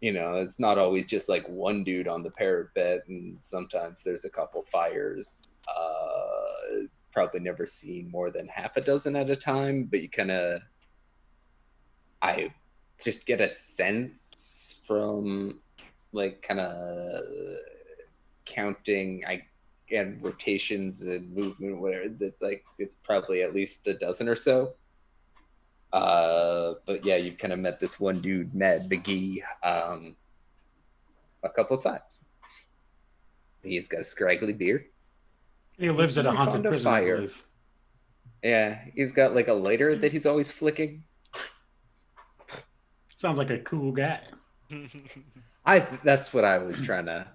it's not always just like one dude on the parapet, and sometimes there's a couple fires. Probably never seen more than half a dozen at a time, but I just get a sense from like kind of counting and rotations and movement, whatever, that like it's probably at least a dozen or so. But yeah, you've kind of met this one dude, Mad McGee, a couple times. He's got a scraggly beard. He lives at a haunted fond of prison, I fire. believe. Yeah, he's got like a lighter that he's always flicking. Sounds like a cool guy. That's what I was trying to.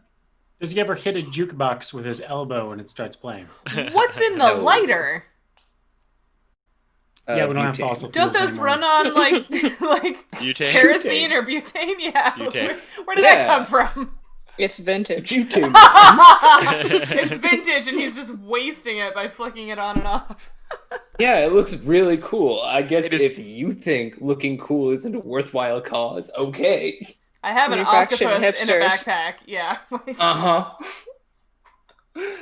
Does he ever hit a jukebox with his elbow when it starts playing? What's in the No. lighter? Yeah, we don't have butane. fossil Don't fuels those anymore. run on like Butane? kerosene or butane? Yeah. Butane. Where did that Yeah. come from? It's vintage. Butane. It's vintage, and he's just wasting it by flicking it on and off. Yeah, it looks really cool. I guess It is- if you think looking cool isn't a worthwhile cause, okay. I have an New faction octopus in a hipsters. backpack. Yeah. Uh-huh.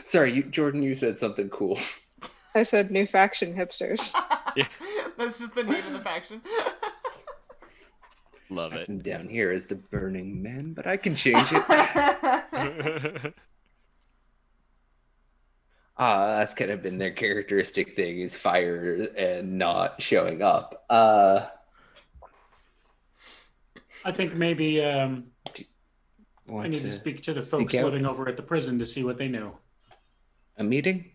Sorry, Jordan, you said something cool. I said new faction hipsters. That's just the name of the faction. Love it. I'm down here as the Burning Man, but I can change it. That's kind of been their characteristic thing, is fire and not showing up. I think maybe I Want need to speak to the seek folks out living over at the prison to see what they know. a meeting?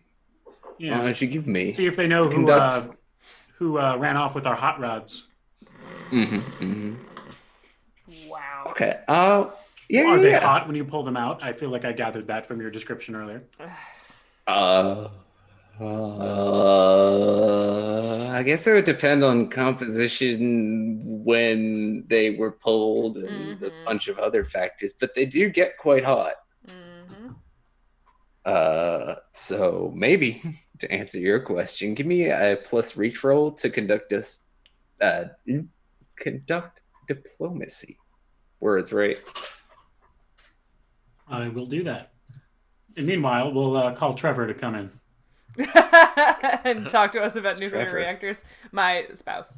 Yeah, Why don't you give me? see if they know Conduct. who ran off with our hot rods. Wow. Okay. Yeah. Are they yeah. hot when you pull them out? I feel like I gathered that from your description earlier. I guess it would depend on composition when they were pulled and a bunch of other factors, but they do get quite hot. So maybe to answer your question, give me a plus reach roll to conduct diplomacy. Words, right? I will do that. And meanwhile, we'll call Trevor to come in. And talk to us about nuclear Trevor. reactors. My spouse.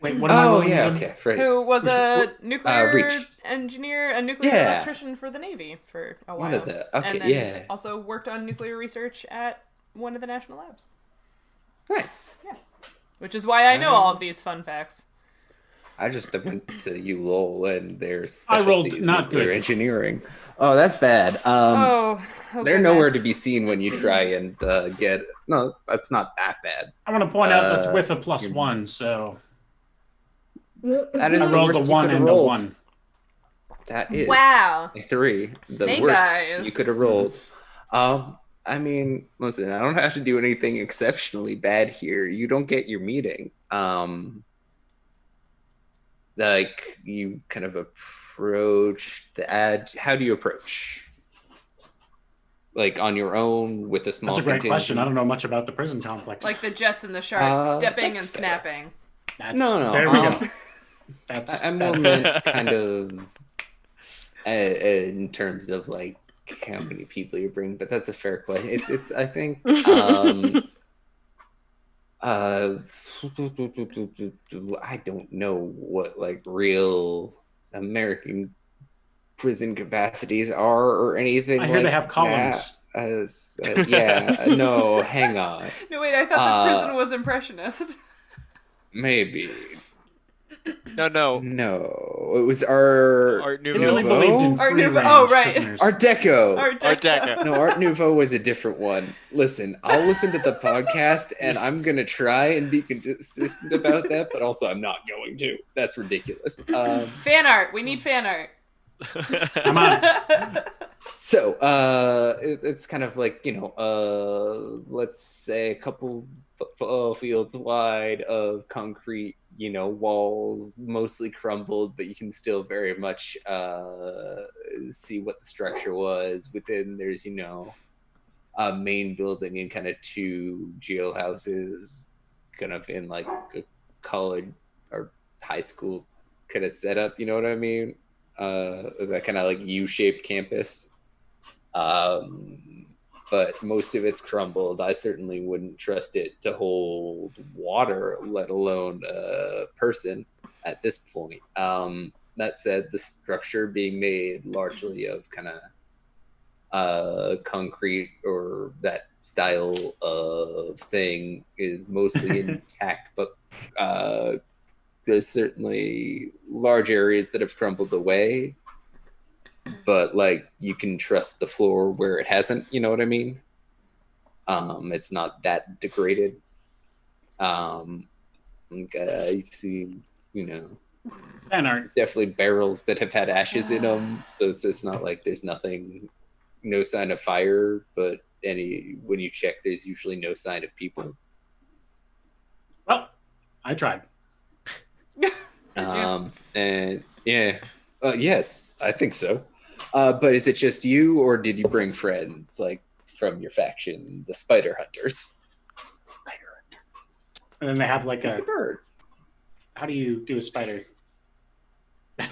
Wait, what am I Oh rolling yeah, again? okay, right. Who was a nuclear Reach. engineer, a nuclear Yeah. electrician for the Navy for a while. One of the okay, and then yeah, also worked on nuclear research at one of the national labs. nice. Which is why I know all of these fun facts. I just went to ULOL and their I rolled specialty is not nuclear good. engineering. Oh, that's bad. Oh, They're nowhere to goodness. be seen when you try and get. No, that's not that bad. I want to point out that's with a +1, so That is I the rolled worst a you 1 could have and a rolled. 1. That is Wow. a 3. Snake the worst eyes. you could have rolled. I mean, listen, I don't have to do anything exceptionally bad here. You don't get your meeting. Like you kind of approach the ad. How do you approach? Like on your own with a small. That's a great contingent? question. I don't know much about the prison complex. Like the Jets and the Sharks, stepping that's and fair. snapping. No. There we go. I'm more meant kind of in terms of like how many people you bring, but that's a fair question. It's I think I don't know what like real American prison capacities are or anything. I hear like they have columns. No, hang on. No, wait, I thought the prison was impressionist. Maybe. No. No, it was Art They Nouveau. really believed in Art free Nouveau. range Oh, right. prisoners. Art Deco. Art Art Deco. Deco. No, Art Nouveau was a different one. Listen, I'll listen to the podcast and I'm going to try and be consistent about that, but also I'm not going to. That's ridiculous. Fan art. We need fan art. I'm honest. So, it's kind of like, let's say a couple fields wide of concrete, walls, mostly crumbled, but you can still very much see what the structure was. Within there's, a main building and kind of 2 jailhouses kind of in like a college or high school kind of setup, you know what I mean? That kind of like U-shaped campus. But most of it's crumbled. I certainly wouldn't trust it to hold water, let alone a person at this point. That said, the structure being made largely of kind of concrete or that style of thing is mostly intact, but there's certainly large areas that have crumbled away. But like you can trust the floor where it hasn't, you know what I mean? It's not that degraded. You've seen, Fan art. definitely barrels that have had ashes in them, so it's just not like there's no sign of fire. But when you check, there's usually no sign of people. Well, I tried. And yeah, yes, I think so. But is it just you, or did you bring friends like from your faction, the Spider Hunters? Spider Hunters. And then they have like Like a. a bird. How do you do a spider?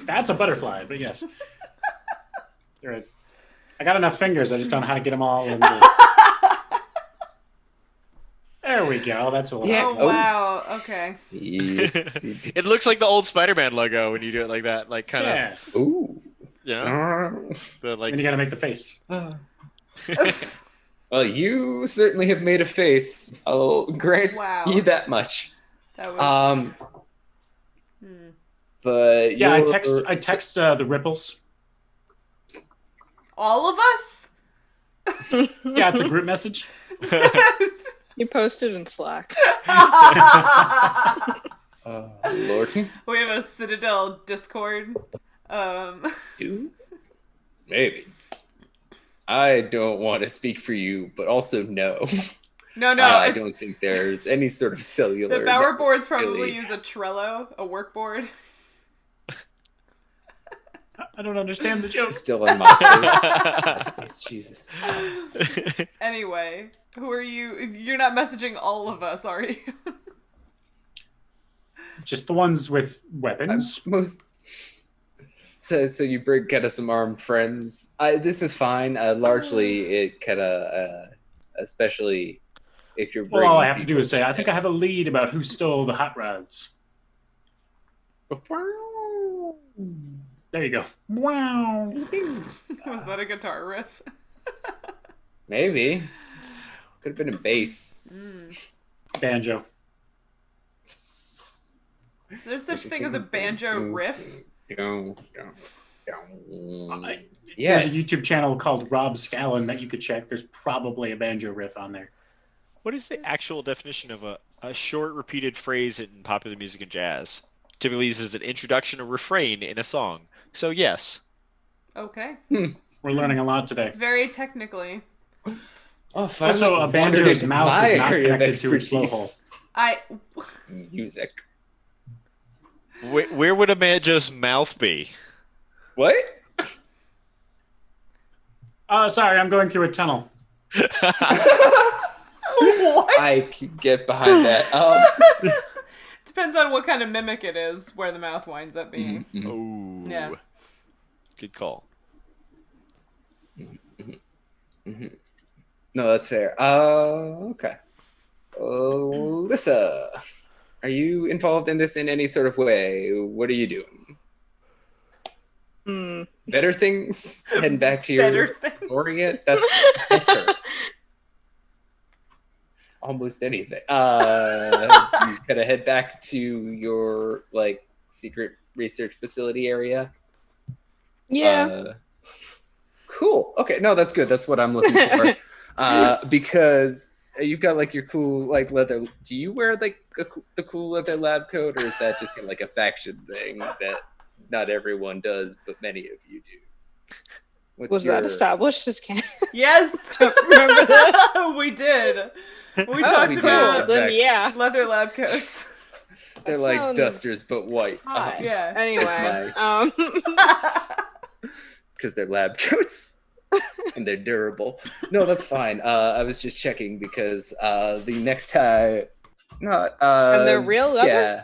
That's a butterfly, but yes. I got enough fingers. I just don't know how to get them all in. There we go. That's a little. Yeah. Oh, wow. Okay. It looks like the old Spider-Man logo when you do it like that, like kind of, Yeah. Ooh. the like. And you got to make the face. Well, you certainly have made a face. I'll grant Wow. you that much. That was. But Yeah, I you're- text the ripples. All of us? Yeah, it's a group message. You posted in Slack. Lord. We have a Citadel Discord. You? Maybe. I don't want to speak for you, but also no. No, I it's, don't think there's any sort of cellular. the Bowerbirds probably really. use a Trello, a workboard. I don't understand the joke. Still on my face. Jesus. Anyway, who are you? You're not messaging all of us, are you? Just the ones with weapons. So you bring kind of some armed friends. This is fine. Largely, it kind of, especially if you're bringing. Well, all I have to do people- is say, I think I have a lead about who stole the hot rods. There you go. Wow. Was that a guitar riff? Maybe. Could have been a bass. Banjo. Is there such thing as a banjo riff? Yes. There's a YouTube channel called Rob Scallon that you could check. There's probably a banjo riff on there. What is the actual definition of a short repeated phrase in popular music and jazz? Typically used as an introduction or refrain in a song. So yes. Okay. We're learning a lot today. Very technically. Oh, Also, a banjo's mouth is not connected to its blowhole. Music. Where would a banjo's mouth be? What? Sorry, I'm going through a tunnel. What? I can get behind that. Depends on what kind of mimic it is, where the mouth winds up being. Oh. Yeah. Good call. No, that's fair. Okay. Lissa, are you involved in this in any sort of way? What are you doing? Better things? Heading back to Better your things? orient? That's better. Almost anything. You gotta head back to your secret research facility area. Yeah. Cool. Okay, no, that's good. That's what I'm looking for. Because you've got your cool leather. Do you wear the cool leather lab coat, or is that just kind of a faction thing that not everyone does, but many of you do? Was that established as canon? Yes. Remember that? We did. We Oh, talked we did. about Then yeah. leather lab coats. They're That like sounds dusters, but white. Hot. Yeah. Anyway. Because they're lab coats and they're durable. No, that's fine. I was just checking because the next time, not. And they're real leather? Yeah.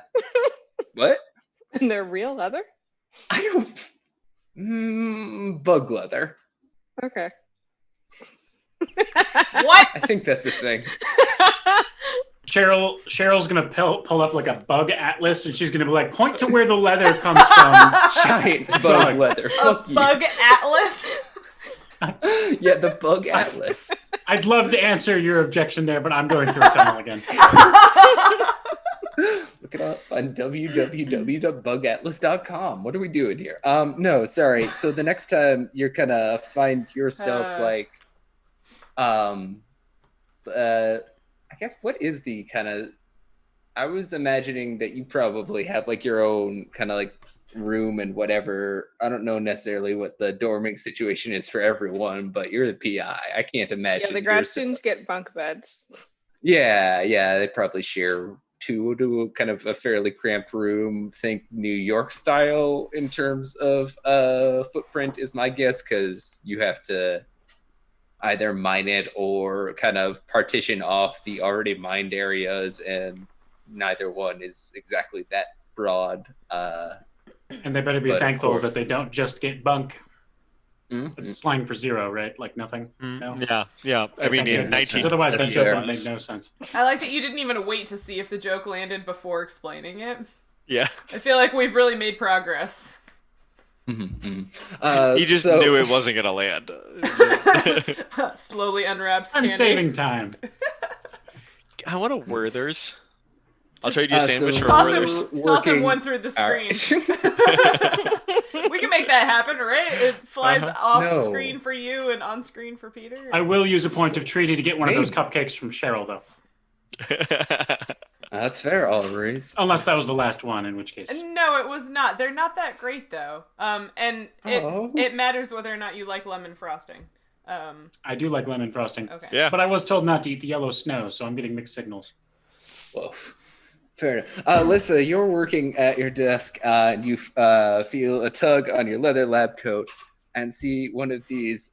What? And they're real leather? I don't. Bug leather. Okay. What? I think that's a thing. Cheryl's gonna pull up a bug atlas, and she's gonna be like, point to where the leather comes from. Giant bug leather. A Fuck you. bug atlas? Yeah, the bug atlas. I'd love to answer your objection there, but I'm going through a tunnel again. Look it up on www.bugatlas.com. What are we doing here? No, sorry. So the next time you're gonna find yourself I guess what is the kind of? I was imagining that you probably have your own kind of room and whatever. I don't know necessarily what the dorming situation is for everyone, but you're the PI. I can't imagine. Yeah, the grad students get bunk beds. Yeah, they probably share to kind of a fairly cramped room. Think New York style in terms of footprint is my guess, because you have to either mine it or kind of partition off the already mined areas, and neither one is exactly that broad. And they better be thankful that they don't just get bunk. It's slang for zero, right? Nothing. No? Yeah. I mean, in 19... Otherwise, that joke fair. would make no sense. I like that you didn't even wait to see if the joke landed before explaining it. Yeah. I feel like we've really made progress. He just knew it wasn't going to land. Slowly unwraps I'm candy. saving time. I want a Werther's. I'll trade you a sandwich for a Toss Werther's. him one through the screen. We can make that happen, right? It flies off screen for you and on screen for Peter. I will use a point of treaty to get one of those cupcakes from Sheryl, though. That's fair, always. Unless that was the last one, in which case. No, it was not. They're not that great, though. And it matters whether or not you like lemon frosting. I do like lemon frosting. Okay. Yeah. But I was told not to eat the yellow snow, so I'm getting mixed signals. Whoa. Fair enough. Lissa, you're working at your desk, and you feel a tug on your leather lab coat and see one of these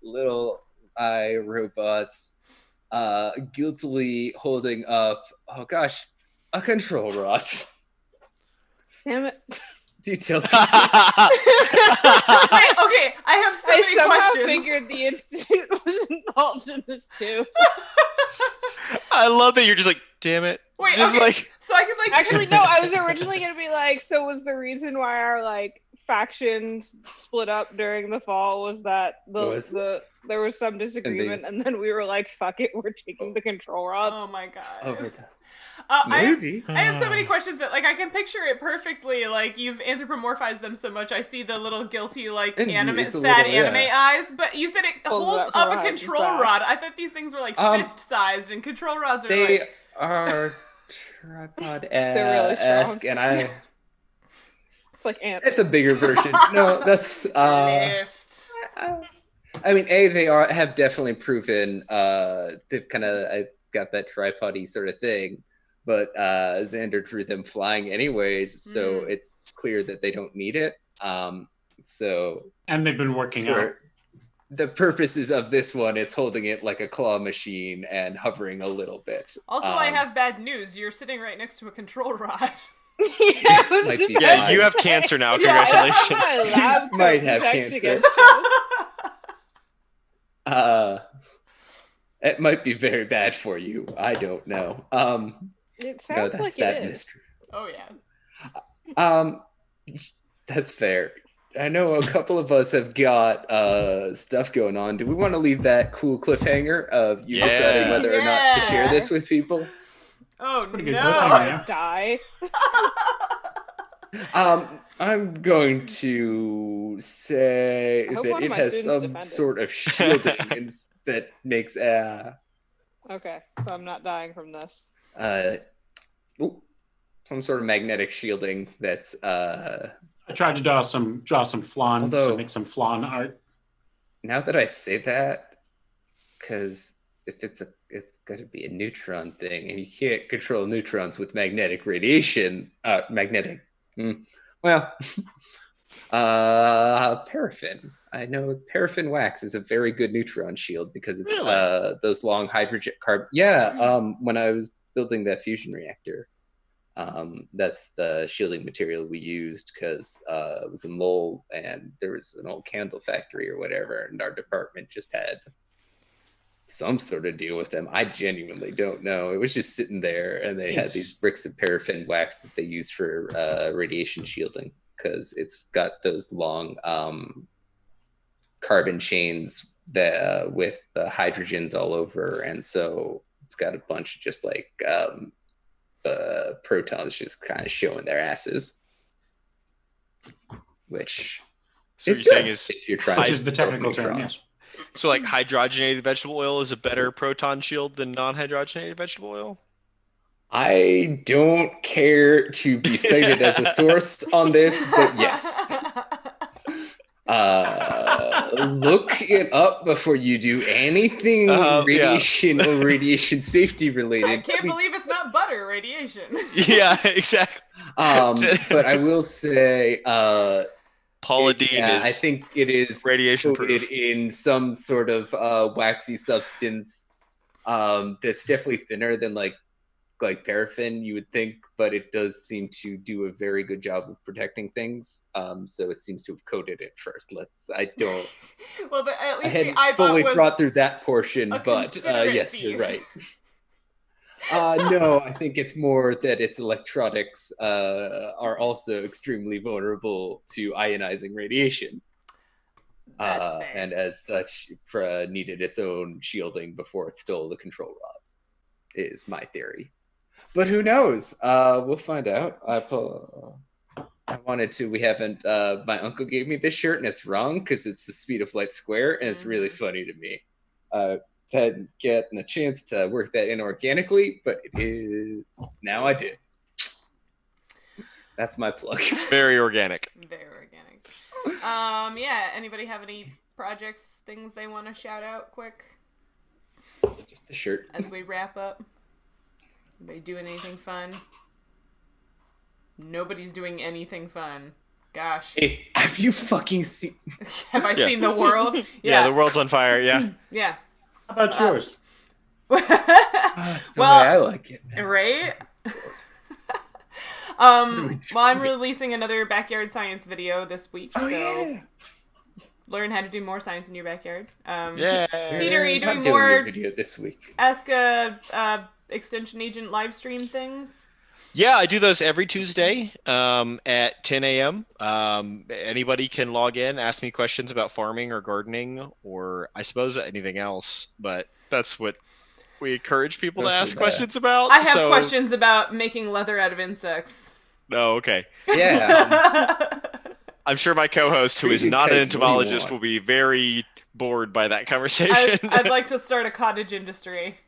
little eye robots guiltily holding up, a control rod. Damn it. Do you tell me? Wait, okay, I have so many somehow questions. figured the Institute was involved in this too. I love that you're just damn it. Wait, Just okay. like So I could like Actually, no. I was originally gonna be like, so was the reason why our like factions split up during the fall was that there was some disagreement, and then we were like, fuck it, we're taking the control rods. Oh my god. Over I have so many questions that like I can picture it perfectly. Like you've anthropomorphized them so much. I see the little guilty like sad anime eyes. But you said it holds up a control rod. I thought these things were like fist sized, and control rods are they like are tripod They're really esque, strong. and It's like ants. it's a bigger version. No, that's lift. I mean, they have definitely proven they've kind of got that tripod-y sort of thing, but Xander drew them flying anyways, so it's clear that they don't need it. So And they've been working out. The purposes of this one, it's holding it like a claw machine and hovering a little bit. Also, I have bad news. You're sitting right next to a control rod. yeah, you have cancer now. Congratulations. Might have cancer. It might be very bad for you. I don't know. It sounds like it is. Mystery. Oh yeah. That's fair. I know a couple of us have got stuff going on. Do we want to leave that cool cliffhanger of you deciding whether or not to share this with people? Oh Pretty good no! cliffhanger. Die. I'm going to say I hope that one of it my has students some defend it. sort of shielding that makes Okay, so I'm not dying from this. some sort of magnetic shielding that's I tried to draw some flan, Although- make some flan art. now that I say that, because if it's got to be a neutron thing, and you can't control neutrons with magnetic radiation. Paraffin. I know paraffin wax is a very good neutron shield because it's Really? those long hydrogen carb. Yeah. When I was building that fusion reactor, that's the shielding material we used because it was a mole and there was an old candle factory or whatever, and our department just had some sort of deal with them. I genuinely don't know. It was just sitting there, and they had these bricks of paraffin wax that they used for radiation shielding because it's got those long carbon chains that with the hydrogens all over, and so it's got a bunch of just like protons just kind of showing their asses, which So is what you're saying good is if you're trying Which to is the control technical term, neutrons. yes. so like hydrogenated vegetable oil is a better proton shield than non-hydrogenated vegetable oil? I don't care to be cited as a source on this, but yes. Look it up before you do anything radiation or radiation safety related. I can't believe it's not butter radiation. Yeah, exactly. But I will say, Paula Dean is I think it is radiation coated proof. in some sort of waxy substance that's definitely thinner than like paraffin, you would think, but it does seem to do a very good job of protecting things. So it seems to have coated it first. Well, at I least hadn't the I fully was thought through that portion, a but considerate yes, thief. you're right. No, I think it's more that its electronics are also extremely vulnerable to ionizing radiation. That's fair. And as such, needed its own shielding before it stole the control rod, is my theory. But who knows? We'll find out. I wanted to. We haven't. My uncle gave me this shirt, and it's wrong because it's the speed of light square, and it's really funny to me. Hadn't gotten a chance to work that in organically, but it is now. I did. That's my plug. Very organic. Very organic. Yeah. Anybody have any projects, things they want to shout out quick Just the shirt. as we wrap up? Anybody doing anything fun? Nobody's doing anything fun. Gosh. Hey, have you fucking seen? Have I Yeah. seen the world? Yeah, the world's on fire. Yeah. Yeah. How about yours? That's the Well, way I like it. right? Well, I'm releasing another backyard science video this week, so learn how to do more science in your backyard. Yeah. Peter, are you doing I'm more- a video this week? Ask a Extension Agent live stream things? Yeah, I do those every Tuesday at 10 a.m. Anybody can log in, ask me questions about farming or gardening, or I suppose anything else. But that's what we encourage people to ask questions about. I have questions about making leather out of insects. Oh, okay. Yeah. I'm sure my co-host, who is not an entomologist, will be very bored by that conversation. I'd like to start a cottage industry.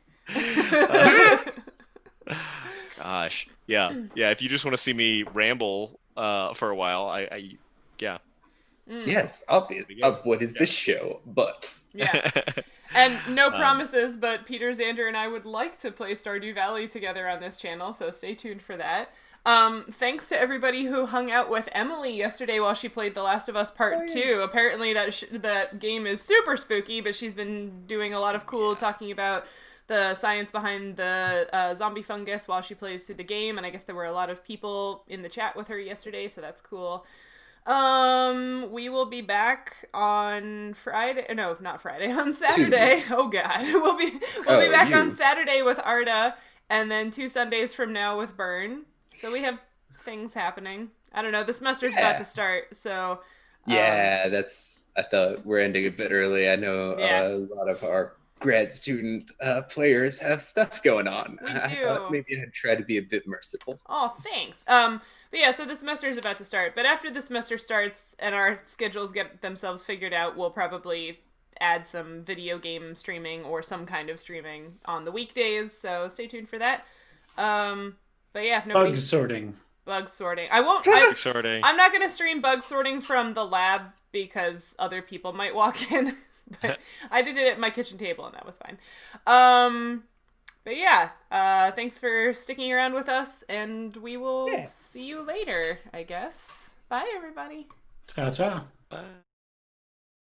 Gosh, yeah. If you just want to see me ramble for a while, yeah. Yes, obvious. What is this show? But yeah, and no promises. But Peter, Xander, and I would like to play Stardew Valley together on this channel, so stay tuned for that. Thanks to everybody who hung out with Emily yesterday while she played The Last of Us Part 2. Apparently that game is super spooky, but she's been doing a lot of cool talking about the science behind the zombie fungus while she plays through the game, and I guess there were a lot of people in the chat with her yesterday, so that's cool. We will be back on Friday. No, not Friday. On Saturday. Oh God, we'll be back on Saturday with Arda, and then 2 Sundays from now with Burn. So we have things happening. I don't know. The semester's about to start, so. I thought we're ending a bit early. I know a lot of our grad student players have stuff going on. We do. I thought maybe I'd try to be a bit merciful. Oh, thanks. But yeah, so the semester is about to start. But after the semester starts and our schedules get themselves figured out, we'll probably add some video game streaming or some kind of streaming on the weekdays. So stay tuned for that. But yeah, if nobody... Bug sorting. I won't... Bug sorting. I'm not going to stream bug sorting from the lab because other people might walk in. But I did it at my kitchen table and that was fine. But yeah, thanks for sticking around with us, and we will see you later, I guess. Bye, everybody. Ciao, ciao. Bye.